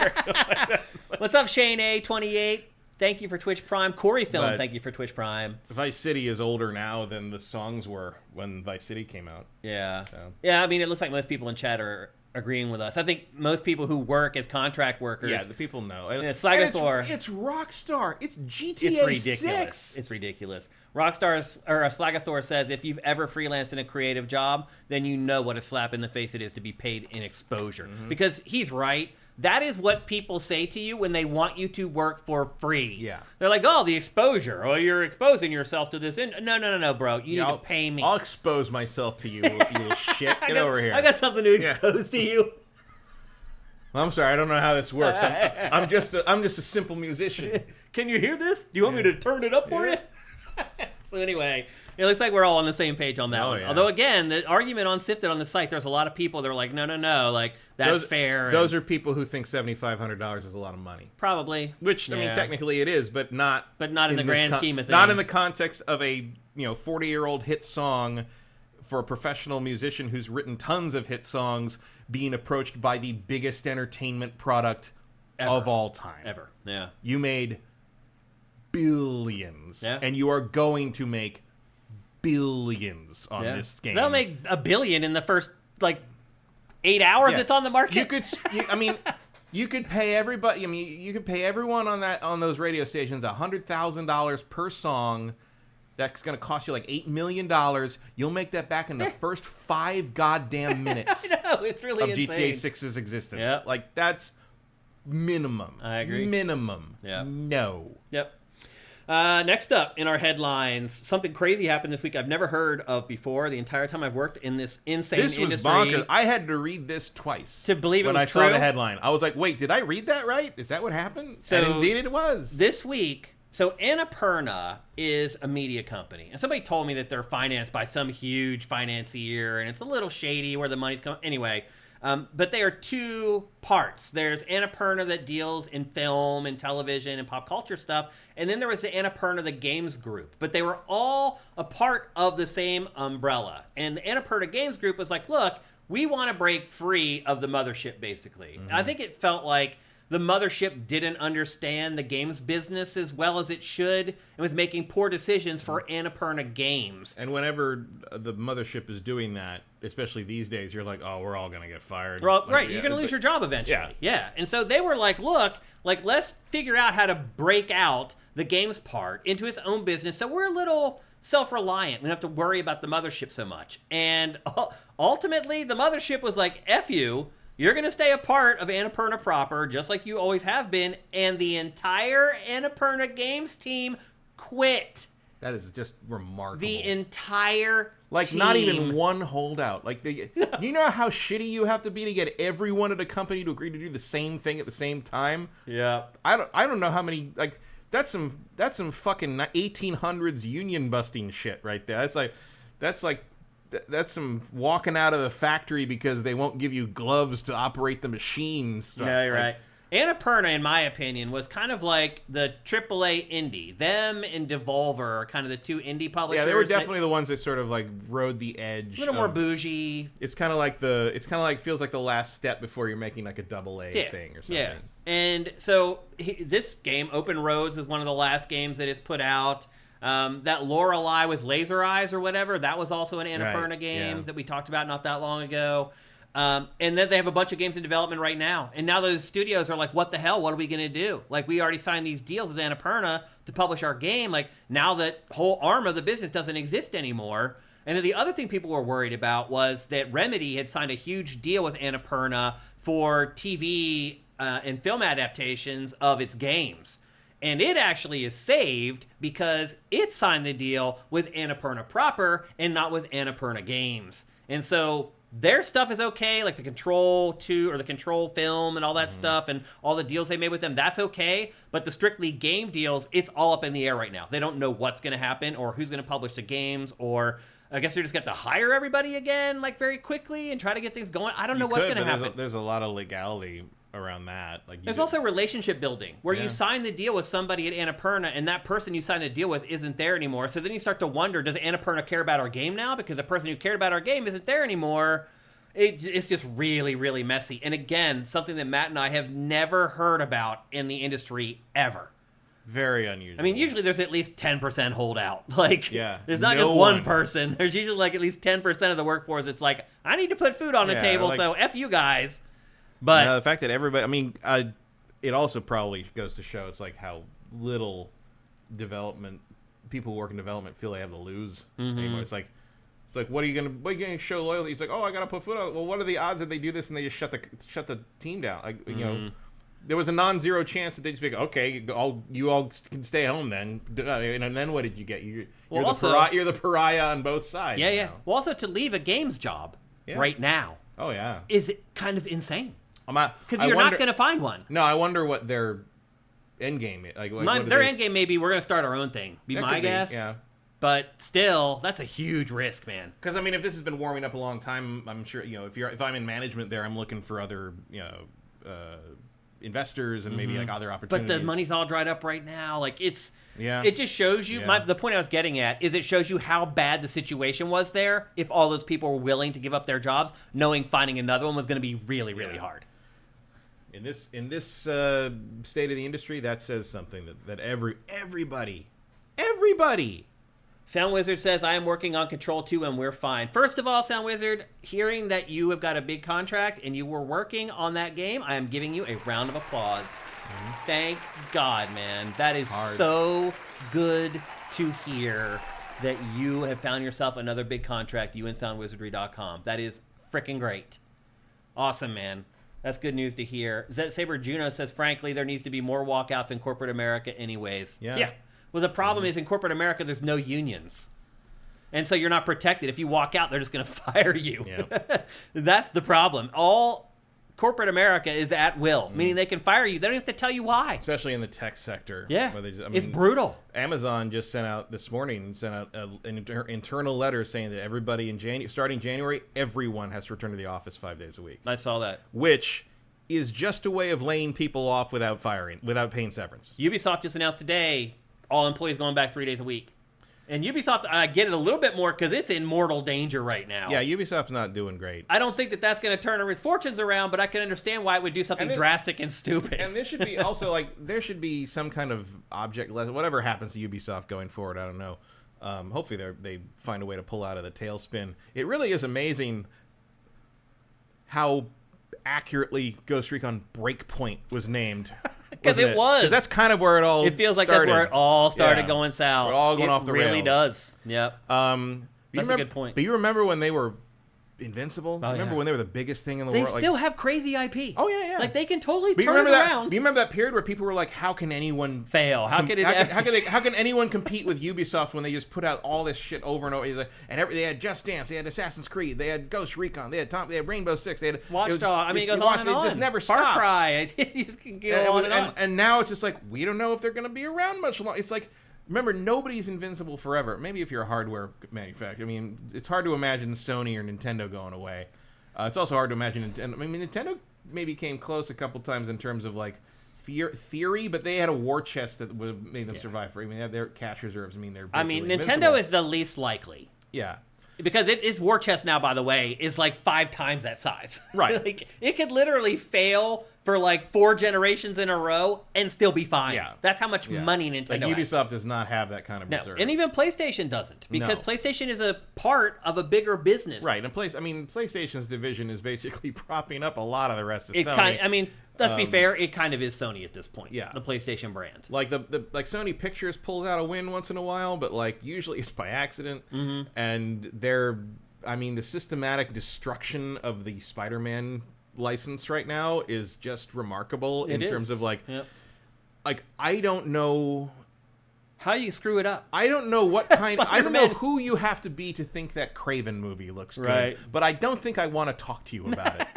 What's up, Shane A28? Thank you for Twitch Prime. Corey Film, thank you for Twitch Prime. Vice City is older now than the songs were when Vice City came out. Yeah. So. Yeah, I mean, it looks like most people in chat are agreeing with us. I think most people who work as contract workers... Yeah, the people know. And it's Rockstar. It's GTA It's ridiculous. 6. It's ridiculous. Slagathor says, if you've ever freelanced in a creative job, then you know what a slap in the face it is to be paid in exposure. Because he's right. That is what people say to you when they want you to work for free. Yeah. They're like, oh, the exposure. Oh, you're exposing yourself to this. No, bro. You need to pay me. I'll expose myself to you, you little shit. Get over here. I got something to expose to you. Well, I'm sorry. I don't know how this works. I'm just a simple musician. Can you hear this? Do you want me to turn it up for you? So anyway... It looks like we're all on the same page on that one. Yeah. Although, again, the argument on Sifted on the site, there's a lot of people that are like, no, like, that's fair. Those are people who think $7,500 is a lot of money. Probably. Which, I mean, technically it is, but not... But not in the grand scheme of things. Not in the context of a, 40-year-old hit song for a professional musician who's written tons of hit songs being approached by the biggest entertainment product of all time. Ever, yeah. You made billions. Yeah. And you are going to make billions on this game. They'll make $1 billion in the first 8 hours it's on the market. You could pay everybody. I mean, you could pay everyone on those radio stations $100,000 per song. That's going to cost you like $8 million. You'll make that back in the first 5 goddamn minutes. I know, it's really of insane. GTA 6's existence. Yep. That's minimum. I agree. Minimum. Yeah. No. Yep. Next up in our headlines, something crazy happened this week I've never heard of before the entire time I've worked in this insane industry. This was bonkers. I had to read this twice to believe it was true. When I saw the headline. I was like, wait, did I read that right? Is that what happened? So, and indeed it was. This week, so Annapurna is a media company. And somebody told me that they're financed by some huge financier, and it's a little shady where the money's coming. Anyway... but they are two parts. There's Annapurna that deals in film and television and pop culture stuff, and then there was the Annapurna, the games group. But they were all a part of the same umbrella. And the Annapurna games group was like, look, we want to break free of the mothership, basically. I think it felt like the mothership didn't understand the games business as well as it should and was making poor decisions for Annapurna Games. And whenever the mothership is doing that, especially these days, you're like, oh, we're all going to get fired. Right, you're going to lose your job eventually. Yeah. And so they were like, look, let's figure out how to break out the games part into its own business so we're a little self-reliant. We don't have to worry about the mothership so much. And ultimately, the mothership was like, F you. You're going to stay a part of Annapurna proper, just like you always have been, and the entire Annapurna Games team quit. That is just remarkable. The entire team. Not even one holdout. You know how shitty you have to be to get everyone at a company to agree to do the same thing at the same time? Yeah. I don't know how many, that's some fucking 1800s union busting shit right there. That's some walking out of the factory because they won't give you gloves to operate the machines stuff. Yeah, you're right. Annapurna, in my opinion, was kind of like the AAA indie. Them and Devolver are kind of the two indie publishers. Yeah, they were definitely the ones that sort of rode the edge. A little more bougie. It's kind of feels like the last step before you're making like a AA thing or something. Yeah. And so this game, Open Roads, is one of the last games that is put out. That Lorelei with Laser Eyes or whatever, that was also an Annapurna game that we talked about not that long ago. And then they have a bunch of games in development right now. And now those studios are like, what the hell? What are we going to do? We already signed these deals with Annapurna to publish our game. Now that whole arm of the business doesn't exist anymore. And then the other thing people were worried about was that Remedy had signed a huge deal with Annapurna for TV and film adaptations of its games. And it actually is saved because it signed the deal with Annapurna proper and not with Annapurna Games. And so their stuff is okay, like the Control 2 or the Control film and all that stuff and all the deals they made with them, that's okay. But the strictly game deals, it's all up in the air right now. They don't know what's going to happen or who's going to publish the games, or I guess they're just going to hire everybody again like very quickly and try to get things going. I don't know what's going to happen. There's a lot of legality around that. Like there's also relationship building where you sign the deal with somebody at Annapurna and that person you signed the deal with isn't there anymore. So then you start to wonder, does Annapurna care about our game now? Because the person who cared about our game isn't there anymore. It's just really, really messy. And again, something that Matt and I have never heard about in the industry ever. Very unusual. I mean, usually there's at least 10% holdout. Like, yeah, there's not just one person. There's usually like at least 10% of the workforce. It's like, I need to put food on the table, so F you guys. But the fact that everybody, I mean, it also probably goes to show it's like how little people who work in development feel they have to lose anymore. It's like, what are you gonna show loyalty? It's like, oh, I gotta put food on. Well, what are the odds that they do this and they just shut the team down? Like, you know, there was a non-zero chance that they'd just be like, okay, you all can stay home then. And then what did you get? You're the pariah on both sides. Yeah, yeah. Well, also to leave a games job right now. Oh yeah, is it kind of insane? Because you're not going to find one. No, I wonder what their end game is. Their end game may be we're going to start our own thing. Be my guess. Yeah. But still, that's a huge risk, man. Because I mean, if this has been warming up a long time, I'm sure if I'm in management there, I'm looking for other investors and maybe like other opportunities. But the money's all dried up right now. Like it's. Yeah. It just shows you, the point I was getting at is it shows you how bad the situation was there if all those people were willing to give up their jobs, knowing finding another one was going to be really, really hard. In this state of the industry, that says something that everybody. Sound Wizard says, I am working on Control 2 and we're fine. First of all, Sound Wizard, hearing that you have got a big contract and you were working on that game, I am giving you a round of applause. Thank God, man. That is so good to hear that you have found yourself another big contract, you and SoundWizardry.com. That is freaking great. Awesome, man. That's good news to hear. Saber Juno says, frankly, there needs to be more walkouts in corporate America anyways. Yeah. Well, the problem is in corporate America, there's no unions. And so you're not protected. If you walk out, they're just going to fire you. Yeah. That's the problem. All corporate America is at will, meaning they can fire you. They don't have to tell you why. Especially in the tech sector. Yeah. It's brutal. Amazon just sent out this morning, an internal letter saying that everybody starting January, everyone has to return to the office 5 days a week. I saw that. Which is just a way of laying people off without paying severance. Ubisoft just announced today all employees going back 3 days a week. And Ubisoft, I get it a little bit more because it's in mortal danger right now. Yeah, Ubisoft's not doing great. I don't think that's going to turn its fortunes around, but I can understand why it would do something drastic and stupid. And there should be also, there should be some kind of object lesson. Whatever happens to Ubisoft going forward, I don't know. Hopefully they find a way to pull out of the tailspin. It really is amazing how accurately Ghost Recon Breakpoint was named. Because it was. Because that's kind of where it all started. It feels like that's where it all started going south. We're all going off the rails. It really does. Yep. That's a good point. But you remember when they were invincible? Remember when they were the biggest thing in the world? They still have crazy IP. Oh, yeah. Like, they can totally turn it around. Do you remember that period where people were like, how can anyone fail? How can anyone compete with Ubisoft when they just put out all this shit over and over? And they had Just Dance, they had Assassin's Creed, they had Ghost Recon, they had Rainbow Six, they had Watchdog. It goes on and on. It just never Far stopped. Cry. You just can go on and on. And now it's just like, we don't know if they're going to be around much longer. It's like, remember, nobody's invincible forever. Maybe if you're a hardware manufacturer. I mean, it's hard to imagine Sony or Nintendo going away. It's also hard to imagine Nintendo. I mean, Nintendo maybe came close a couple times in terms of like theory, but they had a war chest that would made them survive. I mean, they had their cash reserves. I mean, Nintendo is the least likely. Yeah. Because its war chest now, by the way, is like 5 times that size. Right. Like, it could literally fail for like 4 generations in a row and still be fine. Yeah. That's how much money Nintendo Like has. Ubisoft does not have that kind of No, reserve. and even PlayStation doesn't, because No. PlayStation is a part of a bigger business. Right, and PlayStation's division is basically propping up a lot of the rest of Sony. Let's be fair, it kind of is Sony at this point. Yeah. The PlayStation brand. Like like Sony Pictures pulls out a win once in a while, but like usually it's by accident. Mm-hmm. And the systematic destruction of the Spider-Man license right now is just remarkable in terms of like I don't know how you screw it up. I don't know what kind I don't know who you have to be to think that Craven movie looks good, but I don't think I want to talk to you about it.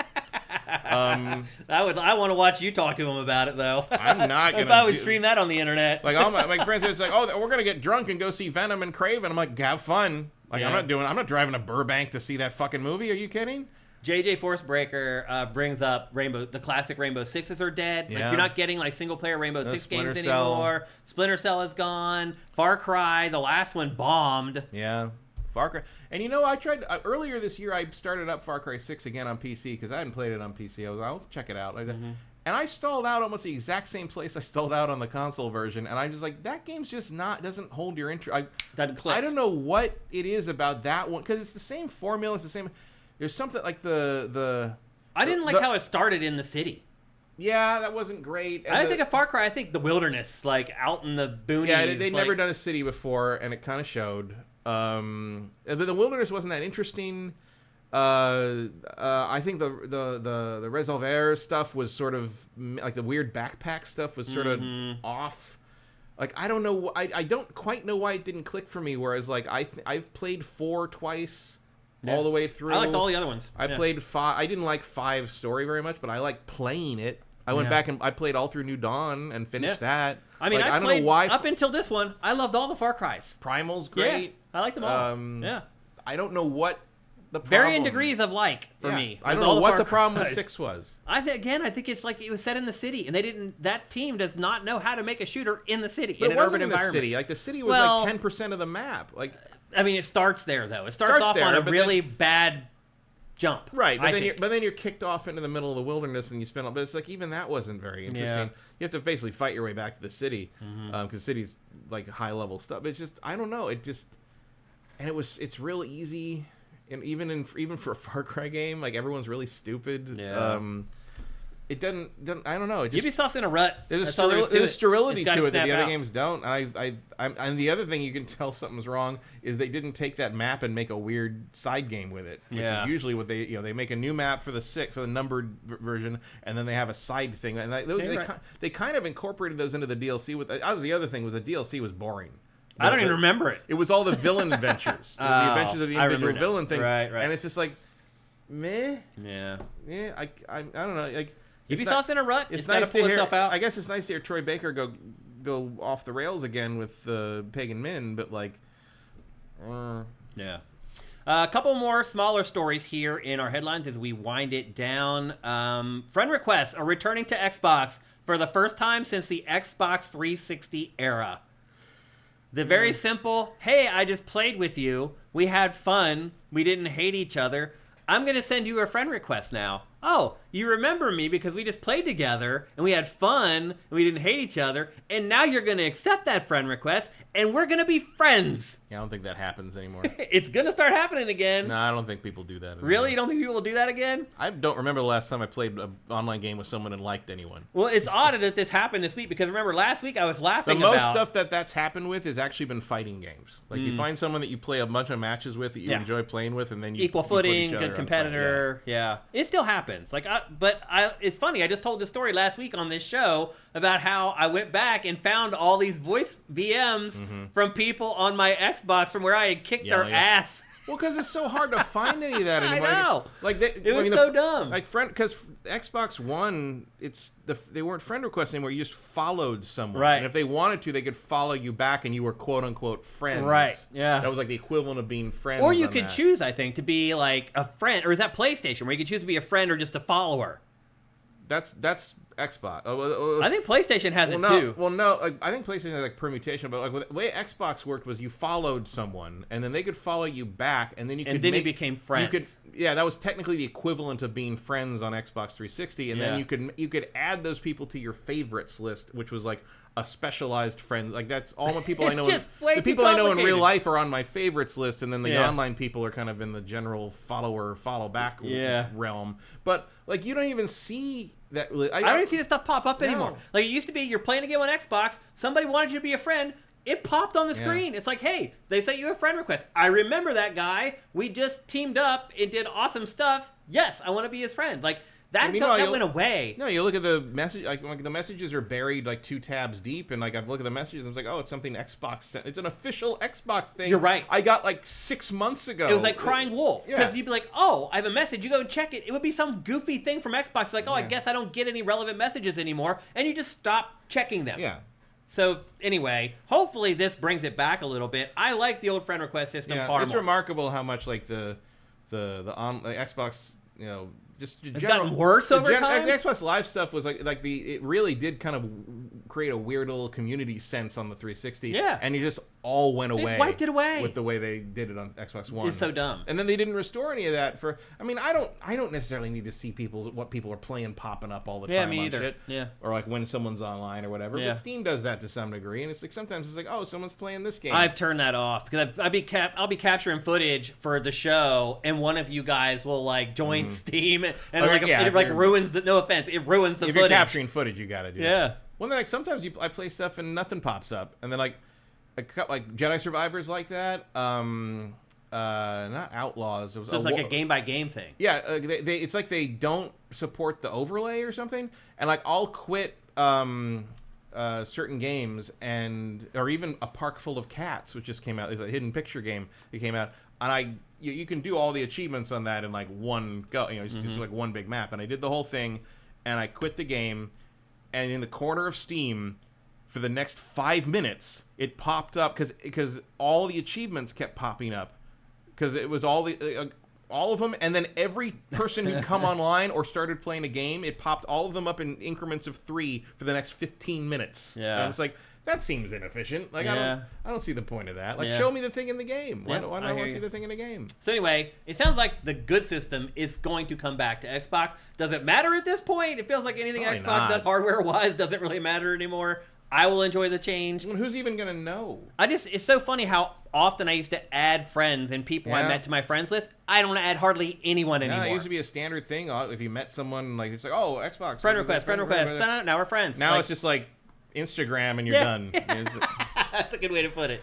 I want to watch you talk to him about it, though. I'm not gonna. If I would stream that on the internet, like all my friends, it's like, oh, we're gonna get drunk and go see Venom and Craven. I'm like, have fun. Like I'm not driving to Burbank to see that fucking movie. Are you kidding? JJ Forcebreaker brings up the classic Rainbow Sixes are dead. Yeah. Like, you're not getting like single player Rainbow Six Splinter games Cell. anymore. Splinter Cell is gone. Far Cry, the last one, bombed. Yeah. Far Cry. And I tried earlier this year. I started up Far Cry 6 again on PC because I hadn't played it on PC. I'll check it out. And I stalled out almost the exact same place I stalled out on the console version. And I'm just like, that game's just doesn't hold your interest. Doesn't click. I don't know what it is about that one because it's the same formula. It's the same. There's something like I didn't like how it started in the city. Yeah, that wasn't great. And I think of Far Cry. I think the wilderness, like out in the boonies. Yeah, they'd never done a city before, and it kind of showed. But the wilderness wasn't that interesting. I think the Resolver stuff was sort of like the weird backpack stuff was sort of off. Like I don't know. I don't quite know why it didn't click for me. Whereas like I've played 4 twice. Yeah. All the way through. I liked all the other ones. I played 5. I didn't like 5 story very much, but I liked playing it. I went back and I played all through New Dawn and finished that. I mean, like, I don't know why. Up until this one, I loved all the Far Cries. Primal's great. Yeah, I liked them all. Yeah. I don't know what the problem. Varying degrees of for me. I don't know what the problem with 6 was. I think it's like it was set in the city, and that team does not know how to make a shooter in the city, in an urban environment. The city. Like the city was like 10% of the map. Like I mean, it starts there though. It starts off on a really bad jump. Right, but then you're kicked off into the middle of the wilderness and you spend. But it's like even that wasn't very interesting. Yeah. You have to basically fight your way back to the city because the city's like high level stuff. It's just I don't know. It's real easy, and even for a Far Cry game, like everyone's really stupid. Yeah. It doesn't. I don't know. Ubisoft's in a rut. There's a sterility to it that the other games don't. And the other thing you can tell something's wrong is they didn't take that map and make a weird side game with it. Which is usually what they make a new map for the numbered version, and then they have a side thing. And they kind of incorporated those into the DLC. That was the other thing was the DLC was boring. I don't even remember it. It was all the villain adventures, the adventures of the individual villain things, right. And it's just like, meh. Yeah. I don't know. Like. Ubisoft's in a rut. It's nice nice to pull itself out. I guess it's nice to hear Troy Baker go off the rails again with the Pagan Min, but like, yeah. A couple more smaller stories here in our headlines as we wind it down. Friend requests are returning to Xbox for the first time since the Xbox 360 era. The very simple, hey, I just played with you. We had fun. We didn't hate each other. I'm going to send you a friend request now. Oh, you remember me because we just played together and we had fun and we didn't hate each other. And now you're going to accept that friend request and we're going to be friends. Yeah, I don't think that happens anymore. It's going to start happening again. No, I don't think people do that anymore. Really? You don't think people will do that again? I don't remember the last time I played an online game with someone and liked anyone. Well, it's odd that this happened this week because remember last week I was laughing about... The most stuff that's happened with has actually been fighting games. Like you find someone that you play a bunch of matches with that you enjoy playing with and then you... Equal footing, good competitor. Yeah. It still happens. It's funny. I just told the story last week on this show about how I went back and found all these voice VMs from people on my Xbox from where I had kicked their ass. Well, because it's so hard to find any of that anymore. I know. It was so dumb. Because Xbox One, they weren't friend requests anymore. You just followed someone. Right. And if they wanted to, they could follow you back, and you were quote unquote friends. Right. Yeah. That was like the equivalent of being friends. Or you could choose, I think, to be like a friend, or is that PlayStation where you could choose to be a friend or just a follower? That's Xbox. I think PlayStation has it too. Well, no, I think PlayStation has like permutation, but like the way Xbox worked was you followed someone, and then they could follow you back, and then you you became friends. That was technically the equivalent of being friends on Xbox 360, and then you could add those people to your favorites list, which was like a specialized friend. Like that's all the people I know. The people I know in real life are on my favorites list, and then the online people are kind of in the general follow back realm. But like you don't even see that. I don't even see this stuff pop up anymore. Like it used to be, you're playing a game on Xbox, somebody wanted you to be a friend. It popped on the screen. It's like, hey, they sent you a friend request. I remember that guy. We just teamed up and did awesome stuff. Yes, I want to be his friend. Like that went away. No, you look at the message. Like the messages are buried like 2 tabs deep, and like I look at the messages, and I was like, oh, it's something Xbox sent. It's an official Xbox thing. You're right. I got like 6 months ago. It was like crying wolf because you'd be like, oh, I have a message. You go and check it. It would be some goofy thing from Xbox. It's like, oh, I guess I don't get any relevant messages anymore, and you just stop checking them. Yeah. So anyway, hopefully this brings it back a little bit. I like the old friend request system far more. It's remarkable how much like the Xbox, just it's gotten worse over time. The Xbox Live stuff was it really did kind of create a weird little community sense on the 360. Yeah, and you just all went away. They just wiped it away with the way they did it on Xbox One. It's so dumb. And then they didn't restore any of that for. I mean, I don't necessarily need to see what people are playing popping up all the time. Yeah, me on either. Shit, yeah, or like when someone's online or whatever. Yeah. But Steam does that to some degree, and it's like sometimes it's like, oh, someone's playing this game. I've turned that off because I'll be capturing footage for the show, and one of you guys will like join Steam, and it ruins the. No offense, it ruins the footage. If you're capturing footage, you got to do. Yeah. That. Well, then like sometimes I play stuff and nothing pops up, and then like Jedi Survivors like that. Not Outlaws. It was just like a game by game thing. Yeah, it's like they don't support the overlay or something, and like I'll quit certain games or even A Park Full of Cats, which just came out. It's a hidden picture game that came out, and you can do all the achievements on that in like one go. It's just like one big map, and I did the whole thing, and I quit the game, and in the corner of Steam, for the next 5 minutes, it popped up because all the achievements kept popping up because it was all of them, and then every person who'd come online or started playing a game, it popped all of them up in increments of 3 for the next 15 minutes. Yeah, and I was like, that seems inefficient. Like I don't see the point of that. Like show me the thing in the game. Why do I want to see the thing in the game? So anyway, it sounds like the good system is going to come back to Xbox. Does it matter at this point? It feels like anything Probably Xbox does hardware-wise doesn't really matter anymore. I will enjoy the change. Well, who's even gonna know? It's so funny how often I used to add friends and people I met to my friends list. I don't add hardly anyone anymore. It used to be a standard thing. If you met someone, like it's like, oh, Xbox friend request. Now we're friends. Now it's just like Instagram and you're done. That's a good way to put it.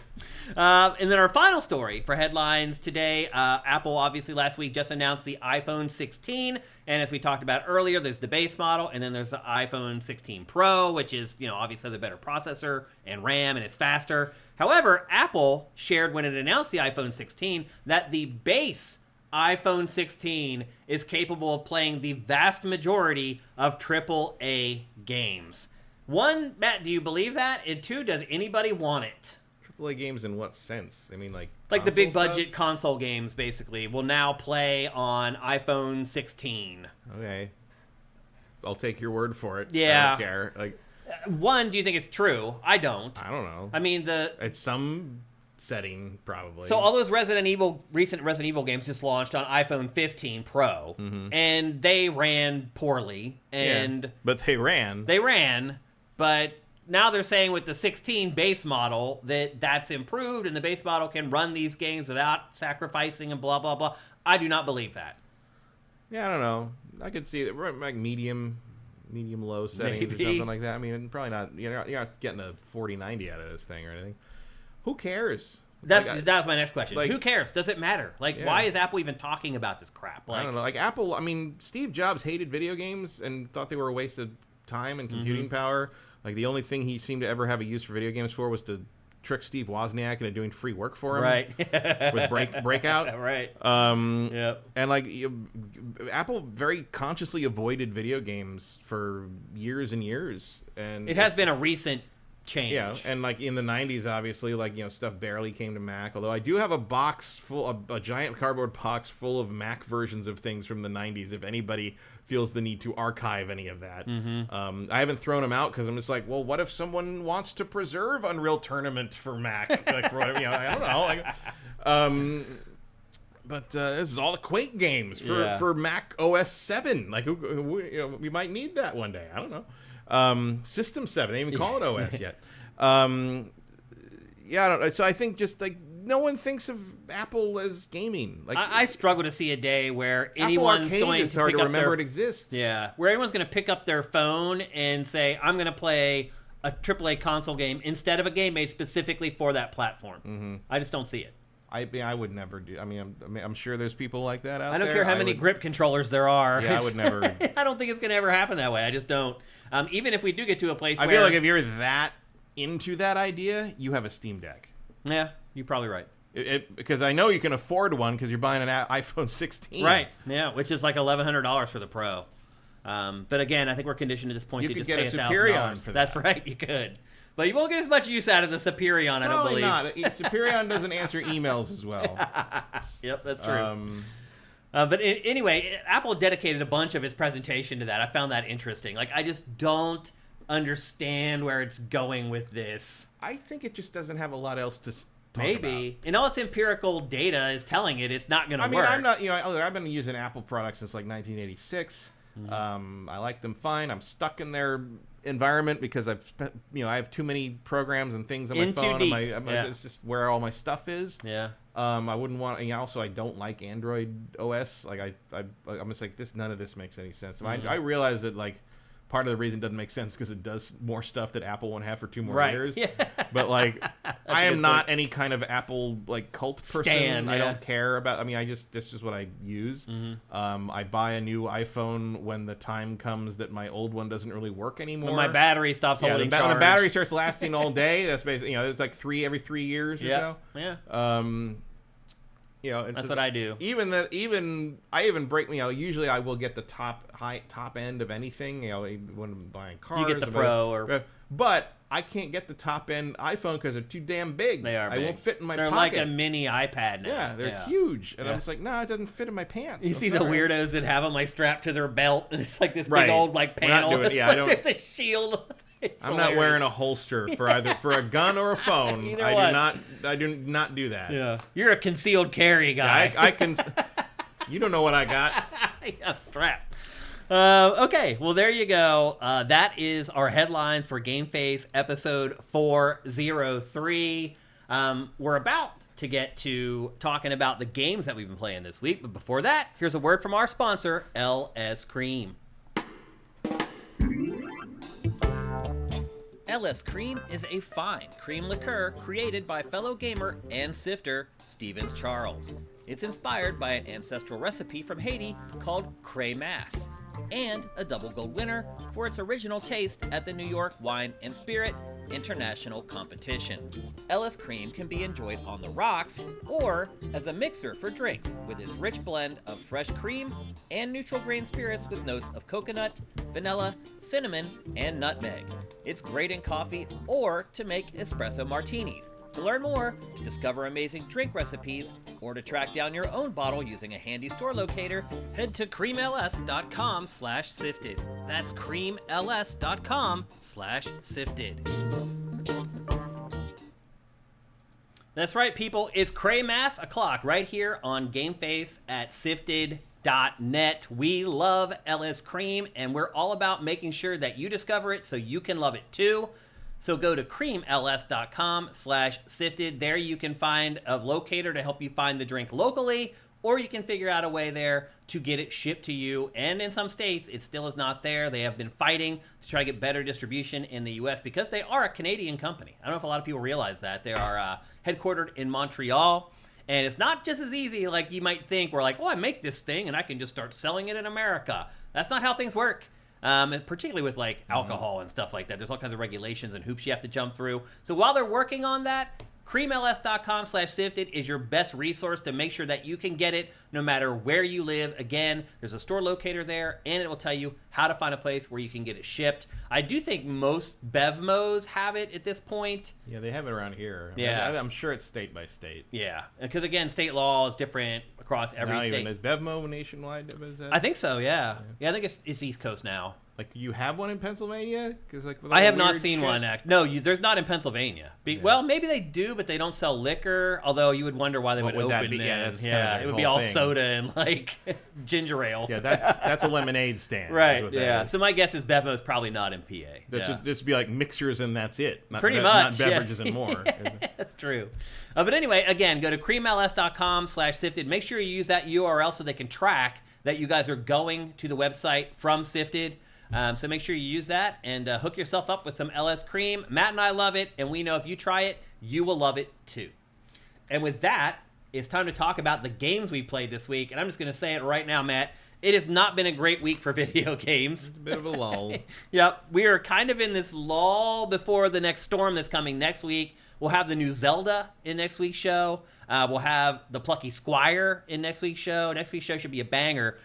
And then our final story for headlines today, Apple obviously last week just announced the iPhone 16, and as we talked about earlier, there's the base model, and then there's the iPhone 16 Pro, which is, obviously the better processor and RAM, and it's faster. However, Apple shared when it announced the iPhone 16 that the base iPhone 16 is capable of playing the vast majority of AAA games. 1, Matt, do you believe that? And 2, does anybody want it? AAA games in what sense? I mean, like the big budget console games, basically, will now play on iPhone 16. Okay. I'll take your word for it. Yeah. I don't care. Like, 1, do you think it's true? I don't. I don't know. I mean, it's some setting, probably. So all those recent Resident Evil games just launched on iPhone 15 Pro, and they ran poorly. But they ran. But now they're saying with the 16 base model that's improved, and the base model can run these games without sacrificing and blah, blah, blah. I do not believe that. Yeah, I don't know. I could see that we're like medium low settings or something like that. I mean, probably not. You're not getting a 4090 out of this thing or anything. Who cares? That's my next question. Who cares? Does it matter? Why is Apple even talking about this crap? I don't know. Like Apple, I mean, Steve Jobs hated video games and thought they were a waste of time and computing power. Like the only thing he seemed to ever have a use for video games for was to trick Steve Wozniak into doing free work for him. Right. With Breakout. Right. Yep. And like Apple very consciously avoided video games for years and years. And it has been a recent change. Yeah, and like in the 90s, obviously, like, stuff barely came to Mac. Although I do have a giant cardboard box full of Mac versions of things from the 90s. If anybody feels the need to archive any of that, I haven't thrown them out because I'm just like, well, what if someone wants to preserve Unreal Tournament for Mac? Like, for whatever, I don't know. But this is all the Quake games for Mac OS 7. Like, we might need that one day. I don't know. System 7. They didn't even call it OS yet. I don't know. So I think just like no one thinks of Apple as gaming. Like I struggle to see a day where anyone's going to hard pick to up remember it exists. Yeah, where anyone's going to pick up their phone and say, "I'm going to play a AAA console game instead of a game made specifically for that platform." I just don't see it. I would never do. I mean, I'm sure there's people like that out there. I don't care how many grip controllers there are. Yeah, I would never. I don't think it's going to ever happen that way. I just don't. Even if we do get to a place where... I feel like if you're that into that idea, you have a Steam Deck. Yeah, you're probably right. Because I know you can afford one because you're buying an iPhone 16. Right, yeah, which is like $1,100 for the Pro. But again, I think we're conditioned at this point to just pay $1,000. You could get a Superion for that. That's right, you could. But you won't get as much use out of the Superion, I don't believe. Not. Superion doesn't answer emails as well. Yep, that's true. But anyway, Apple dedicated a bunch of its presentation to that. I found that interesting. Like, I just don't understand where it's going with this. I think it just doesn't have a lot else to talk Maybe. about. And all its empirical data is telling it it's not going to work. I mean, I'm not, I've been using Apple products since like 1986. I like them fine. I'm stuck in their environment because I've spent, I have too many programs and things on my phone. It's just where all my stuff is. Yeah. I wouldn't want. Also, I don't like Android OS. Like I'm just like this. None of this makes any sense. I realize that like part of the reason it doesn't make sense because it does more stuff that Apple won't have for 2 more years. Yeah. But like, I am not any kind of Apple like cult person. I don't care about. I mean, this is what I use. I buy a new iPhone when the time comes that my old one doesn't really work anymore. When my battery stops holding charge. When the battery starts lasting all day, that's basically it's like every 3 years or so. Yeah. That's what I do. I even break. Usually I will get the top end of anything. When I'm buying cars, you get the Pro but I can't get the top end iPhone because they're too damn big. They are. I won't fit in my pocket. They're like a mini iPad now. Yeah, they're huge, and I'm just like, no, it doesn't fit in my pants. You see the weirdos that have them like strapped to their belt, and it's like this big old like panel. It's a shield. I'm not wearing a holster for a gun or a phone. I do not do that. Yeah, you're a concealed carry guy. Yeah, I can. You don't know what I got. I'm strapped. Okay, well there you go. That is our headlines for GameFace episode 403. We're about to get to talking about the games that we've been playing this week, but before that, here's a word from our sponsor, LS Cream. LS Cream is a fine cream liqueur created by fellow gamer and sifter Stevens Charles. It's inspired by an ancestral recipe from Haiti called Cray Mass, and a double gold winner for its original taste at the New York Wine and Spirit International Competition. LS Cream can be enjoyed on the rocks or as a mixer for drinks with its rich blend of fresh cream and neutral grain spirits with notes of coconut, vanilla, cinnamon, and nutmeg. It's great in coffee or to make espresso martinis. To learn more, discover amazing drink recipes, or to track down your own bottle using a handy store locator, head to creamls.com/sifted. That's creamls.com/sifted. That's right, people. It's Cray Mass o'clock right here on GameFace at SIFTD.net. We love LS Cream, and we're all about making sure that you discover it so you can love it too. So go to creamls.com/sifted. There you can find a locator to help you find the drink locally, or you can figure out a way there to get it shipped to you. And in some states, it still is not there. They have been fighting to try to get better distribution in the U.S. because they are a Canadian company. I don't know if a lot of people realize that. They are headquartered in Montreal. And it's not just as easy like you might think. We're like, I make this thing and I can just start selling it in America. That's not how things work. And particularly with like alcohol and stuff like that. There's all kinds of regulations and hoops you have to jump through. So while they're working on that, creamls.com/sifted is your best resource to make sure that you can get it no matter where you live. Again, there's a store locator there, and it will tell you how to find a place where you can get it shipped. I do think most Bevmos have it at this point. Yeah, they have it around here. Yeah. I'm sure it's state by state. Yeah, because again, state law is different across every Not state. even, is Bevmo nationwide? Is that? I think so, yeah. I think it's East Coast now. Like, you have one in Pennsylvania? Cause like I have not seen one. No, there's not in Pennsylvania. Yeah. Well, maybe they do, but they don't sell liquor. Although you would wonder why they would that open be? them. Yeah, that's kind of it the would be whole all thing. soda and like ginger ale. Yeah, that's a lemonade stand. Right. is what that Yeah. is. So my guess is Bevmo is probably not in PA. That's just be like mixers and that's it. Not Pretty not much, beverages yeah. and more. That's true. But anyway, again, go to creamls.com/sifted. Make sure you use that URL so they can track that you guys are going to the website from Sifted. So make sure you use that and hook yourself up with some LS Cream. Matt and I love it, and we know if you try it, you will love it too. And with that, it's time to talk about the games we played this week. And I'm just going to say it right now, Matt. It has not been a great week for video games. It's a bit of a lull. Yep, we are kind of in this lull before the next storm that's coming next week. We'll have the new Zelda in next week's show. We'll have the Plucky Squire in next week's show. Next week's show should be a banger.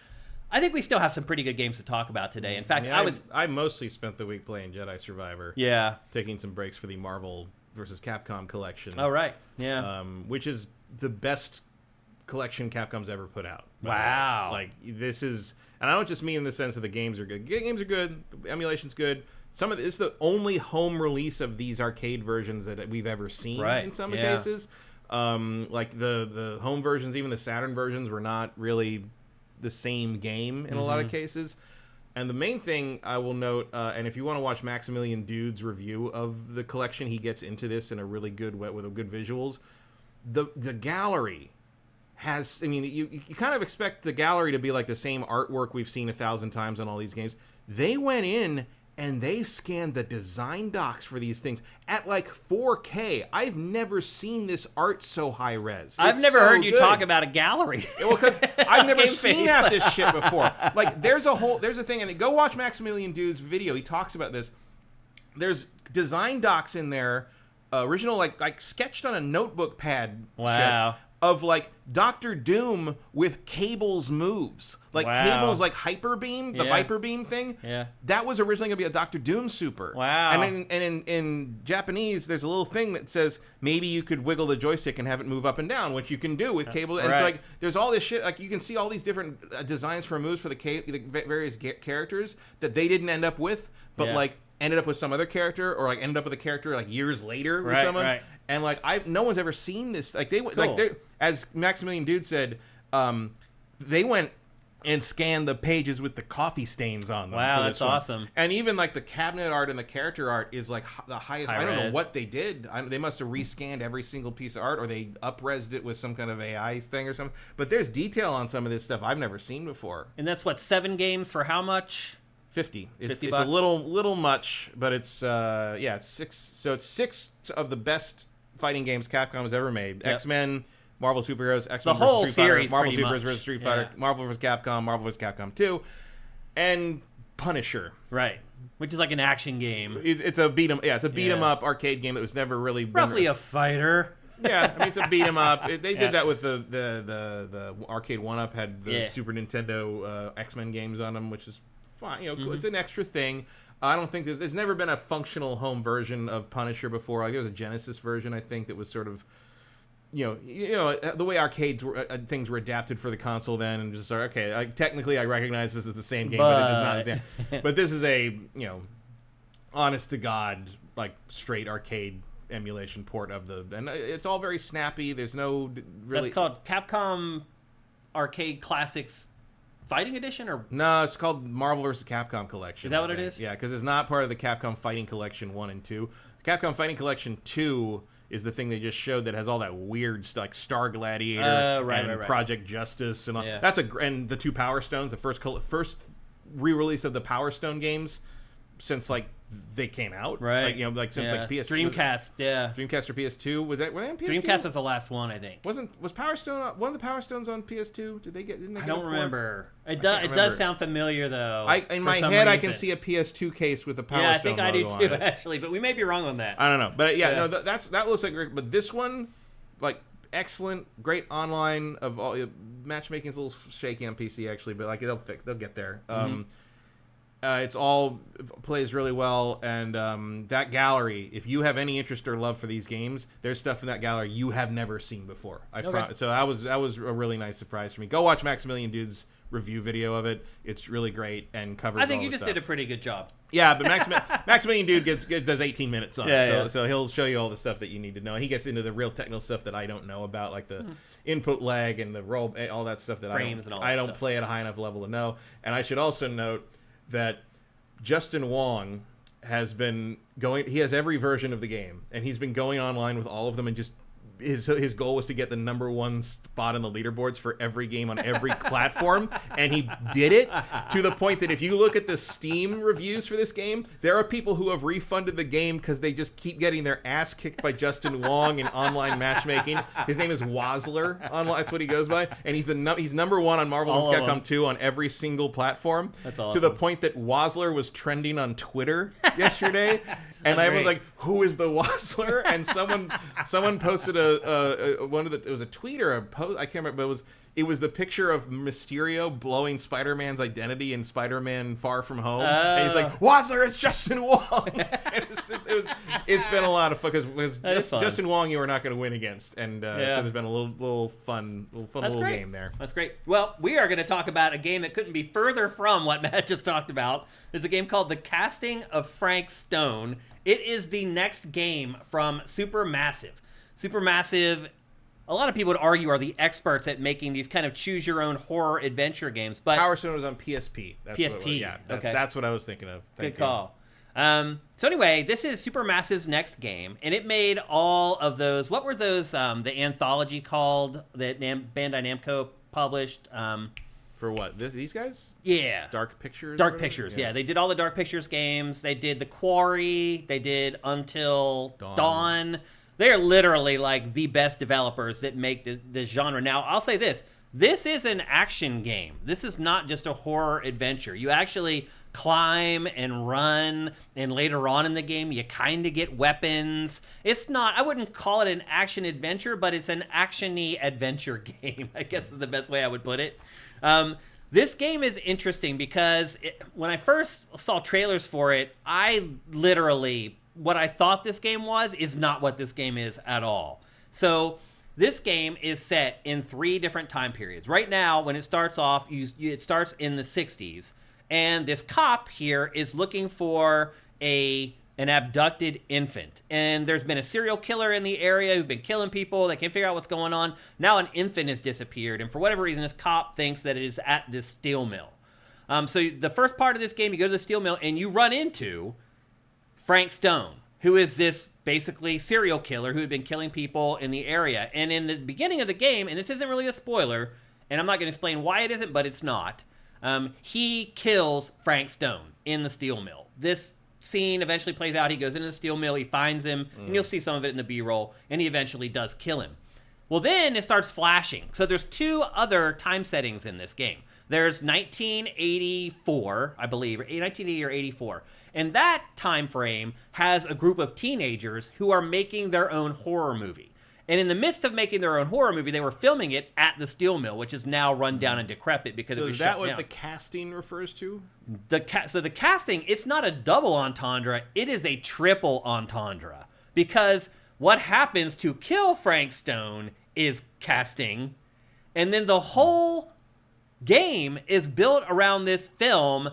I think we still have some pretty good games to talk about today. In fact, I mostly spent the week playing Jedi Survivor. Yeah. Taking some breaks for the Marvel vs. Capcom collection. Oh, right. Yeah. Which is the best collection Capcom's ever put out. Wow. Like, this is... And I don't just mean in the sense that the games are good. Games are good. Emulation's good. It's the only home release of these arcade versions that we've ever seen in some cases. Like, the home versions, even the Saturn versions, were not really the same game in a lot of cases. And the main thing I will note, and if you want to watch Maximilian Dude's review of the collection, he gets into this in a really good way with good visuals. The gallery has, I mean, you kind of expect the gallery to be like the same artwork we've seen 1,000 times on all these games. They went in and they scanned the design docs for these things at like 4K. I've never seen this art so high res. I've never heard you talk about a gallery. Well, because I've never GameFace. seen half this shit before. Like, there's a thing, and go watch Maximilian Dude's video. He talks about this. There's design docs in there, original, like sketched on a notebook pad. Wow. Shit, of like Dr. Doom with Cable's moves. Like Cable's like hyper beam, the Viper beam thing. Yeah. That was originally gonna be a Dr. Doom super. Wow. And in Japanese, there's a little thing that says maybe you could wiggle the joystick and have it move up and down, which you can do with Cable. And it's like there's all this shit. Like, you can see all these different designs for moves for the various characters that they didn't end up with, but like ended up with some other character, or like ended up with a character like years later with someone. Right. And like no one's ever seen this. Like as Maximilian Dude said, they went and scanned the pages with the coffee stains on them. Wow, that's awesome. And even like the cabinet art and the character art is like the highest. I don't know what they did. They must have rescanned every single piece of art, or they up-resed it with some kind of AI thing or something. But there's detail on some of this stuff I've never seen before. And that's what, 7 games for how much? 50. It's $50? a little much, but it's it's 6. So it's 6 of the best fighting games Capcom has ever made. Yep. X-Men, Marvel Superheroes, X-Men the whole vs. Street series, Fighter, Marvel pretty Superheroes much. vs. Street Fighter, Marvel vs. Capcom, Marvel vs. Capcom 2, and Punisher. Right. Which is like an action game. It's a beat 'em. Yeah, it's a beat 'em up arcade game that was never really roughly a fighter. Yeah, I mean, it's a beat 'em up. They did that with the arcade 1-up had the Super Nintendo X-Men games on them, which is fine. You know, it's an extra thing. I don't think there's never been a functional home version of Punisher before. Like, there was a Genesis version, I think, that was sort of, you know, the way arcades were, things were adapted for the console then, and just okay, technically I recognize this as the same game, but it does not. But this is a, you know, honest to God, like straight arcade emulation port of and it's all very snappy. There's no really. That's called Capcom Arcade Classics Fighting Edition, or no? It's called Marvel vs. Capcom Collection. Is that what it is? Yeah, because it's not part of the Capcom Fighting Collection 1 and 2. Capcom Fighting Collection 2 is the thing they just showed that has all that weird stuff, like Star Gladiator and Project Justice and all. Yeah. And the 2 Power Stones, the first re-release of the Power Stone games. since like they came out, right? Like like since like PS Dreamcast, Dreamcast or PS2. Were they on PS2? Dreamcast was the last one, I think. Was Power Stone one of the Power Stones on PS2? Didn't they I don't remember. It does sound familiar though. In my head, I can see a PS2 case with a Power Stone. Yeah, I think I do too, actually, but we may be wrong on that. I don't know, but no, that looks like great. But this one, like, excellent, great online of all matchmaking's a little shaky on PC actually, but like they'll get there. It's all plays really well, and that gallery, if you have any interest or love for these games, there's stuff in that gallery you have never seen before. So that was a really nice surprise for me. Go watch Maximilian Dude's review video of it. It's really great and covers all the stuff. I think you just did a pretty good job. Yeah, but Maximilian Dude does 18 minutes on it, so he'll show you all the stuff that you need to know, and he gets into the real technical stuff that I don't know about, like the input lag and the roll, all that stuff that I don't play at a high enough level to know. And I should also note that Justin Wong has been going. He has every version of the game, and he's been going online with all of them, and just his goal was to get the #1 spot on the leaderboards for every game on every platform, and he did it to the point that if you look at the Steam reviews for this game, there are people who have refunded the game because they just keep getting their ass kicked by Justin Wong in online matchmaking. His name is Wazler, that's what he goes by, and he's #1 on Marvel vs. Capcom 2 on every single platform. That's awesome. To the point that Wazler was trending on Twitter yesterday. And I was like, "Who is the Wazler?" And someone posted it was a tweet or a post, I can't remember, but it was the picture of Mysterio blowing Spider-Man's identity in Spider-Man Far From Home, and he's like, "Wazler, it's Justin Wong." It's been a lot of fun because Justin Wong you are not going to win against, and so there's been a little fun game there. That's great. Well, we are going to talk about a game that couldn't be further from what Matt just talked about. It's a game called The Casting of Frank Stone. It is the next game from Supermassive. Supermassive, a lot of people would argue, are the experts at making these kind of choose-your-own horror adventure games. But Power Stone was on PSP. PSP. That's what I was thinking of. Good call. So anyway, this is Supermassive's next game, and it made all of those. What were those? The anthology called that Bandai Namco published. For what? These guys? Yeah. Dark Pictures? Dark Pictures, yeah. They did all the Dark Pictures games. They did The Quarry. They did Until Dawn. They're literally like the best developers that make this genre. Now, I'll say this. This is an action game. This is not just a horror adventure. You actually climb and run, and later on in the game, you kind of get weapons. It's not, I wouldn't call it an action adventure, but it's an action-y adventure game, I guess is the best way I would put it. This game is interesting because when I first saw trailers for it, what I thought this game was is not what this game is at all. So this game is set in 3 different time periods. Right now, when it starts off, it starts in the 60s, and this cop here is looking for an abducted infant. And there's been a serial killer in the area who's been killing people. They can't figure out what's going on. Now an infant has disappeared, and for whatever reason, this cop thinks that it is at this steel mill. So the first part of this game, you go to the steel mill, and you run into Frank Stone, who is this basically serial killer who had been killing people in the area. And in the beginning of the game, and this isn't really a spoiler, and I'm not going to explain why it isn't, but it's not, he kills Frank Stone in the steel mill. This scene eventually plays out. He goes into the steel mill, he finds him, and you'll see some of it in the B-roll, and he eventually does kill him. Well, then it starts flashing. So there's 2 other time settings in this game. There's 1984, I believe, or 1980 or 84. And that time frame has a group of teenagers who are making their own horror movie. And in the midst of making their own horror movie, they were filming it at the steel mill, which is now run down and decrepit because it was shut down. So is that what the casting refers to? So the casting, it's not a double entendre, it is a triple entendre. Because what happens to kill Frank Stone is casting, and then the whole game is built around this film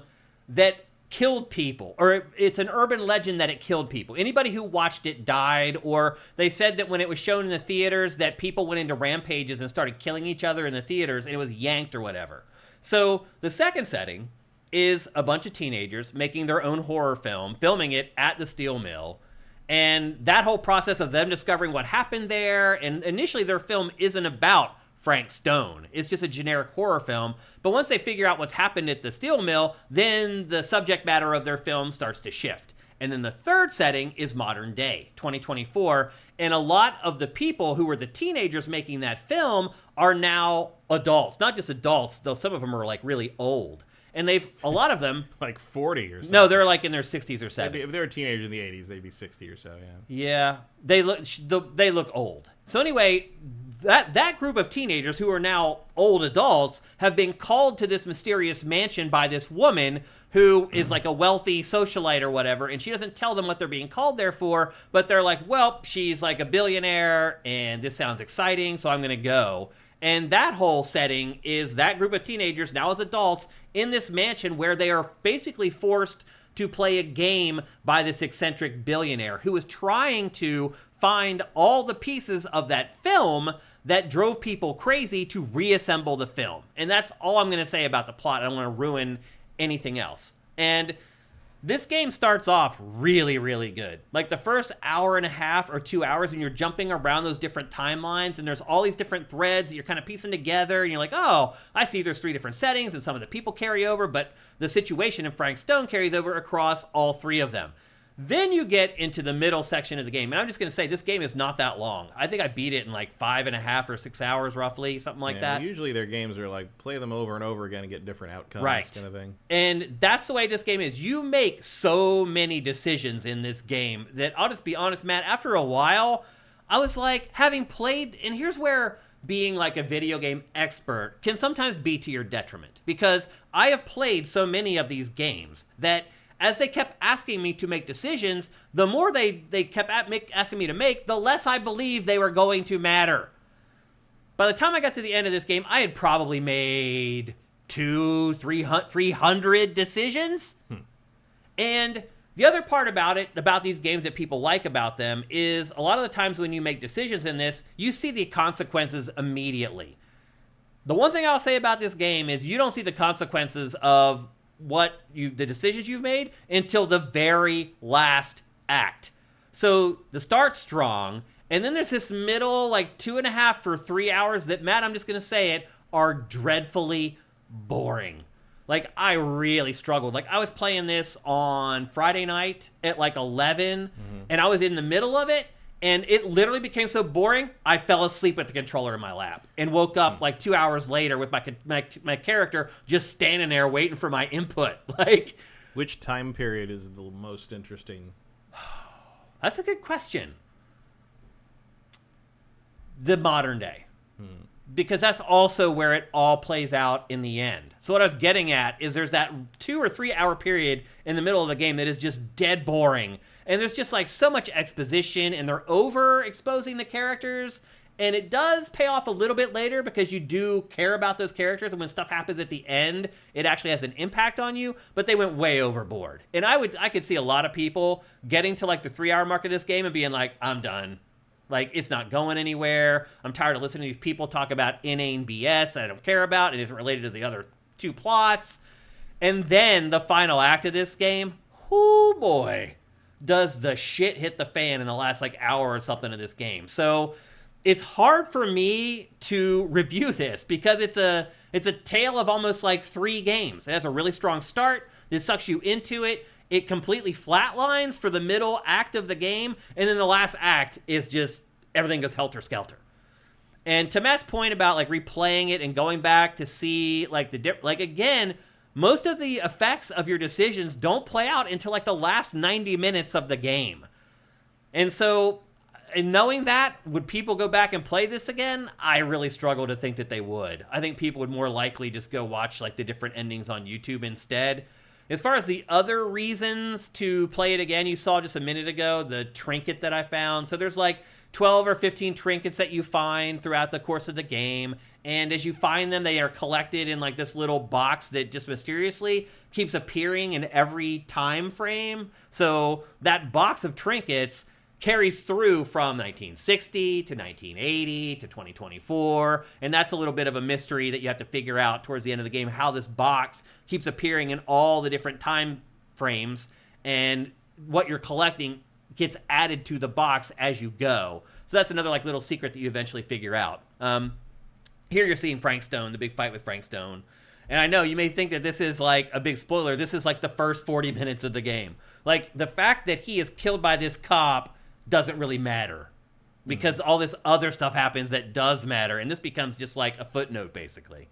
that killed people, or it's an urban legend that it killed people. Anybody who watched it died, or they said that when it was shown in the theaters that people went into rampages and started killing each other in the theaters, and it was yanked or whatever. So the second setting is a bunch of teenagers making their own horror film, filming it at the steel mill, and that whole process of them discovering what happened there, and initially their film isn't about Frank Stone. It's just a generic horror film. But once they figure out what's happened at the steel mill, then the subject matter of their film starts to shift. And then the third setting is modern day, 2024. And a lot of the people who were the teenagers making that film are now adults. Not just adults, though some of them are like really old. And a lot of them... like 40 or something. No, they're like in their 60s or 70s. If they were teenagers in the 80s, they'd be 60 or so, yeah. Yeah, they look old. So anyway, that group of teenagers who are now old adults have been called to this mysterious mansion by this woman who is like a wealthy socialite or whatever, and she doesn't tell them what they're being called there for, but they're like, well, she's like a billionaire, and this sounds exciting, so I'm going to go. And that whole setting is that group of teenagers, now as adults, in this mansion where they are basically forced to play a game by this eccentric billionaire who is trying to find all the pieces of that film that drove people crazy to reassemble the film. And that's all I'm going to say about the plot. I don't want to ruin anything else. And this game starts off really, really good. Like the first hour and a half or 2 hours when you're jumping around those different timelines and there's all these different threads that you're kind of piecing together and you're like, oh, I see there's 3 different settings and some of the people carry over, but the situation in Frank Stone carries over across all 3 of them. Then you get into the middle section of the game. And I'm just going to say, this game is not that long. I think I beat it in like 5.5 or 6 hours, roughly, something like that. Usually their games are like, play them over and over again and get different outcomes, right, kind of thing. And that's the way this game is. You make so many decisions in this game that, I'll just be honest, Matt, after a while, I was like, having played, and here's where being like a video game expert can sometimes be to your detriment. Because I have played so many of these games that as they kept asking me to make decisions, the more they kept asking me to make, the less I believed they were going to matter. By the time I got to the end of this game, I had probably made 300 decisions. And the other part about these games that people like about them, is a lot of the times when you make decisions in this, you see the consequences immediately. The one thing I'll say about this game is you don't see the consequences of the decisions you've made until the very last act. So the start's strong, and then there's this middle, like 2.5 or 3 hours that, Matt, I'm just going to say it, are dreadfully boring. Like, I really struggled. Like, I was playing this on Friday night at like 11, and I was in the middle of it, and it literally became so boring, I fell asleep with the controller in my lap and woke up like 2 hours later with my character just standing there waiting for my input. Like, which time period is the most interesting? That's a good question. The modern day. Because that's also where it all plays out in the end. So what I was getting at is there's that 2 or 3 hour period in the middle of the game that is just dead boring. And there's just like so much exposition, and they're over-exposing the characters. And it does pay off a little bit later because you do care about those characters. And when stuff happens at the end, it actually has an impact on you. But they went way overboard. And I could see a lot of people getting to like the 3 hour mark of this game and being like, I'm done. Like, it's not going anywhere. I'm tired of listening to these people talk about inane BS that I don't care about. It isn't related to the other 2 plots. And then the final act of this game, whoo boy, does the shit hit the fan in the last like hour or something of this game. So it's hard for me to review this because it's a tale of almost like 3 games. It has a really strong start. It sucks you into it. It completely flatlines for the middle act of the game, and then the last act is just everything goes helter-skelter. And to Matt's point about like replaying it and going back to see like again, most of the effects of your decisions don't play out until like the last 90 minutes of the game. And so, and knowing that, would people go back and play this again? I really struggle to think that they would. I think people would more likely just go watch like the different endings on YouTube instead. As far as the other reasons to play it again, you saw just a minute ago the trinket that I found. So there's like 12 or 15 trinkets that you find throughout the course of the game. And as you find them, they are collected in like this little box that just mysteriously keeps appearing in every time frame. So that box of trinkets carries through from 1960 to 1980 to 2024, and that's a little bit of a mystery that you have to figure out towards the end of the game, how this box keeps appearing in all the different time frames, and what you're collecting gets added to the box as you go. So that's another like little secret that you eventually figure out. here you're seeing Frank Stone, the big fight with Frank Stone. And I know you may think that this is like a big spoiler. This is like the first 40 minutes of the game. Like, the fact that he is killed by this cop doesn't really matter, because all this other stuff happens that does matter. And this becomes just like a footnote, basically.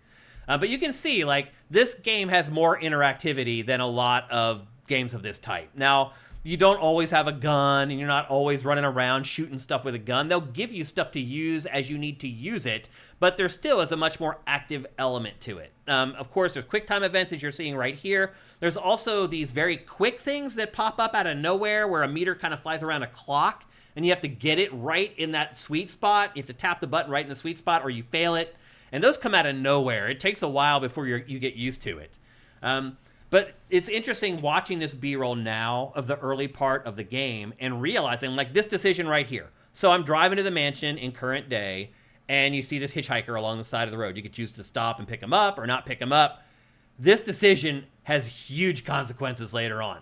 But you can see, like, this game has more interactivity than a lot of games of this type. Now, you don't always have a gun, and you're not always running around shooting stuff with a gun. They'll give you stuff to use as you need to use it, but there still is a much more active element to it. Of course, there's quick time events, as you're seeing right here. There's also these very quick things that pop up out of nowhere where a meter kind of flies around a clock, and you have to get it right in that sweet spot. You have to tap the button right in the sweet spot, or you fail it. And those come out of nowhere. It takes a while before you get used to it. But it's interesting watching this B-roll now of the early part of the game and realizing, like, this decision right here. So I'm driving to the mansion in current day, and you see this hitchhiker along the side of the road. You could choose to stop and pick him up or not pick him up. This decision has huge consequences later on.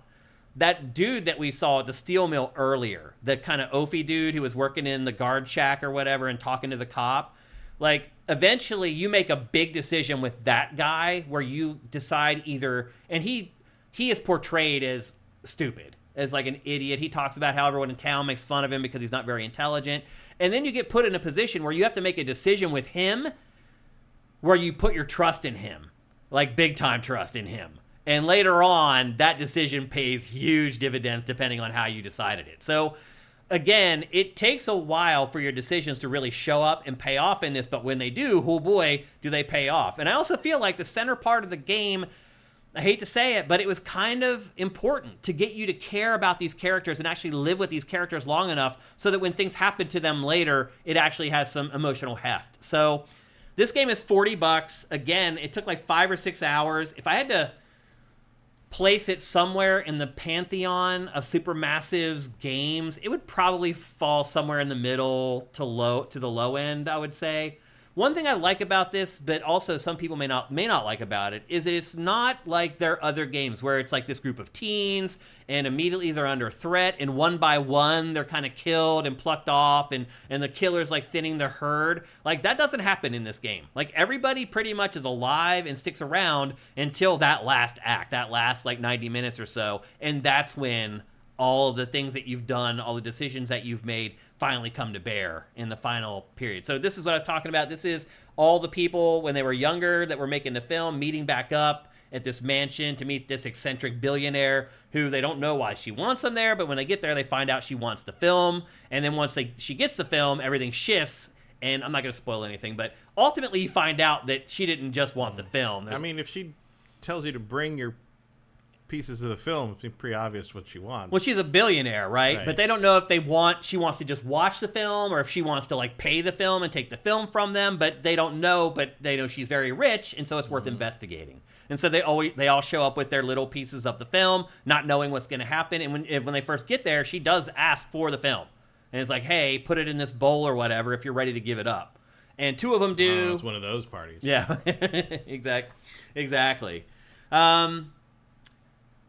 That dude that we saw at the steel mill earlier, the kind of oafy dude who was working in the guard shack or whatever and talking to the cop, like, eventually you make a big decision with that guy where you decide either, and he is portrayed as stupid, as like an idiot. He talks about how everyone in town makes fun of him because he's not very intelligent. And then you get put in a position where you have to make a decision with him where you put your trust in him, like big time trust in him. And later on, that decision pays huge dividends depending on how you decided it. So again, it takes a while for your decisions to really show up and pay off in this, but when they do, oh boy, do they pay off. And I also feel like the center part of the game, I hate to say it, but it was kind of important to get you to care about these characters and actually live with these characters long enough so that when things happen to them later, it actually has some emotional heft. So this game is $40. Again, it took like 5 or 6 hours. If I had to place it somewhere in the pantheon of Supermassive's games, it would probably fall somewhere in the middle to the low end, I would say. One thing I like about this, but also some people may not like about it, is that it's not like their other games where it's like this group of teens and immediately they're under threat, and one by one they're kind of killed and plucked off, and the killer's like thinning the herd. Like, that doesn't happen in this game. Like, everybody pretty much is alive and sticks around until that last act, that last like 90 minutes or so, and that's when all of the things that you've done, all the decisions that you've made finally come to bear in the final period. So this is what I was talking about. This is all the people when they were younger that were making the film meeting back up at this mansion to meet this eccentric billionaire who they don't know why she wants them there, but when they get there, they find out she wants the film. And then once she gets the film, everything shifts. And I'm not going to spoil anything, but ultimately you find out that she didn't just want the film. I mean, if she tells you to bring your pieces of the film, it's pretty obvious what she wants. Well, she's a billionaire, right? But they don't know if she wants to just watch the film or if she wants to like pay the film and take the film from them, but they don't know, but they know she's very rich, and so it's worth investigating. And so they all show up with their little pieces of the film, not knowing what's going to happen. And when they first get there, she does ask for the film. And it's like, hey, put it in this bowl or whatever if you're ready to give it up. And 2 of them do. It's one of those parties. Yeah, exactly.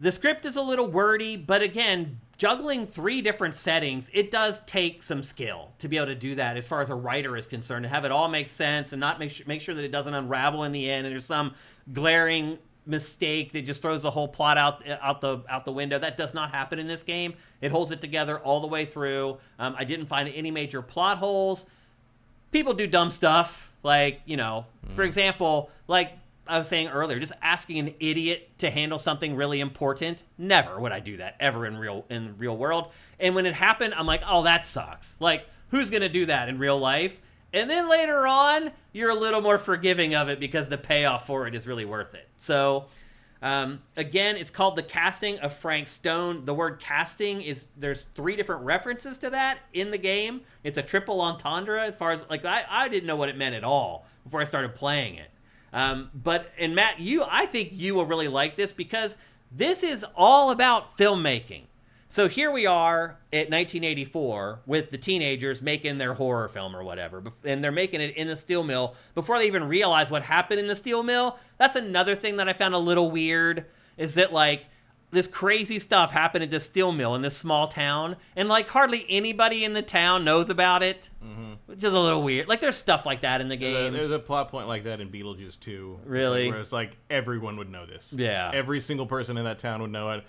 The script is a little wordy, but again, juggling 3 different settings, it does take some skill to be able to do that as far as a writer is concerned, to have it all make sense and not make sure that it doesn't unravel in the end and there's some glaring mistake that just throws the whole plot out the window. That does not happen in this game. It holds it together all the way through. I didn't find any major plot holes. People do dumb stuff, like, for example, like I was saying earlier, just asking an idiot to handle something really important. Never would I do that ever in the real world. And when it happened, I'm like, oh, that sucks. Like, who's going to do that in real life? And then later on, you're a little more forgiving of it because the payoff for it is really worth it. So, again, it's called The Casting of Frank Stone. The word casting there's 3 different references to that in the game. It's a triple entendre as far as, like, I didn't know what it meant at all before I started playing it. And Matt, I think you will really like this because this is all about filmmaking. So here we are at 1984 with the teenagers making their horror film or whatever, and they're making it in the steel mill before they even realize what happened in the steel mill. That's another thing that I found a little weird, is that, like, this crazy stuff happened at this steel mill in this small town, and like hardly anybody in the town knows about it, which is a little weird. Like there's stuff like that in the game. There's a plot point like that in Beetlejuice 2. Really? Where it's like everyone would know this. Yeah. Every single person in that town would know it.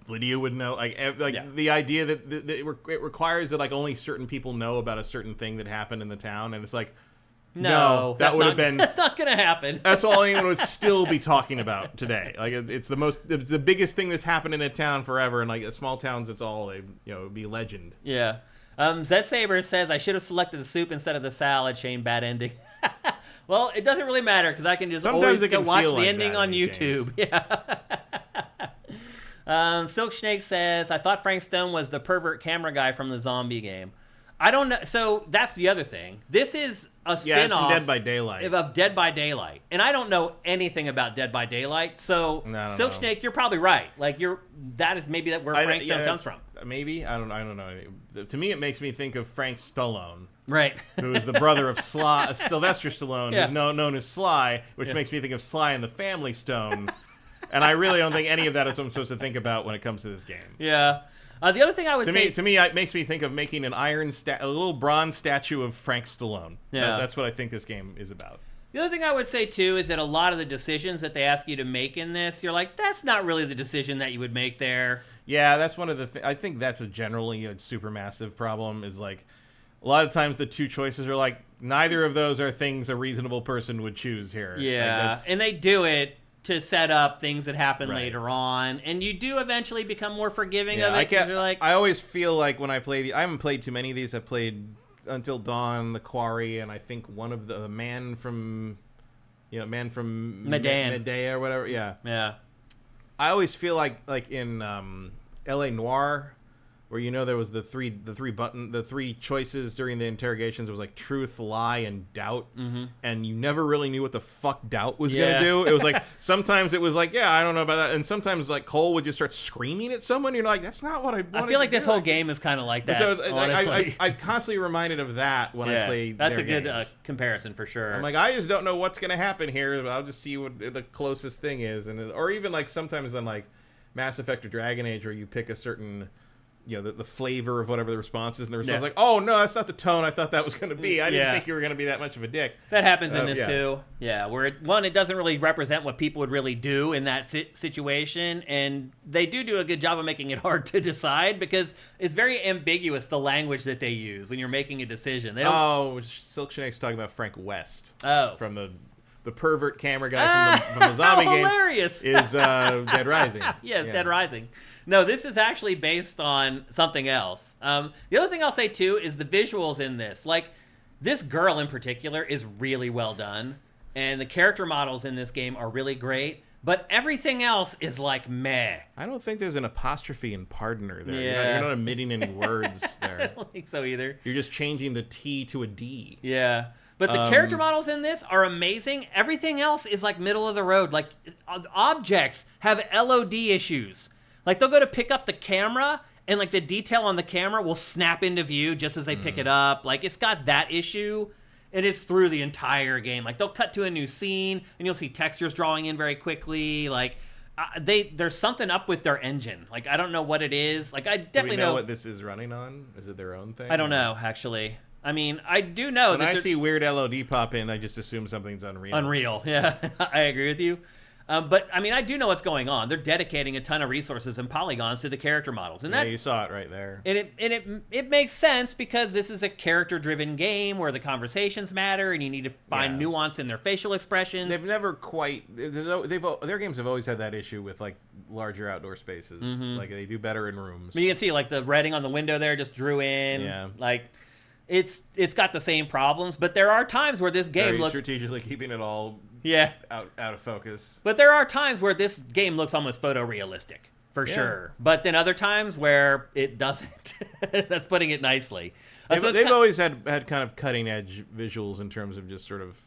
Lydia would know. The idea that it requires that like only certain people know about a certain thing that happened in the town, and it's like, no, that would have been. That's not gonna happen. That's all anyone would still be talking about today. Like it's the biggest thing that's happened in a town forever, and like small towns, it's all it would be legend. Yeah. Zed Saber says I should have selected the soup instead of the salad. Shane, bad ending. Well, it doesn't really matter because I can just always go watch the ending on YouTube. Games. Yeah. Silk Snake says I thought Frank Stone was the pervert camera guy from the zombie game. I don't know. So that's the other thing. This is a spin-off Dead by Daylight. of Dead by Daylight. And I don't know anything about Dead by Daylight. So Silk Snake, you're probably right. Like that is maybe where Frank Stone comes from. Maybe. I don't know. To me it makes me think of Frank Stallone. Right. Who is the brother of Sylvester Stallone, who's known as Sly, which makes me think of Sly and the Family Stone. And I really don't think any of that is what I'm supposed to think about when it comes to this game. Yeah. The other thing I would say... To me, it makes me think of making a little bronze statue of Frank Stallone. Yeah. That's what I think this game is about. The other thing I would say, too, is that a lot of the decisions that they ask you to make in this, you're like, that's not really the decision that you would make there. Yeah, that's one of the things. I think that's generally a super massive problem, is like, a lot of times the two choices are like, neither of those are things a reasonable person would choose here. Yeah, like and they do it to set up things that happen later on, and you do eventually become more forgiving of it. You're like, I always feel like when I play I haven't played too many of these. I've played Until Dawn, The Quarry, and I think one of the Man from Madden. Medea or whatever. Yeah. Yeah. I always feel like in L.A. Noire, where there was the three choices during the interrogations. It was like truth, lie, and doubt, and you never really knew what the fuck doubt was gonna do. It was like sometimes it was like, I don't know about that, and sometimes like Cole would just start screaming at someone. You're like, that's not what I wanted. I feel like this whole game is kind of like that. So I constantly reminded of that when I play. That's their a good games. Comparison for sure. I'm like, I just don't know what's gonna happen here. I'll just see what the closest thing is, or even like sometimes on like Mass Effect or Dragon Age, where you pick a certain. The flavor of whatever the response is, and the response is like, oh, no, that's not the tone I thought that was going to be. I didn't think you were going to be that much of a dick. That happens in this, too. Yeah, where, it doesn't really represent what people would really do in that situation, and they do a good job of making it hard to decide, because it's very ambiguous, the language that they use when you're making a decision. Silk Snake's talking about Frank West. Oh. From the pervert camera guy from the zombie game. Hilarious. Is Dead Rising. Yes, Dead Rising. No, this is actually based on something else. The other thing I'll say, too, is the visuals in this. Like, this girl in particular is really well done, and the character models in this game are really great, but everything else is like meh. I don't think there's an apostrophe in Pardoner there. Yeah. You're not omitting any words there. I don't think so either. You're just changing the T to a D. Yeah. But the character models in this are amazing. Everything else is like middle of the road. Like, objects have LOD issues. Like, they'll go to pick up the camera, and, like, the detail on the camera will snap into view just as they pick it up. Like, it's got that issue, and it's through the entire game. Like, they'll cut to a new scene, and you'll see textures drawing in very quickly. Like, there's something up with their engine. Like, I don't know what it is. Like, I definitely know what this is running on? Is it their own thing? I don't know, actually. I mean, I do know when I see weird LOD pop in, I just assume something's Unreal. Unreal, yeah. I agree with you. But, I mean, I do know what's going on. They're dedicating a ton of resources and polygons to the character models. And you saw it right there. And it makes sense because this is a character-driven game where the conversations matter and you need to find nuance in their facial expressions. They've never quite... Their games have always had that issue with, like, larger outdoor spaces. Like, they do better in rooms. But you can see, like, the writing on the window there just drew in. Yeah. Like... It's got the same problems, but there are times where this game looks... strategically keeping it all out of focus. But there are times where this game looks almost photorealistic, for sure. But then other times where it doesn't. That's putting it nicely. They've always had kind of cutting-edge visuals in terms of just sort of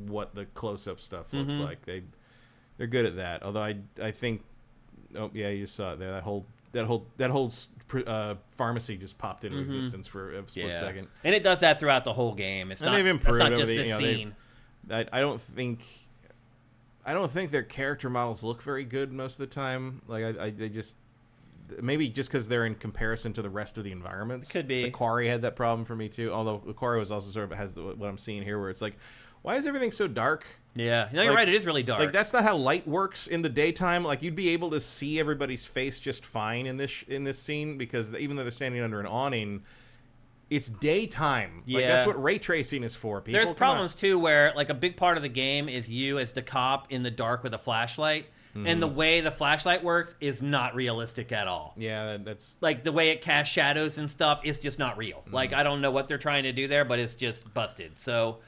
what the close-up stuff looks like. They're good at that. Although I think... Oh, yeah, you saw it there. That whole pharmacy just popped into existence for a split second, and it does that throughout the whole game. It's not. They've improved. It's not just this scene. I don't think. I don't think their character models look very good most of the time. Like they just maybe just because they're in comparison to the rest of the environments. Could be. The Quarry had that problem for me too. Although the Quarry was also sort of has what I'm seeing here, where it's like, why is everything so dark? Yeah, no, you're right. It is really dark. Like that's not how light works in the daytime. Like you'd be able to see everybody's face just fine in this scene because even though they're standing under an awning, it's daytime. Yeah. Like that's what ray tracing is for. People, there's problems too where like a big part of the game is you as the cop in the dark with a flashlight. And the way the flashlight works is not realistic at all. Yeah, that's... Like, the way it casts shadows and stuff is just not real. Like, I don't know what they're trying to do there, but it's just busted. So...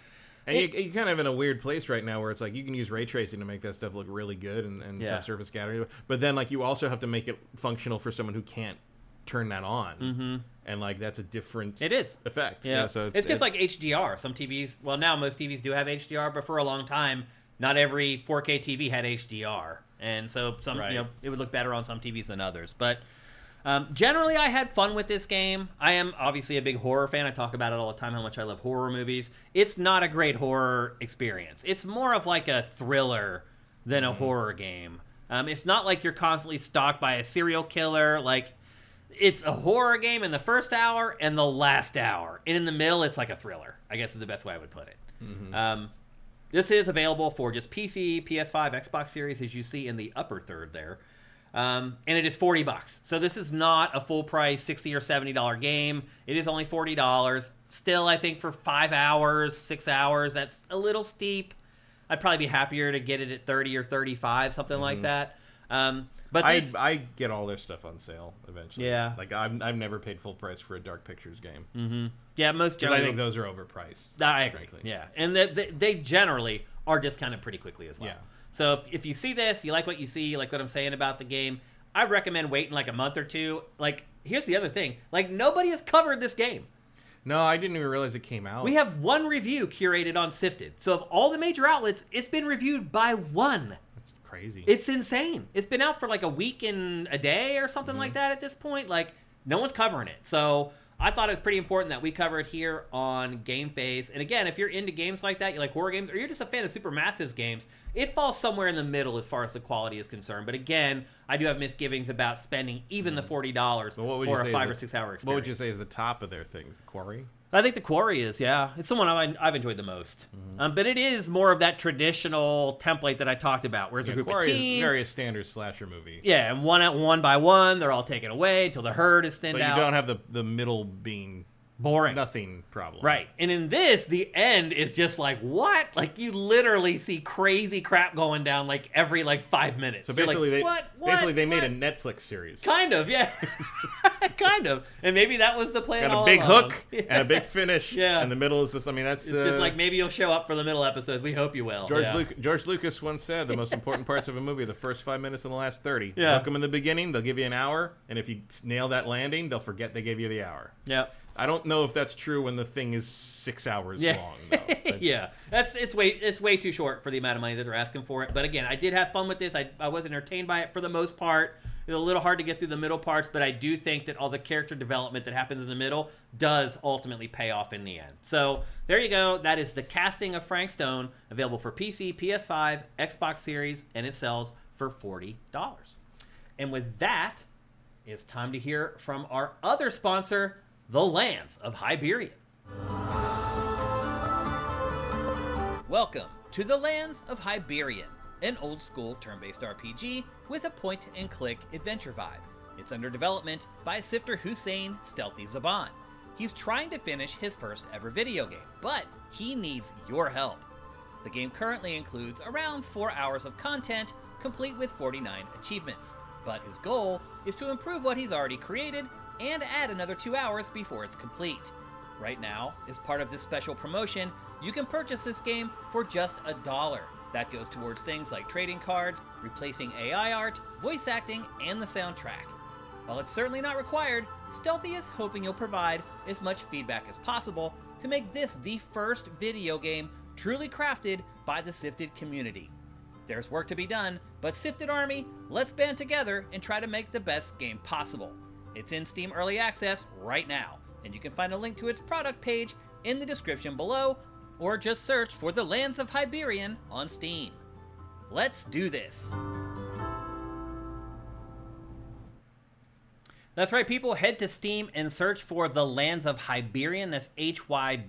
And you're kind of in a weird place right now where it's like you can use ray tracing to make that stuff look really good and subsurface scattering. But then, like, you also have to make it functional for someone who can't turn that on. Mm-hmm. And, like, that's a different effect. Yeah. So it's just like HDR. Some TVs... Well, now most TVs do have HDR, but for a long time, not every 4K TV had HDR. And so some, it would look better on some TVs than others. But generally, I had fun with this game. I am obviously a big horror fan. I talk about it all the time, how much I love horror movies. It's not a great horror experience. It's more of like a thriller than a horror game. It's not like you're constantly stalked by a serial killer. Like, it's a horror game in the first hour and the last hour. And in the middle, it's like a thriller, I guess is the best way I would put it. Mm-hmm. This is available for just PC, PS5, Xbox Series, as you see in the upper third there. And it is $40. So this is not a full price $60 or $70 game. It is only $40. Still, I think for 5 hours, 6 hours, that's a little steep. I'd probably be happier to get it at 30 or 35, something like that. But I get all their stuff on sale eventually. Yeah. Like I've never paid full price for a Dark Pictures game. Mm-hmm. Yeah, most generally. generally. I think those are overpriced. I agree. Frankly. Yeah, and they generally are discounted pretty quickly as well. Yeah. So if you see this, you like what you see, you like what I'm saying about the game, I recommend waiting like a month or two. Like, here's the other thing. Like, nobody has covered this game. No, I didn't even realize it came out. We have one review curated on SIFTD. So of all the major outlets, it's been reviewed by one. That's crazy. It's insane. It's been out for like a week and a day or something like that at this point. Like, no one's covering it. So I thought it was pretty important that we cover it here on GameFace. And again, if you're into games like that, you like horror games, or you're just a fan of Supermassive's games, it falls somewhere in the middle as far as the quality is concerned. But again, I do have misgivings about spending even the $40 for a 5 or 6 hour experience. What would you say is the top of their things? The Quarry? I think the Quarry is, yeah. It's the one I've enjoyed the most. But it is more of that traditional template that I talked about, where it's a group of teens. Is very standard slasher movie. Yeah, and one by one, they're all taken away until the herd is thinned out. But you don't have the middle being... boring. Nothing problem. Right. And in this, the end is just like, what? Like, you literally see crazy crap going down like every 5 minutes. So basically, like, they made a Netflix series. Kind of, yeah. Kind of. And maybe that was the plan all along. Got a big hook yeah. and a big finish. Yeah. And the middle is this. I mean, that's... It's just like, maybe you'll show up for the middle episodes. We hope you will. George Lucas once said the most important parts of a movie are the first 5 minutes and the last 30. Yeah. Hook them in the beginning, they'll give you an hour. And if you nail that landing, they'll forget they gave you the hour. Yeah. I don't know if that's true when the thing is 6 hours long, though. Yeah, it's way too short for the amount of money that they're asking for it. But again, I did have fun with this. I was entertained by it for the most part. It was a little hard to get through the middle parts, but I do think that all the character development that happens in the middle does ultimately pay off in the end. So there you go. That is The Casting of Frank Stone, available for PC, PS5, Xbox Series, and it sells for $40. And with that, it's time to hear from our other sponsor, The Lands of Hyberian. Welcome to The Lands of Hyberian, an old-school turn-based RPG with a point-and-click adventure vibe. It's under development by Sifter Hussein Stealthy Zaban. He's trying to finish his first ever video game, but he needs your help. The game currently includes around 4 hours of content, complete with 49 achievements, but his goal is to improve what he's already created and add another 2 hours before it's complete. Right now, as part of this special promotion, you can purchase this game for just $1. That goes towards things like trading cards, replacing AI art, voice acting, and the soundtrack. While it's certainly not required, Stealthy is hoping you'll provide as much feedback as possible to make this the first video game truly crafted by the SIFTD community. There's work to be done, but SIFTD Army, let's band together and try to make the best game possible. It's in Steam Early Access right now, and you can find a link to its product page in the description below, or just search for The Lands of Hyberian on Steam. Let's do this. That's right, people. Head to Steam and search for The Lands of Hyberian. That's Hyberian.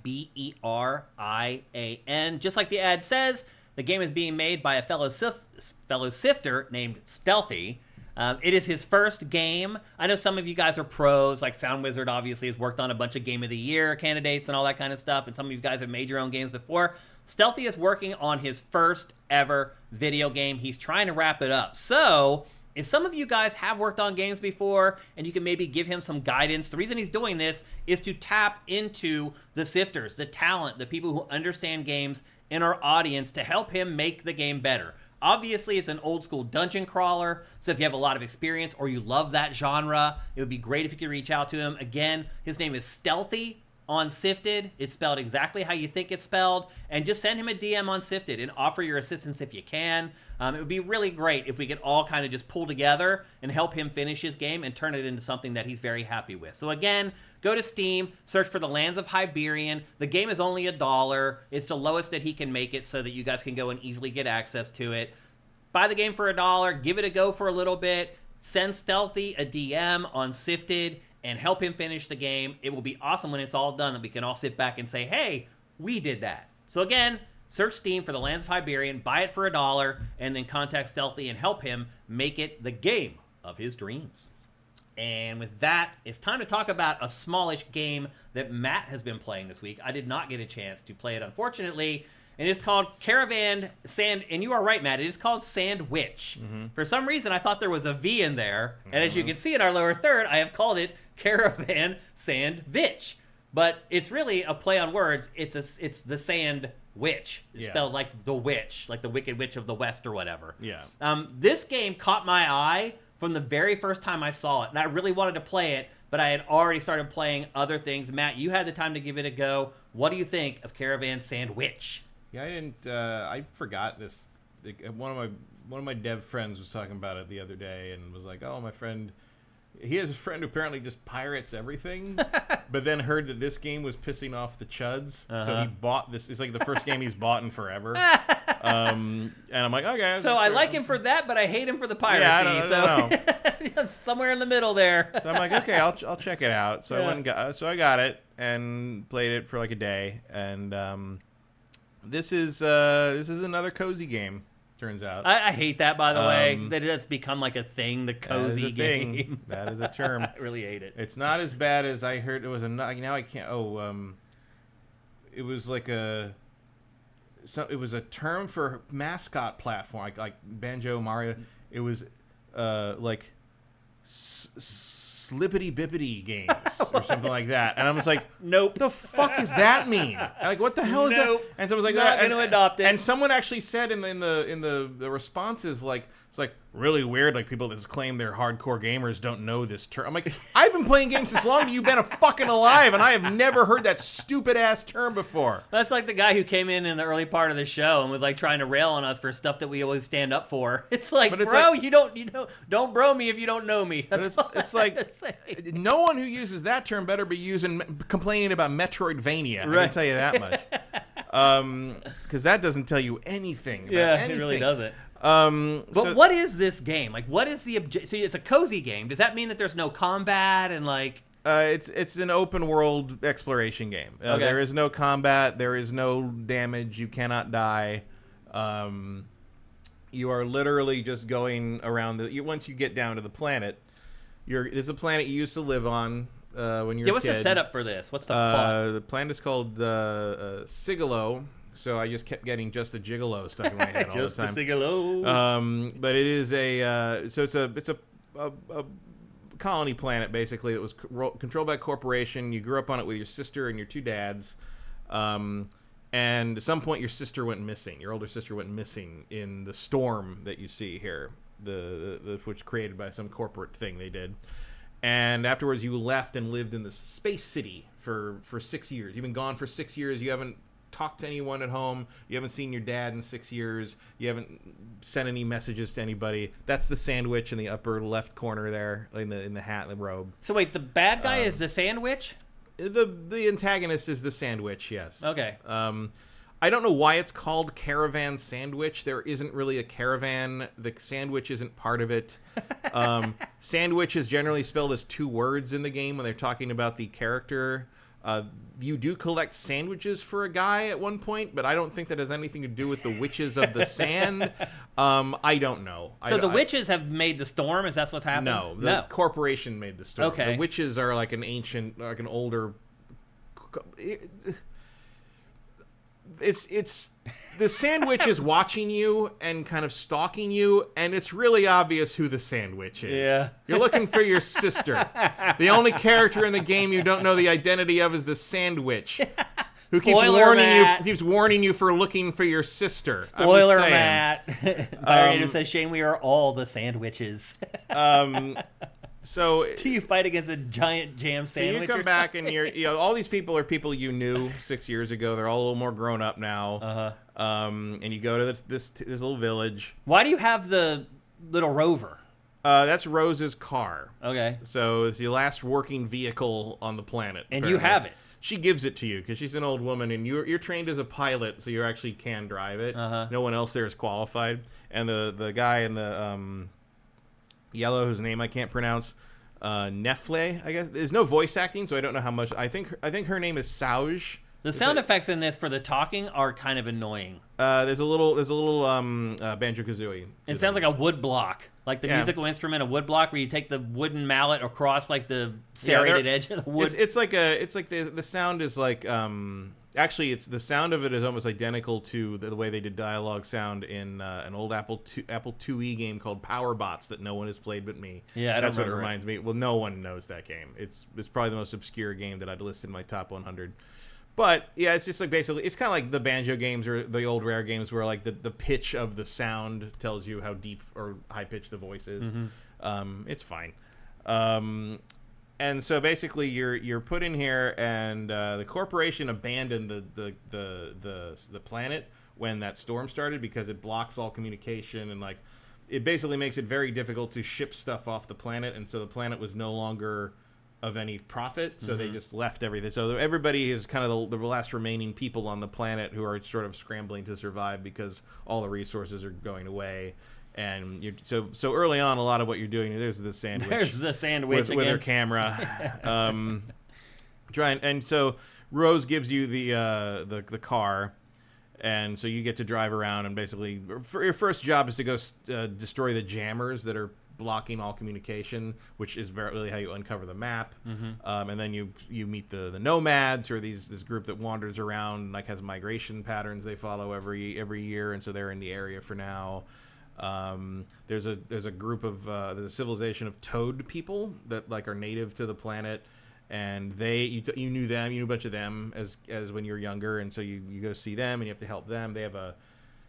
Just like the ad says, the game is being made by a fellow sifter named Stealthy. It is his first game. I know some of you guys are pros, like Sound Wizard obviously has worked on a bunch of Game of the Year candidates and all that kind of stuff, and some of you guys have made your own games before. Stealthy is working on his first ever video game. He's trying to wrap it up. So if some of you guys have worked on games before and you can maybe give him some guidance, the reason he's doing this is to tap into the sifters, the talent, the people who understand games in our audience to help him make the game better. Obviously, it's an old school dungeon crawler, so if you have a lot of experience or you love that genre, it would be great if you could reach out to him. Again, his name is Stealthy on Sifted. It's spelled exactly how you think it's spelled, and just send him a DM on Sifted and offer your assistance if you can. It would be really great if we could all kind of just pull together and help him finish his game and turn it into something that he's very happy with. So again, go to Steam, search for The Lands of Hyberian. The game is only $1. It's the lowest that he can make it so that you guys can go and easily get access to it. Buy the game for $1, give it a go for a little bit, send Stealthy a DM on Sifted, and help him finish the game. It will be awesome when it's all done that we can all sit back and say, hey, we did that. So again, search Steam for The Lands of Hyberian, buy it for $1, and then contact Stealthy and help him make it the game of his dreams. And with that, it's time to talk about a smallish game that Matt has been playing this week. I did not get a chance to play it, unfortunately. And it's called Caravan Sand, and you are right, Matt. It is called Sandwitch. Mm-hmm. For some reason, I thought there was a V in there, and as you can see in our lower third, I have called it Caravan Sandwitch. But it's really a play on words. It's the Sand Witch. It's spelled like the witch, like the Wicked Witch of the West or whatever. Yeah. This game caught my eye from the very first time I saw it, and I really wanted to play it, but I had already started playing other things. Matt, you had the time to give it a go. What do you think of Caravan Sandwitch? Yeah, I didn't. I forgot this. One of my dev friends was talking about it the other day and was like, "Oh, my friend, he has a friend who apparently just pirates everything, but then heard that this game was pissing off the chuds, so he bought this. It's like the first game he's bought in forever." And I'm like, "Okay." So I like him for that, but I hate him for the piracy. Yeah, I don't know. Somewhere in the middle there. So I'm like, "Okay, I'll check it out." So I went and I got it and played it for like a day, and This is another cozy game, turns out. I hate that, by the way. That's become like a thing, the cozy game. That is a term. I really hate it. It's not as bad as I heard. It was now I can't. It was like it was a term for mascot platform, like Banjo, Mario. It was like Slippity Bippity games or something like that, and I was like, "Nope, the fuck does that mean? Like, what the hell is that?" And someone was like, "Not going to adopt it." And someone actually said in the responses, like, it's like really weird, like people that claim they're hardcore gamers don't know this term. I'm like, I've been playing games as long as you've been a fucking alive, and I have never heard that stupid ass term before. That's like the guy who came in the early part of the show and was like trying to rail on us for stuff that we always stand up for. It's like, bro, you don't bro me if you don't know me. It's like no one who uses that term better be complaining about Metroidvania. Right. I can tell you that much. Because that doesn't tell you anything. About anything. It really doesn't. But what is this game? Like, what is the objective? So it's a cozy game. Does that mean that there's no combat and like? It's an open world exploration game. Okay. There is no combat. There is no damage. You cannot die. You are literally just going around once you get down to the planet. It's a planet you used to live on when you were a kid. What's the setup for this? What's the plot? The planet is called Sigilo. So I just kept getting just a gigolo stuck in my head all the time. Just a gigolo. But it is it's a colony planet basically that was controlled by a corporation. You grew up on it with your sister and your two dads. And at some point your sister went missing. Your older sister went missing in the storm that you see here, which created by some corporate thing they did. And afterwards you left and lived in the space city for 6 years. You've been gone for 6 years. You haven't talked to anyone at home. You haven't seen your dad in 6 years. You haven't sent any messages to anybody. That's the sandwich in the upper left corner there, in the hat and the robe. So wait, the bad guy is the sandwich? The antagonist is the sandwich, yes. Okay. I don't know why it's called Caravan Sandwich. There isn't really a caravan. The sandwich isn't part of it. Sandwich is generally spelled as 2 words in the game when they're talking about the character. You do collect sandwiches for a guy at one point, but I don't think that has anything to do with the witches of the sand. I don't know. So the witches have made the storm? Is that what's happening? No, the corporation made the storm. Okay. The witches are like an ancient, like an older... It's the sandwich is watching you and kind of stalking you, and it's really obvious who the sandwich is. Yeah. You're looking for your sister. The only character in the game you don't know the identity of is the sandwich. Who keeps warning you for looking for your sister. Spoiler, Matt. Hyberian says, Shane, we are all the sandwiches. So do you fight against a giant jam sandwich? So you come back and all these people are people you knew 6 years ago. They're all a little more grown up now. And you go to this little village. Why do you have the little rover? That's Rose's car. Okay. So it's the last working vehicle on the planet. And you have it. She gives it to you because she's an old woman, and you're trained as a pilot, so you actually can drive it. No one else there is qualified. And the guy in the yellow, whose name I can't pronounce, Nefle, I guess. There's no voice acting, so I don't know how much. I think her name is Sauge. The sound effects in this for the talking are kind of annoying. There's a little Banjo-Kazooie. It sounds like a wood block, like the musical instrument, a wood block, where you take the wooden mallet across like the serrated edge of the wood. It's like the sound is like actually it's the sound of it is almost identical to the way they did dialogue sound in an old Apple IIe game called Power Bots that no one has played but me. Yeah, that's what it reminds me. Well, no one knows that game. It's probably the most obscure game that I'd list in my top 100. But yeah, it's just like basically it's kind of like the banjo games or the old Rare games where like the pitch of the sound tells you how deep or high pitched the voice is. It's fine. And so basically you're put in here, and the corporation abandoned the planet when that storm started because it blocks all communication, and like it basically makes it very difficult to ship stuff off the planet, and so the planet was no longer of any profit, so they just left everything. So everybody is kind of the last remaining people on the planet who are sort of scrambling to survive because all the resources are going away. And so early on, a lot of what you're doing, there's the sandwich. There's the sandwich with her camera. And so Rose gives you the car, and so you get to drive around, and basically your first job is to go destroy the jammers that are blocking all communication, which is really how you uncover the map. And then you meet the nomads, or this group that wanders around and like has migration patterns they follow every year, and so they're in the area for now. There's a group of there's a civilization of toad people that like are native to the planet, and you knew them, you knew a bunch of them as when you were younger, and so you go see them and you have to help them.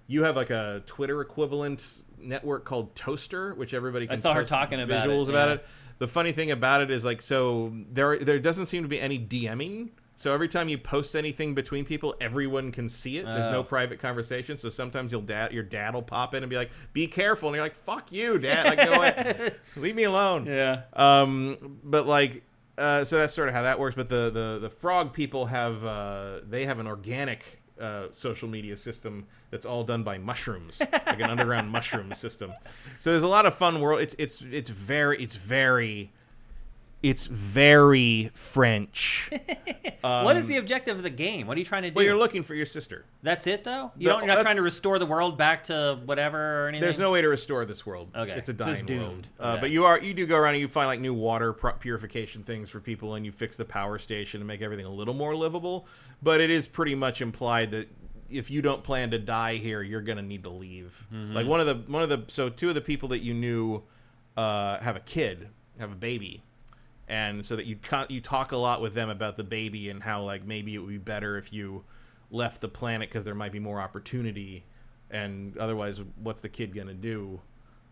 You have like a Twitter equivalent network called Toaster, which everybody can I saw her talking about visuals it, about it. The funny thing about it is like, so there doesn't seem to be any DMing. So every time you post anything between people, everyone can see it. There's no private conversation. So sometimes your dad will pop in and be like, "Be careful," and you're like, "Fuck you, Dad! Like, go away, leave me alone." Yeah. But like, so that's sort of how that works. But the frog people have they have an organic social media system that's all done by mushrooms, like an underground mushroom system. So there's a lot of fun world. It's very French. What is the objective of the game? What are you trying to do? Well, you're looking for your sister. That's it, though? You're not trying to restore the world back to whatever or anything? There's no way to restore this world. Okay. It's a dying world. Okay. But you do go around and you find like new water purification things for people, and you fix the power station and make everything a little more livable. But it is pretty much implied that if you don't plan to die here, you're going to need to leave. Like so two of the people that you knew have a baby. And so that you talk a lot with them about the baby and how like maybe it would be better if you left the planet because there might be more opportunity, and otherwise what's the kid gonna do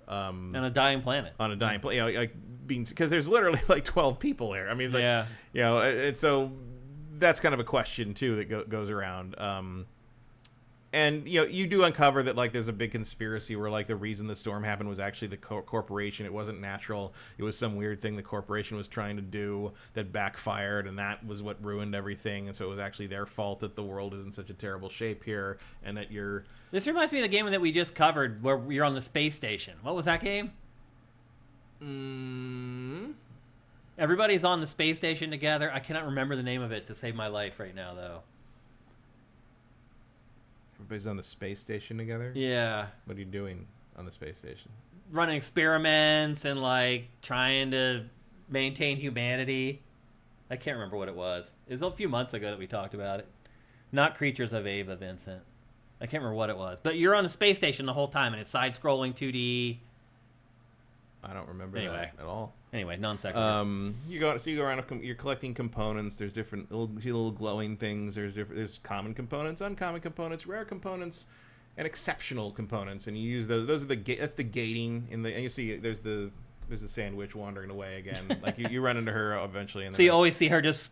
on a dying planet? On a dying planet, like because there's literally like 12 people there. I mean, it's like and so that's kind of a question too that goes around. And, you know, you do uncover that, like, there's a big conspiracy where, like, the reason the storm happened was actually the corporation. It wasn't natural. It was some weird thing the corporation was trying to do that backfired, and that was what ruined everything. And so it was actually their fault that the world is in such a terrible shape here, and that you're... This reminds me of the game that we just covered where you're on the space station. What was that game? Everybody's on the space station together. I cannot remember the name of it to save my life right now, though. Everybody's on the space station together? Yeah. What are you doing on the space station? Running experiments and, like, trying to maintain humanity. I can't remember what it was. It was a few months ago that we talked about it. Not Creatures of Ava, Vincent. I can't remember what it was. But you're on the space station the whole time, and it's side-scrolling 2D. I don't remember that at all. Anyway, non-sequitur. You go around. You're collecting components. There's different little glowing things. There's common components, uncommon components, rare components, and exceptional components. And you use those. Those are that's the gating in the. And you see there's the sandwich wandering away again. Like you run into her eventually. And so you always see her just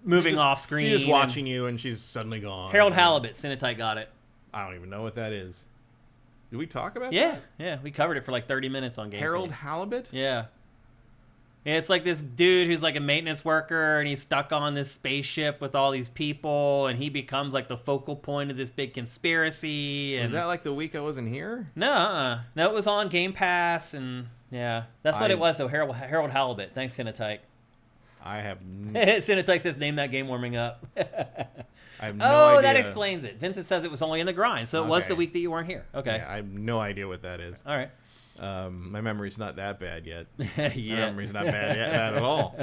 moving off screen. She's just watching you, and she's suddenly gone. Harold Halibut, Cinetite got it. I don't even know what that is. Did we talk about that? Yeah, yeah. We covered it for like 30 minutes on GameFace. Harold Halibut? Yeah. Yeah, it's like this dude who's like a maintenance worker, and he's stuck on this spaceship with all these people, and he becomes like the focal point of this big conspiracy. And was that like the week I wasn't here? No, no, it was on Game Pass, and yeah, that's what it was. So Harold Halibut. Thanks, Cinetite. I have. Cinetite says name that game warming up. I have no idea. That explains it. Vincent says it was only in the grind, so it was the week that you weren't here. Okay. Yeah, I have no idea what that is. All right. My memory's not that bad yet. Yeah. My memory's not bad yet at all.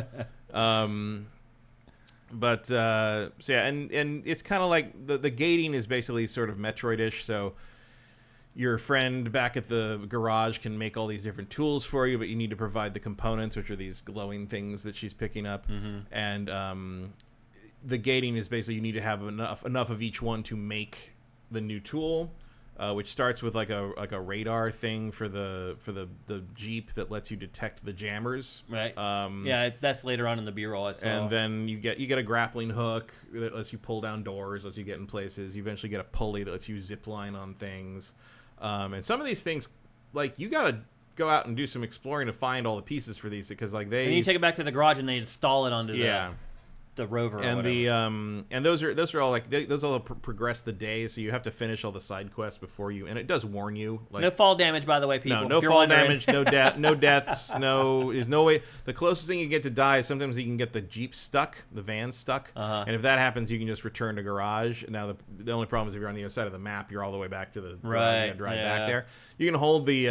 So yeah, and it's kind of like the gating is basically sort of Metroid-ish. So your friend back at the garage can make all these different tools for you, but you need to provide the components, which are these glowing things that she's picking up. Mm-hmm. And the gating is basically you need to have enough of each one to make the new tool. Which starts with like a radar thing for the Jeep that lets you detect the jammers. Right. Yeah, that's later on in the B-roll I saw. And then you get a grappling hook that lets you pull down doors, lets you get in places. You eventually get a pulley that lets you zip line on things. And some of these things, like, you gotta go out and do some exploring to find all the pieces for these, because like and you take it back to the garage and they install it onto the rover, and whatever. And those are all like those all progress the day, so you have to finish all the side quests before you, and it does warn you. Like, no fall damage, by the way, people. No fall damage, no deaths, there's no way. The closest thing you get to die is sometimes you can get the Jeep stuck, the van stuck, and if that happens, you can just return to garage. Now the only problem is if you're on the other side of the map, you're all the way back to the right. You gotta drive back there. You can hold the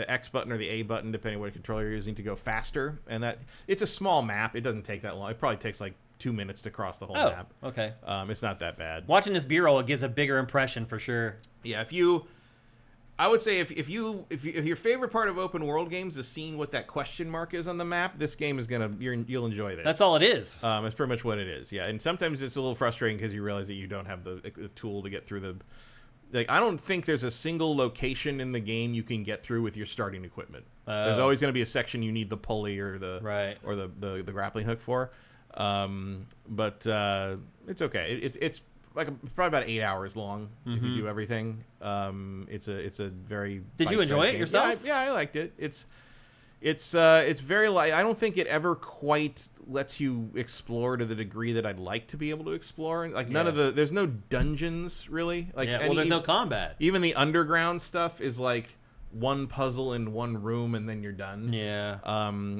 X button or the A button depending on what controller you're using to go faster, and that it's a small map. It doesn't take that long. It probably takes like 2 minutes to cross the whole map. Okay. It's not that bad. Watching this B-roll, it gives a bigger impression for sure. Yeah, I would say if your favorite part of open world games is seeing what that question mark is on the map, this game is you'll enjoy this. That's all it is. It's pretty much what it is. Yeah, and sometimes it's a little frustrating because you realize that you don't have the tool to get through the. Like, I don't think there's a single location in the game you can get through with your starting equipment. There's always going to be a section you need the pulley or the grappling hook for. But it's okay. It's like probably about 8 hours long if you do everything. It's a very. Did you enjoy it yourself? Yeah, I liked it. It's very light. I don't think it ever quite lets you explore to the degree that I'd like to be able to explore. Like there's no dungeons really. Like there's no combat. Even the underground stuff is like one puzzle in one room and then you're done. Yeah.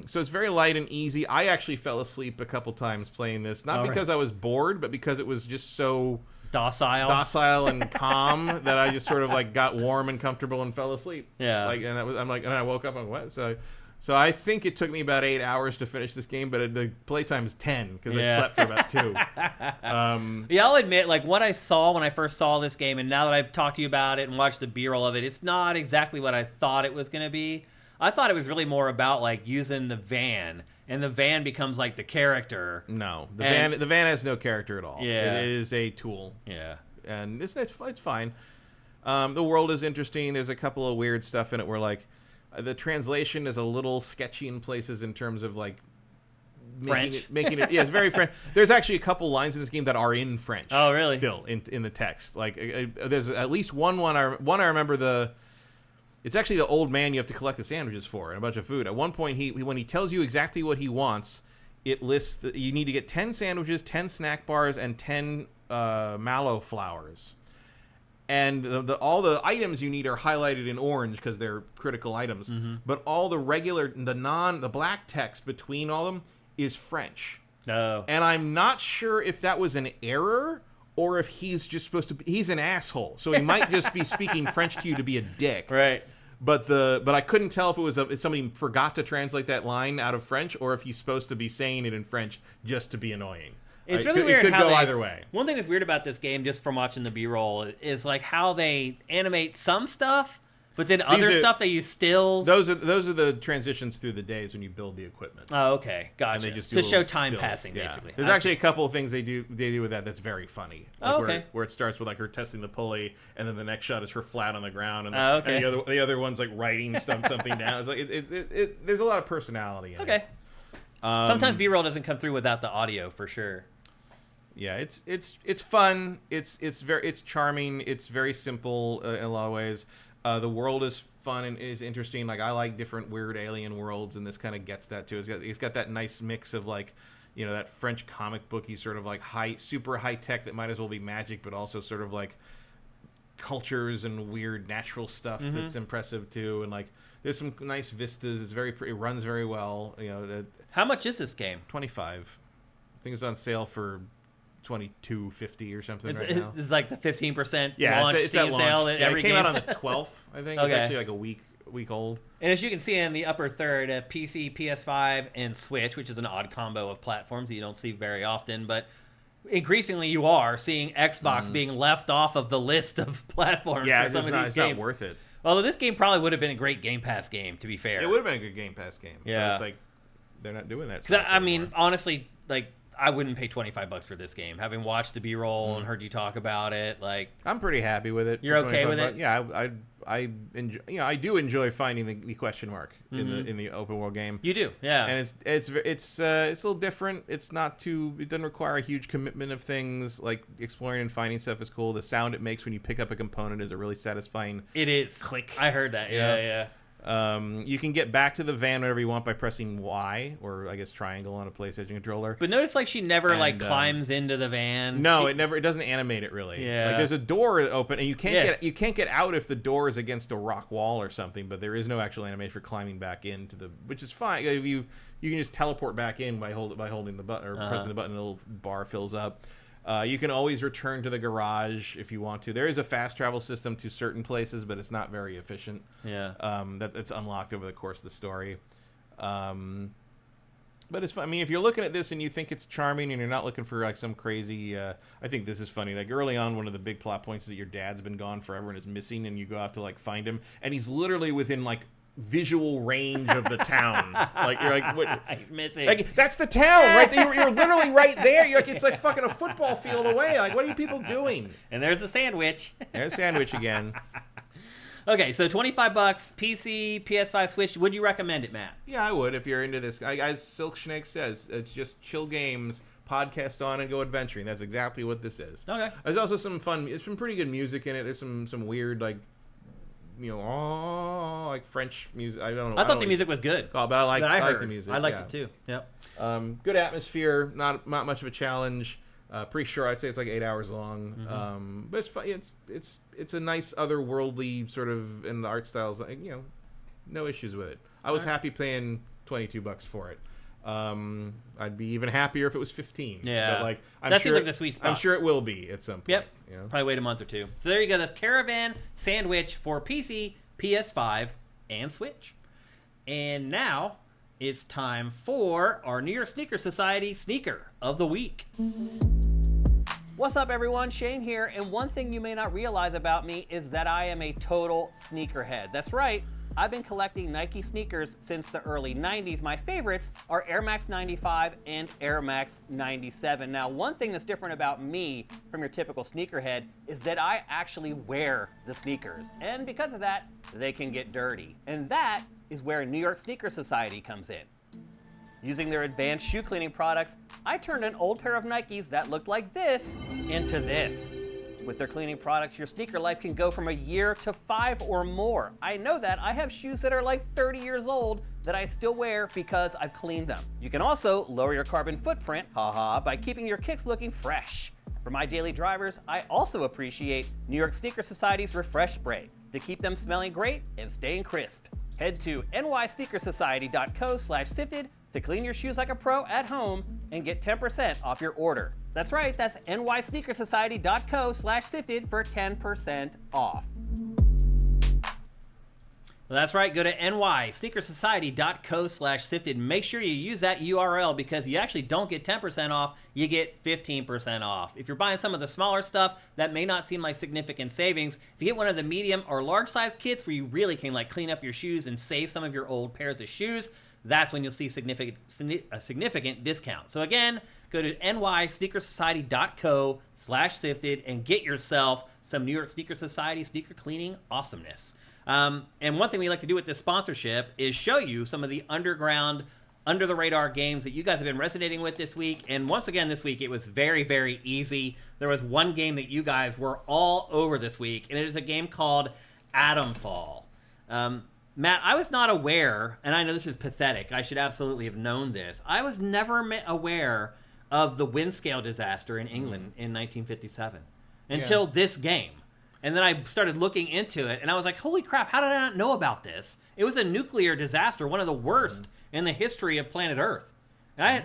So it's very light and easy. I actually fell asleep a couple times playing this, not because I was bored, but because it was just so docile and calm that I just sort of like got warm and comfortable and fell asleep. Yeah. Like, and I woke up and what? So I think it took me about 8 hours to finish this game, but the playtime is 10 because I slept for about 2. Yeah, I'll admit, like, what I saw when I first saw this game, and now that I've talked to you about it and watched the B-roll of it, it's not exactly what I thought it was going to be. I thought it was really more about, like, using the van, and the van becomes, like, the character. No, the van has no character at all. Yeah. It is a tool. Yeah. And it's fine. The world is interesting. There's a couple of weird stuff in it where, like, the translation is a little sketchy in places in terms of, like, French. Yeah, it's very French. There's actually a couple lines in this game that are in French. Oh, really? Still in the text. Like there's at least one I remember it's actually the old man you have to collect the sandwiches for and a bunch of food. At one point, when he tells you exactly what he wants, it lists that you need to get 10 sandwiches, 10 snack bars, and 10 mallow flowers. And all the items you need are highlighted in orange because they're critical items. Mm-hmm. But all the the black text between all of them is French. Oh. And I'm not sure if that was an error or if he's just supposed to be, he's an asshole. So he might just be speaking French to you to be a dick. Right. But I couldn't tell if it was if somebody forgot to translate that line out of French or if he's supposed to be saying it in French just to be annoying. It's really weird it could how go either way. One thing that's weird about this game, just from watching the B-roll, is like how they animate some stuff, but then other stuff they use stills. Those are the transitions through the days when you build the equipment. Oh, okay, gotcha. And they just to show time stills. passing, basically. There's actually a couple of things they do with that's very funny. Like okay. Where it starts with like her testing the pulley, and then the next shot is her flat on the ground, and, okay. and the other one's like writing something down. It's like there's a lot of personality in it. Okay. Sometimes B-roll doesn't come through without the audio, for sure. Yeah, it's fun. It's charming. It's very simple in a lot of ways. The world is fun and is interesting. Like I like different weird alien worlds, and this kind of gets that too. It's got that nice mix of like, that French comic booky sort of like super high tech that might as well be magic, but also sort of like cultures and weird natural stuff that's impressive too. And like there's some nice vistas. It's very pretty. It runs very well. How much is this game? $25. I think it's on sale for $22.50 or something right now. It's like the 15% launch it's that sale. Yeah, it came out on the 12th, I think. Okay. It's actually like a week old. And as you can see in the upper third, PC, PS5, and Switch, which is an odd combo of platforms that you don't see very often, but increasingly you are seeing Xbox being left off of the list of platforms for some of these games. It's not worth it. Although this game probably would have been a great Game Pass game, to be fair. It would have been a good Game Pass game. Yeah. But it's like, they're not doing that. I mean, honestly, like, I wouldn't pay $25 for this game. Having watched the B-roll and heard you talk about it, like, I'm pretty happy with it. You're okay with it? Yeah, I enjoy. I do enjoy finding the question mark in the open world game. You do, yeah. And it's a little different. It doesn't require a huge commitment of things. Like exploring and finding stuff is cool. The sound it makes when you pick up a component is a really satisfying. It is. Click. I heard that. Yeah. You can get back to the van whenever you want by pressing Y or I guess triangle on a PlayStation controller. But notice like she never climbs into the van. No, it doesn't animate it really. Yeah. Like there's a door open and you can't get out if the door is against a rock wall or something, but there is no actual animation for climbing back into which is fine. You can just teleport back in by holding the button or pressing the button, the little bar fills up. You can always return to the garage if you want to. There is a fast travel system to certain places, but it's not very efficient. Yeah. It's unlocked over the course of the story. But it's fun. I mean, if you're looking at this and you think it's charming and you're not looking for like some crazy, I think this is funny. Like early on, one of the big plot points is that your dad's been gone forever and is missing, and you go out to like find him, and he's literally within like visual range of the town. Like you're like, what? He's missing. Like that's the town, right? You're literally right there. You're like, it's like fucking a football field away. Like, what are you people doing? And there's a sandwich. There's a sandwich again. Okay, so $25, PC, PS5, Switch. Would you recommend it, Matt? Yeah, I would if you're into this. As Silk Snake says, it's just chill games. Podcast on and go adventuring. That's exactly what this is. Okay. There's also some fun. There's some pretty good music in it. There's some weird like. Like French music. I don't know. I thought the music was good. Oh, but I like the music. I liked it too. Yep. Good atmosphere. Not much of a challenge. Pretty sure I'd say it's like 8 hours long. But it's fun. It's a nice otherworldly sort of in the art styles. Like, no issues with it. I was happy paying $22 for it. I'd be even happier if it was 15. Yeah, but like that seems like the sweet spot. I'm sure it will be at some point. Yep. Probably wait a month or two. So there you go. That's Caravan Sandwitch for PC, PS5, and Switch. And now it's time for our New York Sneaker Society Sneaker of the Week. What's up, everyone? Shane here. And one thing you may not realize about me is that I am a total sneakerhead. That's right. I've been collecting Nike sneakers since the early 90s. My favorites are Air Max 95 and Air Max 97. Now, one thing that's different about me from your typical sneakerhead is that I actually wear the sneakers. And because of that, they can get dirty. And that is where New York Sneaker Society comes in. Using their advanced shoe cleaning products, I turned an old pair of Nikes that looked like this into this. With their cleaning products, your sneaker life can go from a year to 5 or more. I know that. I have shoes that are like 30 years old that I still wear because I've cleaned them. You can also lower your carbon footprint, haha, by keeping your kicks looking fresh. For my daily drivers, I also appreciate New York Sneaker Society's Refresh Spray to keep them smelling great and staying crisp. Head to nysneakersociety.co/sifted to clean your shoes like a pro at home and get 10% off your order. That's right, that's nysneakersociety.co/sifted for 10% off. Well, that's right, go to nysneakersociety.co/sifted. Make sure you use that URL because you actually don't get 10% off, you get 15% off. If you're buying some of the smaller stuff, that may not seem like significant savings. If you get one of the medium or large size kits where you really can like clean up your shoes and save some of your old pairs of shoes, that's when you'll see a significant discount. So again, go to nysneakersociety.co/sifted and get yourself some New York Sneaker Society sneaker cleaning awesomeness. And one thing we like to do with this sponsorship is show you some of the underground, under-the-radar games that you guys have been resonating with this week. And once again, this week, it was very, very easy. There was one game that you guys were all over this week, and it is a game called Atomfall. Matt, I was not aware, and I know this is pathetic. I should absolutely have known this. I was never aware of the wind scale disaster in England in 1957 until this game. And then I started looking into it, and I was like, holy crap, how did I not know about this? It was a nuclear disaster, one of the worst in the history of planet Earth. And I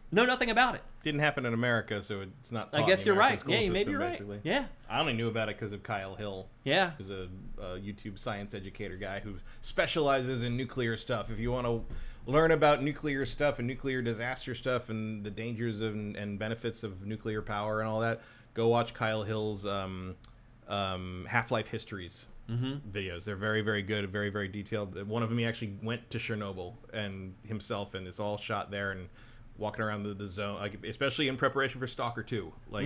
know nothing about it. Didn't happen in America, so it's not taught I guess in the you're American right. school Yeah, you may system, be right. basically. Yeah. I only knew about it because of Kyle Hill. Yeah. Who's a YouTube science educator guy who specializes in nuclear stuff. If you want to learn about nuclear stuff and nuclear disaster stuff and the dangers and benefits of nuclear power and all that, go watch Kyle Hill's Half-Life Histories videos. They're very, very good, very, very detailed. One of them, he actually went to Chernobyl and himself, and it's all shot there and walking around the zone, like especially in preparation for Stalker 2. Like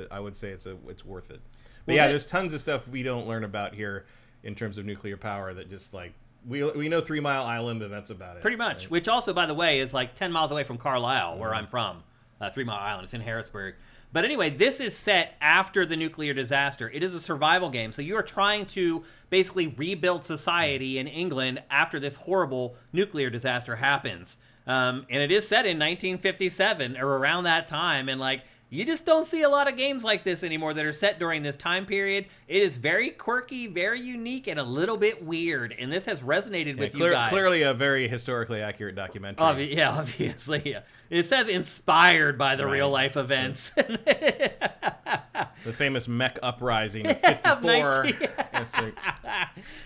I would say it's worth it. But yeah, there's tons of stuff we don't learn about here in terms of nuclear power that just like we know 3 Mile Island and that's about it. Pretty much, right? Which also, by the way, is like 10 miles away from Carlisle, where I'm from. 3 Mile Island. It's in Harrisburg. But anyway, this is set after the nuclear disaster. It is a survival game. So you are trying to basically rebuild society in England after this horrible nuclear disaster happens. And it is set in 1957 or around that time. And like, you just don't see a lot of games like this anymore that are set during this time period. It is very quirky, very unique, and a little bit weird. And this has resonated with you guys. Clearly a very historically accurate documentary. Obviously. Yeah. It says inspired by the real life events. The famous mech uprising of 54.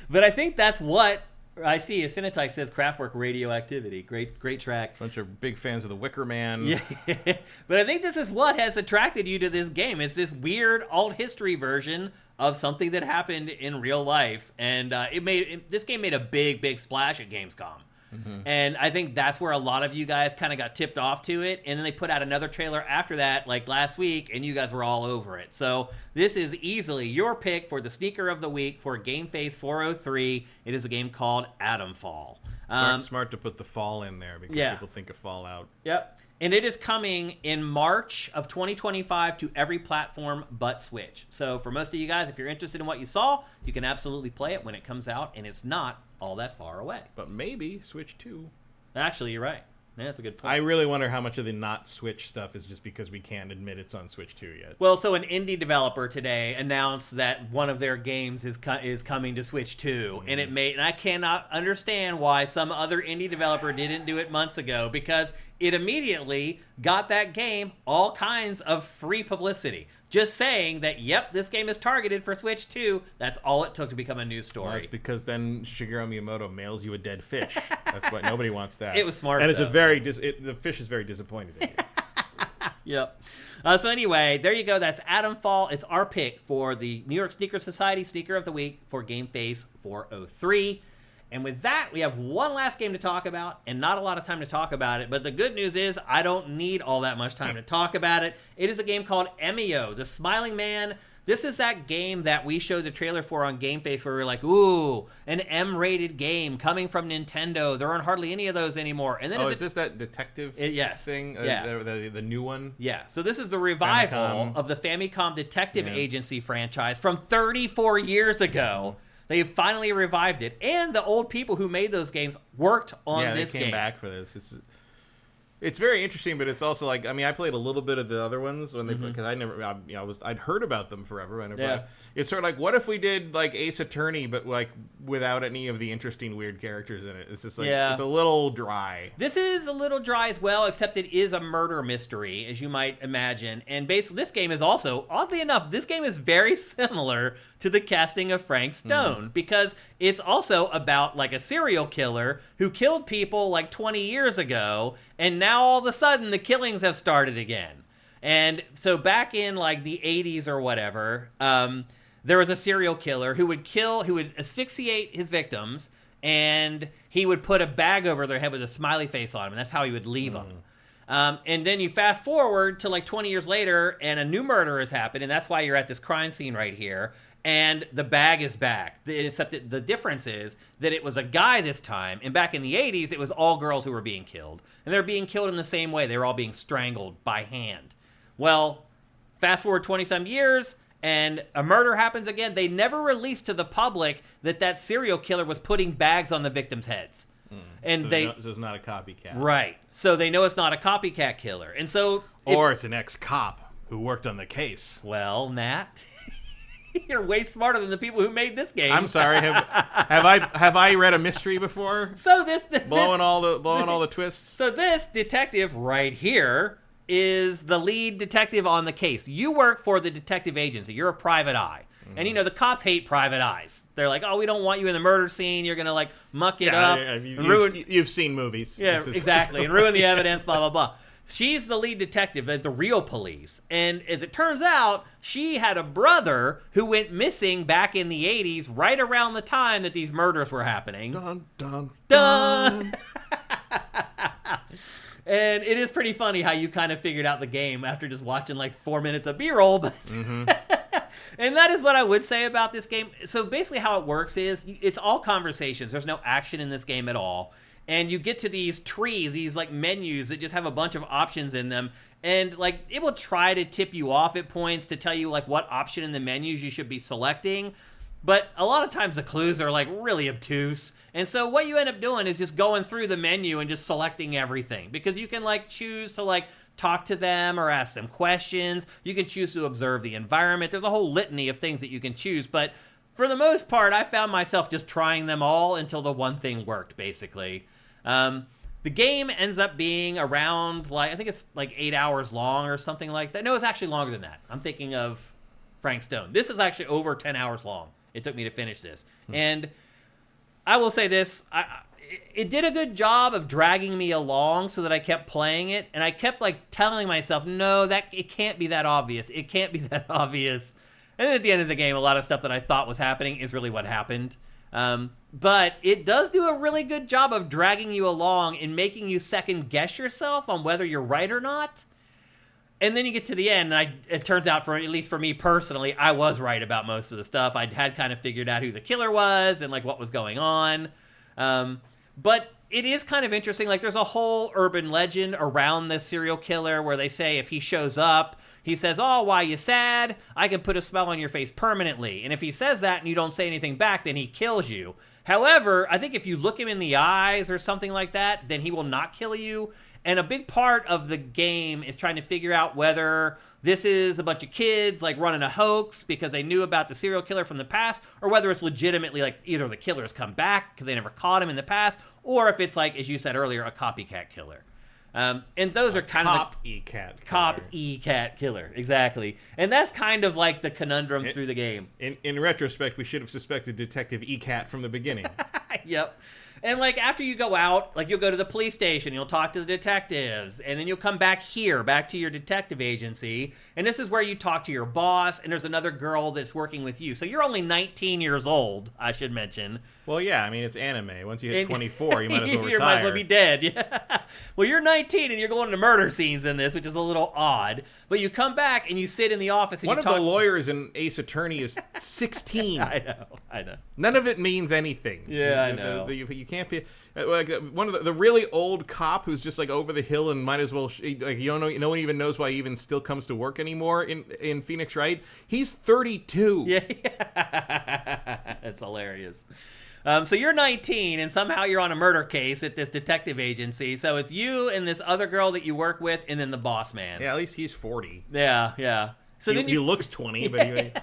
But I think that's what I see. Cinetite says Kraftwerk Radioactivity. Great track. Bunch of big fans of the Wicker Man. Yeah. But I think this is what has attracted you to this game. It's this weird alt history version of something that happened in real life. And this game made a big splash at Gamescom. And I think that's where a lot of you guys kind of got tipped off to it. And then they put out another trailer after that, like last week, and you guys were all over it. So this is easily your pick for the sneaker of the week for GameFace 403. It is a game called Atomfall. Smart to put the fall in there because people think of Fallout. Yep. And it is coming in March of 2025 to every platform but Switch. So for most of you guys, if you're interested in what you saw, you can absolutely play it when it comes out, and it's not all that far away. But maybe Switch 2. Actually, you're right. Yeah, that's a good point. I really wonder how much of the not Switch stuff is just because we can't admit it's on Switch 2 yet. Well, so an indie developer today announced that one of their games is coming to Switch 2, and and I cannot understand why some other indie developer didn't do it months ago, because it immediately got that game all kinds of free publicity. Just saying that, yep, this game is targeted for Switch 2. That's all it took to become a news story. Well, that's because then Shigeru Miyamoto mails you a dead fish. That's what nobody wants that. It was smart, and though. The fish is very disappointed in you. Yep. So anyway, there you go. That's Atomfall. It's our pick for the New York Sneaker Society Sneaker of the Week for GameFace 403. And with that, we have one last game to talk about, and not a lot of time to talk about it. But the good news is I don't need all that much time to talk about it. It is a game called Emio, the Smiling Man This is that game that we showed the trailer for on GameFace where we were like, ooh, an M-rated game coming from Nintendo. There aren't hardly any of those anymore. And then is this that detective thing? The new one? Yeah. So this is the revival of the Famicom Detective Agency franchise from 34 years ago. They finally revived it. And the old people who made those games worked on this game. Yeah, they came back for this. It's very interesting, but it's also like, I mean, I played a little bit of the other ones when they because I'd heard about them forever. It's sort of like, what if we did like Ace Attorney, but like without any of the interesting weird characters in it? It's just like it's a little dry. This is a little dry as well, except it is a murder mystery, as you might imagine. And basically, this game is also, oddly enough, this game is very similar to the casting of Frank Stone because it's also about like a serial killer who killed people like 20 years ago, and now all of a sudden the killings have started again. And so back in like the 80s or whatever, there was a serial killer who would asphyxiate his victims, and he would put a bag over their head with a smiley face on them, and that's how he would leave them. And then you fast forward to like 20 years later, and a new murder has happened, and that's why you're at this crime scene right here. And the bag is back. Except that the difference is that it was a guy this time, and back in the 80s, it was all girls who were being killed. And they're being killed in the same way. They were all being strangled by hand. Well, fast forward 20-some years, and a murder happens again. They never released to the public that serial killer was putting bags on the victims' heads. And so it's not a copycat. Right. So they know it's not a copycat killer. And so... Or it's an ex-cop who worked on the case. Well, Matt... You're way smarter than the people who made this game. I'm sorry. Have I read a mystery before? So this blowing all the twists. So this detective right here is the lead detective on the case. You work for the detective agency. You're a private eye. And you know the cops hate private eyes. They're like, "Oh, we don't want you in the murder scene. You're gonna like muck it up and ruin." You've seen movies. Yeah, exactly, and ruin the evidence. Blah blah blah. She's the lead detective at the real police. And as it turns out, she had a brother who went missing back in the 80s, right around the time that these murders were happening. Dun, dun, dun. And it is pretty funny how you kind of figured out the game after just watching like 4 minutes of B-roll. But and that is what I would say about this game. So basically how it works is it's all conversations. There's no action in this game at all. And you get to these trees, these like menus that just have a bunch of options in them. And like it will try to tip you off at points to tell you like what option in the menus you should be selecting. But a lot of times the clues are like really obtuse. And so what you end up doing is just going through the menu and just selecting everything. Because you can like choose to like talk to them or ask them questions. You can choose to observe the environment. There's a whole litany of things that you can choose. But for the most part, I found myself just trying them all until the one thing worked, basically. The game ends up being around, like, I think it's like 8 hours long or something like that. No, it's actually longer than that. I'm thinking of Frank Stone. This is actually over 10 hours long. It took me to finish this. And I will say this, it did a good job of dragging me along so that I kept playing it. And I kept like telling myself, no, it can't be that obvious. It can't be that obvious. And then at the end of the game, a lot of stuff that I thought was happening is really what happened. But it does do a really good job of dragging you along and making you second guess yourself on whether you're right or not. And then you get to the end, and it turns out, at least for me personally, I was right about most of the stuff. I had kind of figured out who the killer was and like what was going on. But it is kind of interesting. Like there's a whole urban legend around the serial killer where they say if he shows up, he says, "Oh, why you sad? I can put a smile on your face permanently." And if he says that and you don't say anything back, then he kills you. However, I think if you look him in the eyes or something like that, then he will not kill you. And a big part of the game is trying to figure out whether this is a bunch of kids like running a hoax because they knew about the serial killer from the past, or whether it's legitimately like either the killer has come back because they never caught him in the past, or if it's like, as you said earlier, a copycat killer. And those are kind of cop-e-cat killer, exactly. And that's kind of like the conundrum through the game. In retrospect, we should have suspected Detective E-Cat from the beginning. Yep. And like after you go out, like you'll go to the police station, you'll talk to the detectives, and then you'll come back here, back to your detective agency, and this is where you talk to your boss, and there's another girl that's working with you. So you're only 19 years old, I should mention. Well, yeah, I mean, it's anime. Once you hit 24, you might as well retire. You might as well be dead. Yeah. Well, you're 19 and you're going to murder scenes in this, which is a little odd. But you come back and you sit in the office and One of the lawyers in Ace Attorney is 16. I know. None of it means anything. Yeah, I know. You can't be like one of the really old cop who's just like over the hill and might as well like you don't know. No one even knows why he even still comes to work anymore in Phoenix, right? He's 32. Yeah. It's hilarious. So you're 19, and somehow you're on a murder case at this detective agency. So it's you and this other girl that you work with, and then the boss man. Yeah, at least he's 40. Yeah. So he looks 20, but anyway.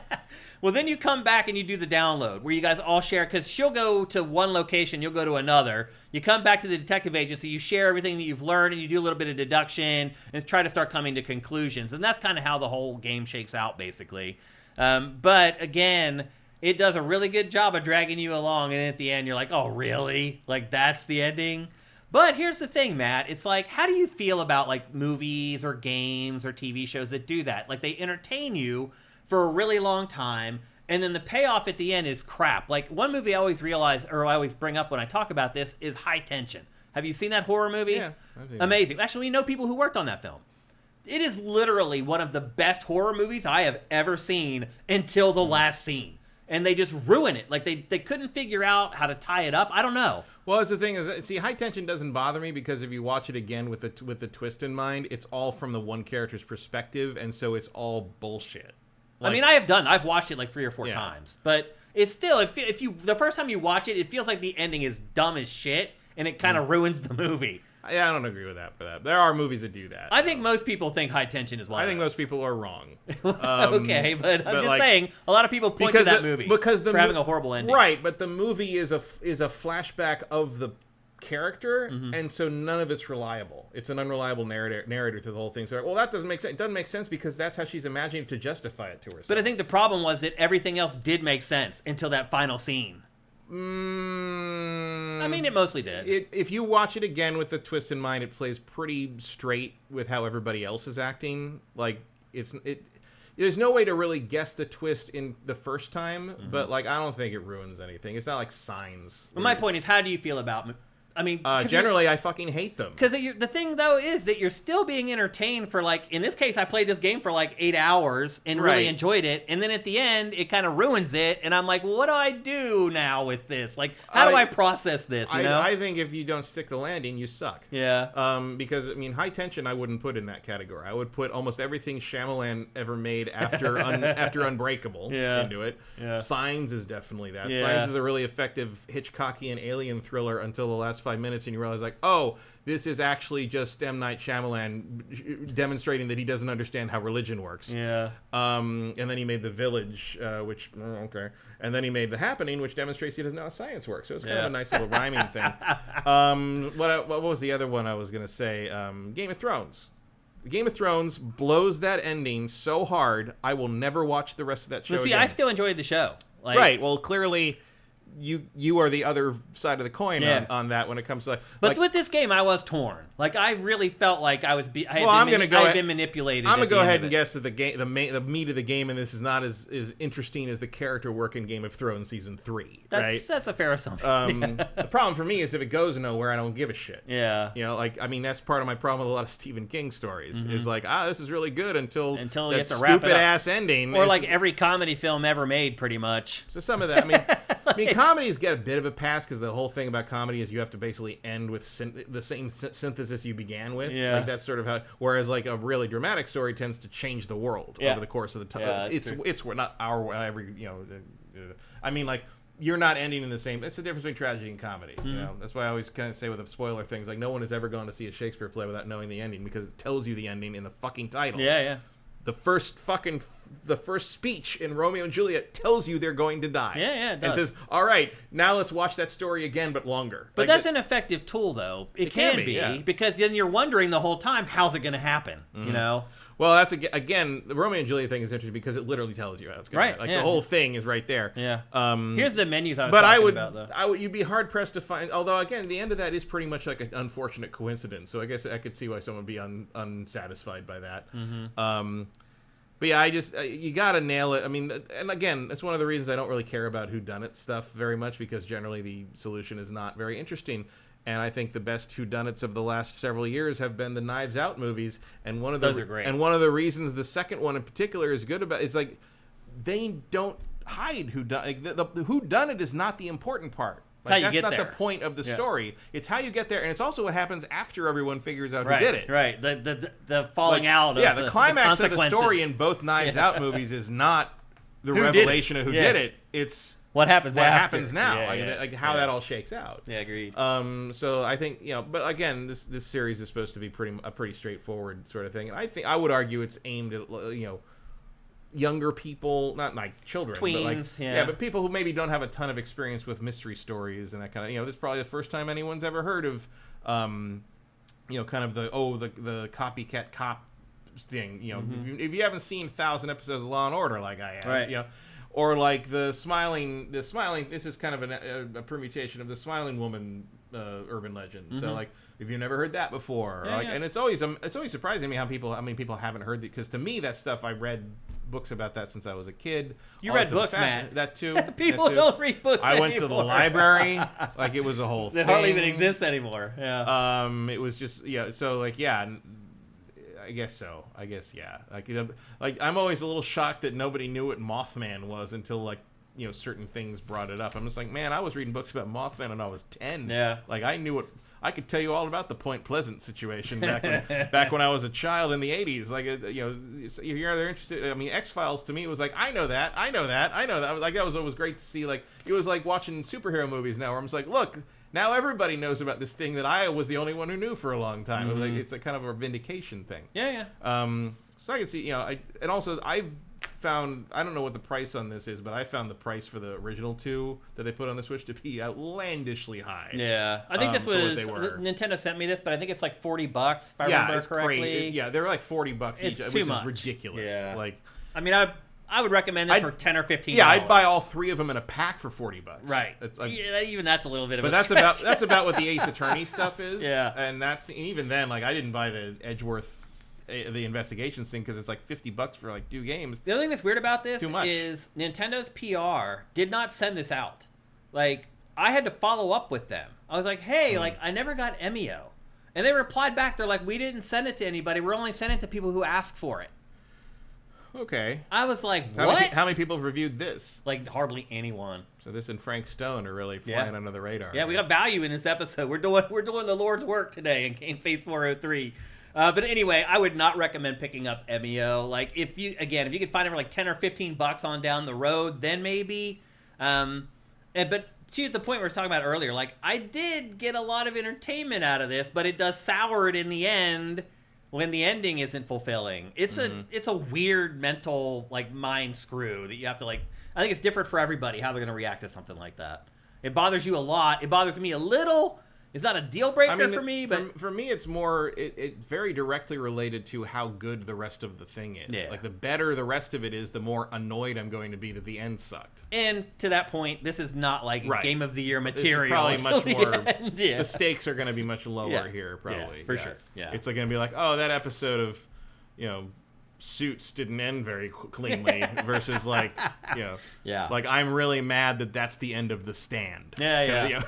Well, then you come back and you do the download, where you guys all share, because she'll go to one location, you'll go to another. You come back to the detective agency, you share everything that you've learned, and you do a little bit of deduction, and try to start coming to conclusions. And that's kind of how the whole game shakes out, basically. But, again, it does a really good job of dragging you along, and at the end, you're like, oh, really? Like, that's the ending? But here's the thing, Matt. It's like, how do you feel about, like, movies or games or TV shows that do that? Like, they entertain you for a really long time, and then the payoff at the end is crap. Like, one movie I always realize, or I always bring up when I talk about this, is High Tension. Have you seen that horror movie? Yeah. Amazing. Actually, we know people who worked on that film. It is literally one of the best horror movies I have ever seen until the last scene. And they just ruin it. Like, they couldn't figure out how to tie it up. I don't know. Well, the thing is, see, High Tension doesn't bother me because if you watch it again with the twist in mind, it's all from the one character's perspective, and so it's all bullshit. Like, I mean, I've watched it like 3 or 4 times, but it's still, if you the first time you watch it, it feels like the ending is dumb as shit, and it kind of ruins the movie. Yeah, I don't agree with that. For that, there are movies that do that. I think most people think High Tension is one. I think most people are wrong. Okay, but I'm just saying, a lot of people point to that movie for having a horrible ending. Right, but the movie is a flashback of the character, and so none of it's reliable. It's an unreliable narrator through the whole thing. So, well, that doesn't make sense. It doesn't make sense because that's how she's imagining to justify it to herself. But I think the problem was that everything else did make sense until that final scene. I mean, it mostly did. If you watch it again with the twist in mind, it plays pretty straight with how everybody else is acting. Like, there's no way to really guess the twist in the first time, but like I don't think it ruins anything. It's not like Signs. Well, my point is, how do you feel about? I mean, generally, I fucking hate them. Because the thing, though, is that you're still being entertained for, like, in this case, I played this game for, like, 8 hours and really enjoyed it. And then at the end, it kind of ruins it. And I'm like, well, what do I do now with this? Like, how do I process this, you know? I think if you don't stick the landing, you suck. Yeah. Because, I mean, High Tension I wouldn't put in that category. I would put almost everything Shyamalan ever made after after Unbreakable into it. Yeah. Signs is definitely that. Yeah. Signs is a really effective Hitchcockian alien thriller until the last 5 minutes, and you realize, like, oh, this is actually just M. Night Shyamalan demonstrating that he doesn't understand how religion works. Yeah. And then he made The Village, which, okay. And then he made The Happening, which demonstrates he doesn't know how science works. So it's kind of a nice little rhyming thing. What was the other one I was going to say? Game of Thrones. Game of Thrones blows that ending so hard, I will never watch the rest of that show again. again. I still enjoyed the show. Like, right. Well, clearly you are the other side of the coin on that when it comes to like. But with this game, I was torn. Like, I really felt like I was. I had been manipulated. I'm gonna go ahead and guess that the meat of the game in this is not as interesting as the character work in Game of Thrones season 3. That's a fair assumption. The problem for me is if it goes nowhere, I don't give a shit. Yeah. You know, like, I mean, that's part of my problem with a lot of Stephen King stories. Is like, this is really good until that stupid ass ending. Or like every comedy film ever made, pretty much. So some of that, I mean, comedies get a bit of a pass because the whole thing about comedy is you have to basically end with the same synthesis you began with. Yeah. Like that's sort of how. Whereas like a really dramatic story tends to change the world over the course of the time. Yeah, it's not our every I mean, like, you're not ending in the same. It's the difference between tragedy and comedy. You know, that's why I always kind of say with the spoiler things, like, no one has ever gone to see a Shakespeare play without knowing the ending because it tells you the ending in the fucking title. Yeah. The first speech in Romeo and Juliet tells you they're going to die. Yeah, it does. And says, all right, now let's watch that story again, but longer. But that's an effective tool, though. It can be because then you're wondering the whole time, how's it going to happen, you know? Well, that's, again, the Romeo and Juliet thing is interesting because it literally tells you how it's going to happen. Like, the whole thing is right there. Yeah. Here's the menus I was talking about, though. You'd be hard-pressed to find, although, again, the end of that is pretty much like an unfortunate coincidence, so I guess I could see why someone would be unsatisfied by that. But yeah, I just you gotta nail it. I mean, and again, that's one of the reasons I don't really care about whodunit stuff very much, because generally the solution is not very interesting. And I think the best whodunits of the last several years have been the Knives Out movies. And those are great. And one of the reasons the second one in particular is good about is like they don't hide whodunit. Like, the whodunit is not the important part. Like, that's not the point of the story. It's how you get there, and it's also what happens after everyone figures out who did it. Right. The falling out. Yeah, of the climax of the story in both Knives Out movies is not the revelation of who did it. It's what happens now. Yeah, like how that all shakes out. Yeah, agreed. So I think but again, this series is supposed to be a pretty straightforward sort of thing, and I would argue it's aimed at younger people, not like children, tweens, but but people who maybe don't have a ton of experience with mystery stories and that kind of, this is probably the first time anyone's ever heard of, kind of the copycat cop thing. If you haven't seen 1,000 episodes of Law and Order like I have, right. Or like the smiling. This is kind of a permutation of the smiling woman urban legend. Mm-hmm. So like, if you've never heard that before, and it's always surprising me how many people haven't heard it, because to me that stuff, I read books about that since I was a kid. You read books, man. That too. People don't read books I anymore. went to the library. Like, it was a whole thing. They hardly even exist anymore. Yeah. It was just so like I guess so. Yeah. Like I'm always a little shocked that nobody knew what Mothman was until like certain things brought it up. I'm just like, man, I was reading books about Mothman when I was 10. Yeah. Like I could tell you all about the Point Pleasant situation back when I was a child in the 80s. Like, you're interested. I mean, X-Files to me was like, I know that. Like, that was always great to see. Like, it was like watching superhero movies now, where I'm just like, look, now everybody knows about this thing that I was the only one who knew for a long time. Mm-hmm. It's a kind of a vindication thing. Yeah. So I can see, and also I've found, I don't know what the price on this is, but I found the price for the original two that they put on the Switch to be outlandishly high. Yeah, I think this was Nintendo sent me this, but I think it's like $40 if I remember correctly. Crazy. They're like $40 each, which is ridiculous. Yeah. Like, I mean, I would recommend this for $10 or $15. Yeah, I'd buy all three of them in a pack for $40. Right. Even that's a little bit of but a stretch. that's about what the Ace Attorney stuff is. Yeah, and even then, like, I didn't buy the Edgeworth. The investigations thing, because it's like $50 for like 2 games. The other thing that's weird about this is Nintendo's PR did not send this out. Like, I had to follow up with them. I was like, hey, like, I never got Emio. And they replied back, they're like, we didn't send it to anybody. We're only sending it to people who asked for it. Okay. I was like, what? How many people have reviewed this? Like, hardly anyone. So this and Frank Stone are really flying under the radar. Yeah, we got value in this episode. We're doing the Lord's work today in GameFace 403. But anyway, I would not recommend picking up Emio. Like, if you could find it for like $10 or $15 on down the road, then maybe. But to the point we were talking about earlier, like, I did get a lot of entertainment out of this, but it does sour it in the end when the ending isn't fulfilling. It's a weird mental, like, mind screw that you have to, like. I think it's different for everybody how they're going to react to something like that. It bothers you a lot. It bothers me a little. It's not a deal breaker for me, but for me, it's more it very directly related to how good the rest of the thing is. Yeah. Like, the better the rest of it is, the more annoyed I'm going to be that the end sucked. And to that point, this is not like Game of the Year material. It's probably much more. Yeah. The stakes are going to be much lower here, probably. Yeah, for sure. Yeah, it's like going to be like, oh, that episode of, Suits didn't end very cleanly versus like, like, I'm really mad that that's the end of The Stand. Yeah.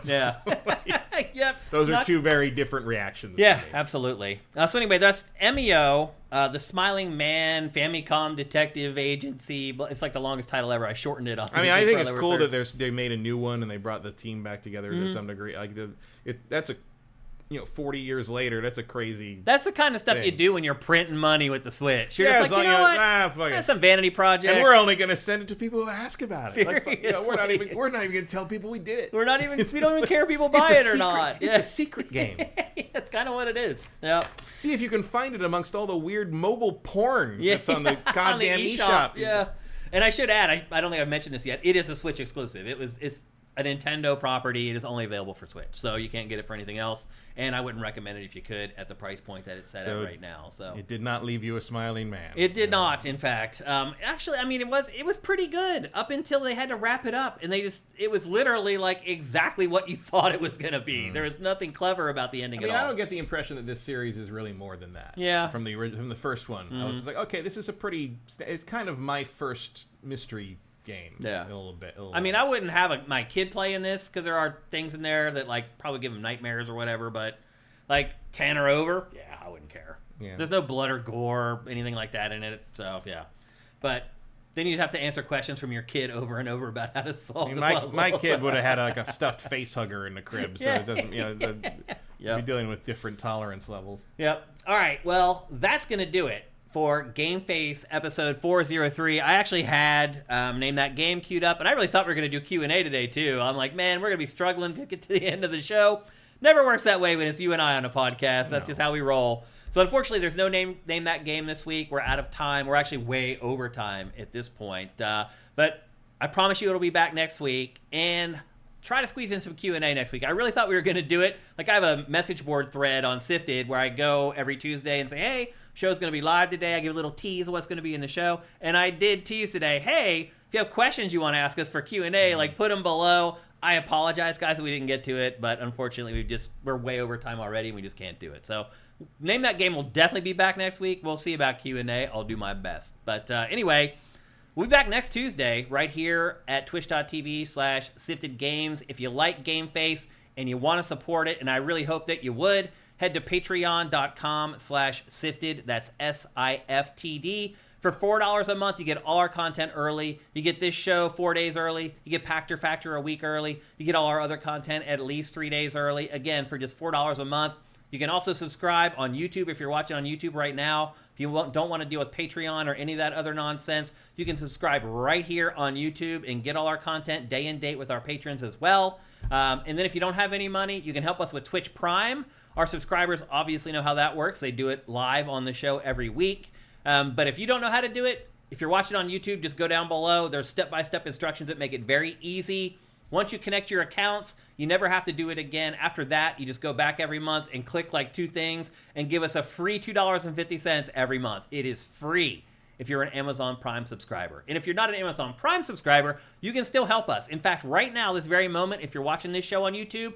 Yep. Those are two very different reactions. Yeah, absolutely. So anyway, that's Emio, the Smiling Man Famicom Detective Agency. It's like the longest title ever. I shortened it up. I mean, I think it's cool that they made a new one and they brought the team back together to some degree. Like, that's a 40 years later, that's a crazy. That's the kind of stuff you do when you're printing money with the Switch. You're just like, what? That's some vanity projects. And we're only going to send it to people who ask about it. Seriously. Like, we're not even going to tell people we did it. We don't even care if people buy it or not. It's a secret game. That's kind of what it is. Yep. See if you can find it amongst all the weird mobile porn that's on the goddamn eShop. Yeah. And I should add, I don't think I've mentioned this yet. It is a Switch exclusive. a Nintendo property. It is only available for Switch, so you can't get it for anything else. And I wouldn't recommend it if you could at the price point that it's set at right now. So it did not leave you a smiling man. It did not, in fact. Actually, I mean, it was pretty good up until they had to wrap it up, and it was literally like exactly what you thought it was gonna be. There was nothing clever about the ending at all. I don't get the impression that this series is really more than that. Yeah. From the first one, I was just like, okay, this is it's kind of my first mystery game. Yeah. A little bit. I mean, I wouldn't have my kid playing this because there are things in there that like probably give him nightmares or whatever. But like 10 or over, yeah, I wouldn't care. Yeah. There's no blood or gore, anything like that in it. So yeah, but then you'd have to answer questions from your kid over and over about how to solve the puzzle. My kid would have had like a stuffed face hugger in the crib, so it doesn't, Yep. be dealing with different tolerance levels. Yep. All right. Well, that's gonna do it for GameFace episode 403. I actually had Name That Game queued up, and I really thought we were going to do Q&A today, too. I'm like, man, we're going to be struggling to get to the end of the show. Never works that way when it's you and I on a podcast. That's just how we roll. So, unfortunately, there's no Name That Game this week. We're out of time. We're actually way over time at this point. But I promise you it'll be back next week, and try to squeeze in some Q&A next week. I really thought we were going to do it. Like, I have a message board thread on Sifted where I go every Tuesday and say, hey, show's going to be live today. I give a little tease of what's going to be in the show. And I did tease today, hey, if you have questions you want to ask us for Q&A, like put them below. I apologize, guys, that we didn't get to it, but unfortunately we're way over time already and we just can't do it. So Name That Game will definitely be back next week. We'll see about Q&A. I'll do my best. But anyway, we'll be back next Tuesday right here at twitch.tv/SiftedGames. If you like GameFace and you want to support it, and I really hope that you would, head to patreon.com/sifted. That's SIFTD. For $4 a month, you get all our content early. You get this show 4 days early. You get Pactor Factor a week early. You get all our other content at least 3 days early. Again, for just $4 a month. You can also subscribe on YouTube if you're watching on YouTube right now. If you don't want to deal with Patreon or any of that other nonsense, you can subscribe right here on YouTube and get all our content day and date with our patrons as well. And then if you don't have any money, you can help us with Twitch Prime. Our subscribers obviously know how that works. They do it live on the show every week. But if you don't know how to do it, if you're watching on YouTube, just go down below. There's step-by-step instructions that make it very easy. Once you connect your accounts, you never have to do it again. After that, you just go back every month and click like 2 things and give us a free $2.50 every month. It is free if you're an Amazon Prime subscriber. And if you're not an Amazon Prime subscriber, you can still help us. In fact, right now, this very moment, if you're watching this show on YouTube,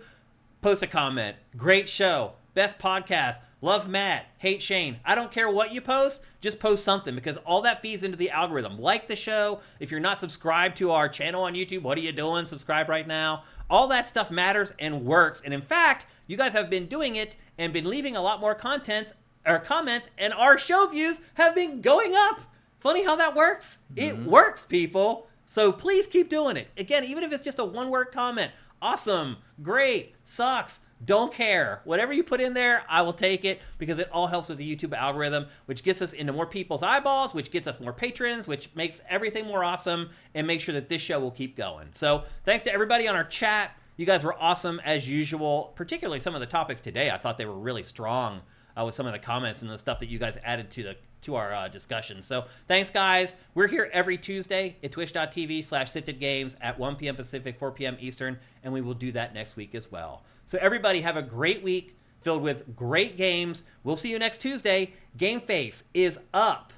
post a comment. Great show. Best podcast. Love Matt. Hate Shane. I don't care what you post. Just post something because all that feeds into the algorithm. Like the show. If you're not subscribed to our channel on YouTube, what are you doing? Subscribe right now. All that stuff matters and works. And in fact, you guys have been doing it and been leaving a lot more comments, and our show views have been going up. Funny how that works. It works, people. So please keep doing it. Again, even if it's just a one-word comment. Awesome, great, sucks, don't care. Whatever you put in there, I will take it because it all helps with the YouTube algorithm, which gets us into more people's eyeballs, which gets us more patrons, which makes everything more awesome and makes sure that this show will keep going. So thanks to everybody on our chat. You guys were awesome as usual, particularly some of the topics today. I thought they were really strong with some of the comments and the stuff that you guys added to our discussion. So thanks, guys. We're here every Tuesday at twitch.tv/SiftedGames at 1 p.m. Pacific, 4 p.m. Eastern, and we will do that next week as well. So everybody have a great week filled with great games. We'll see you next Tuesday. GameFace is up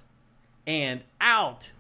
and out.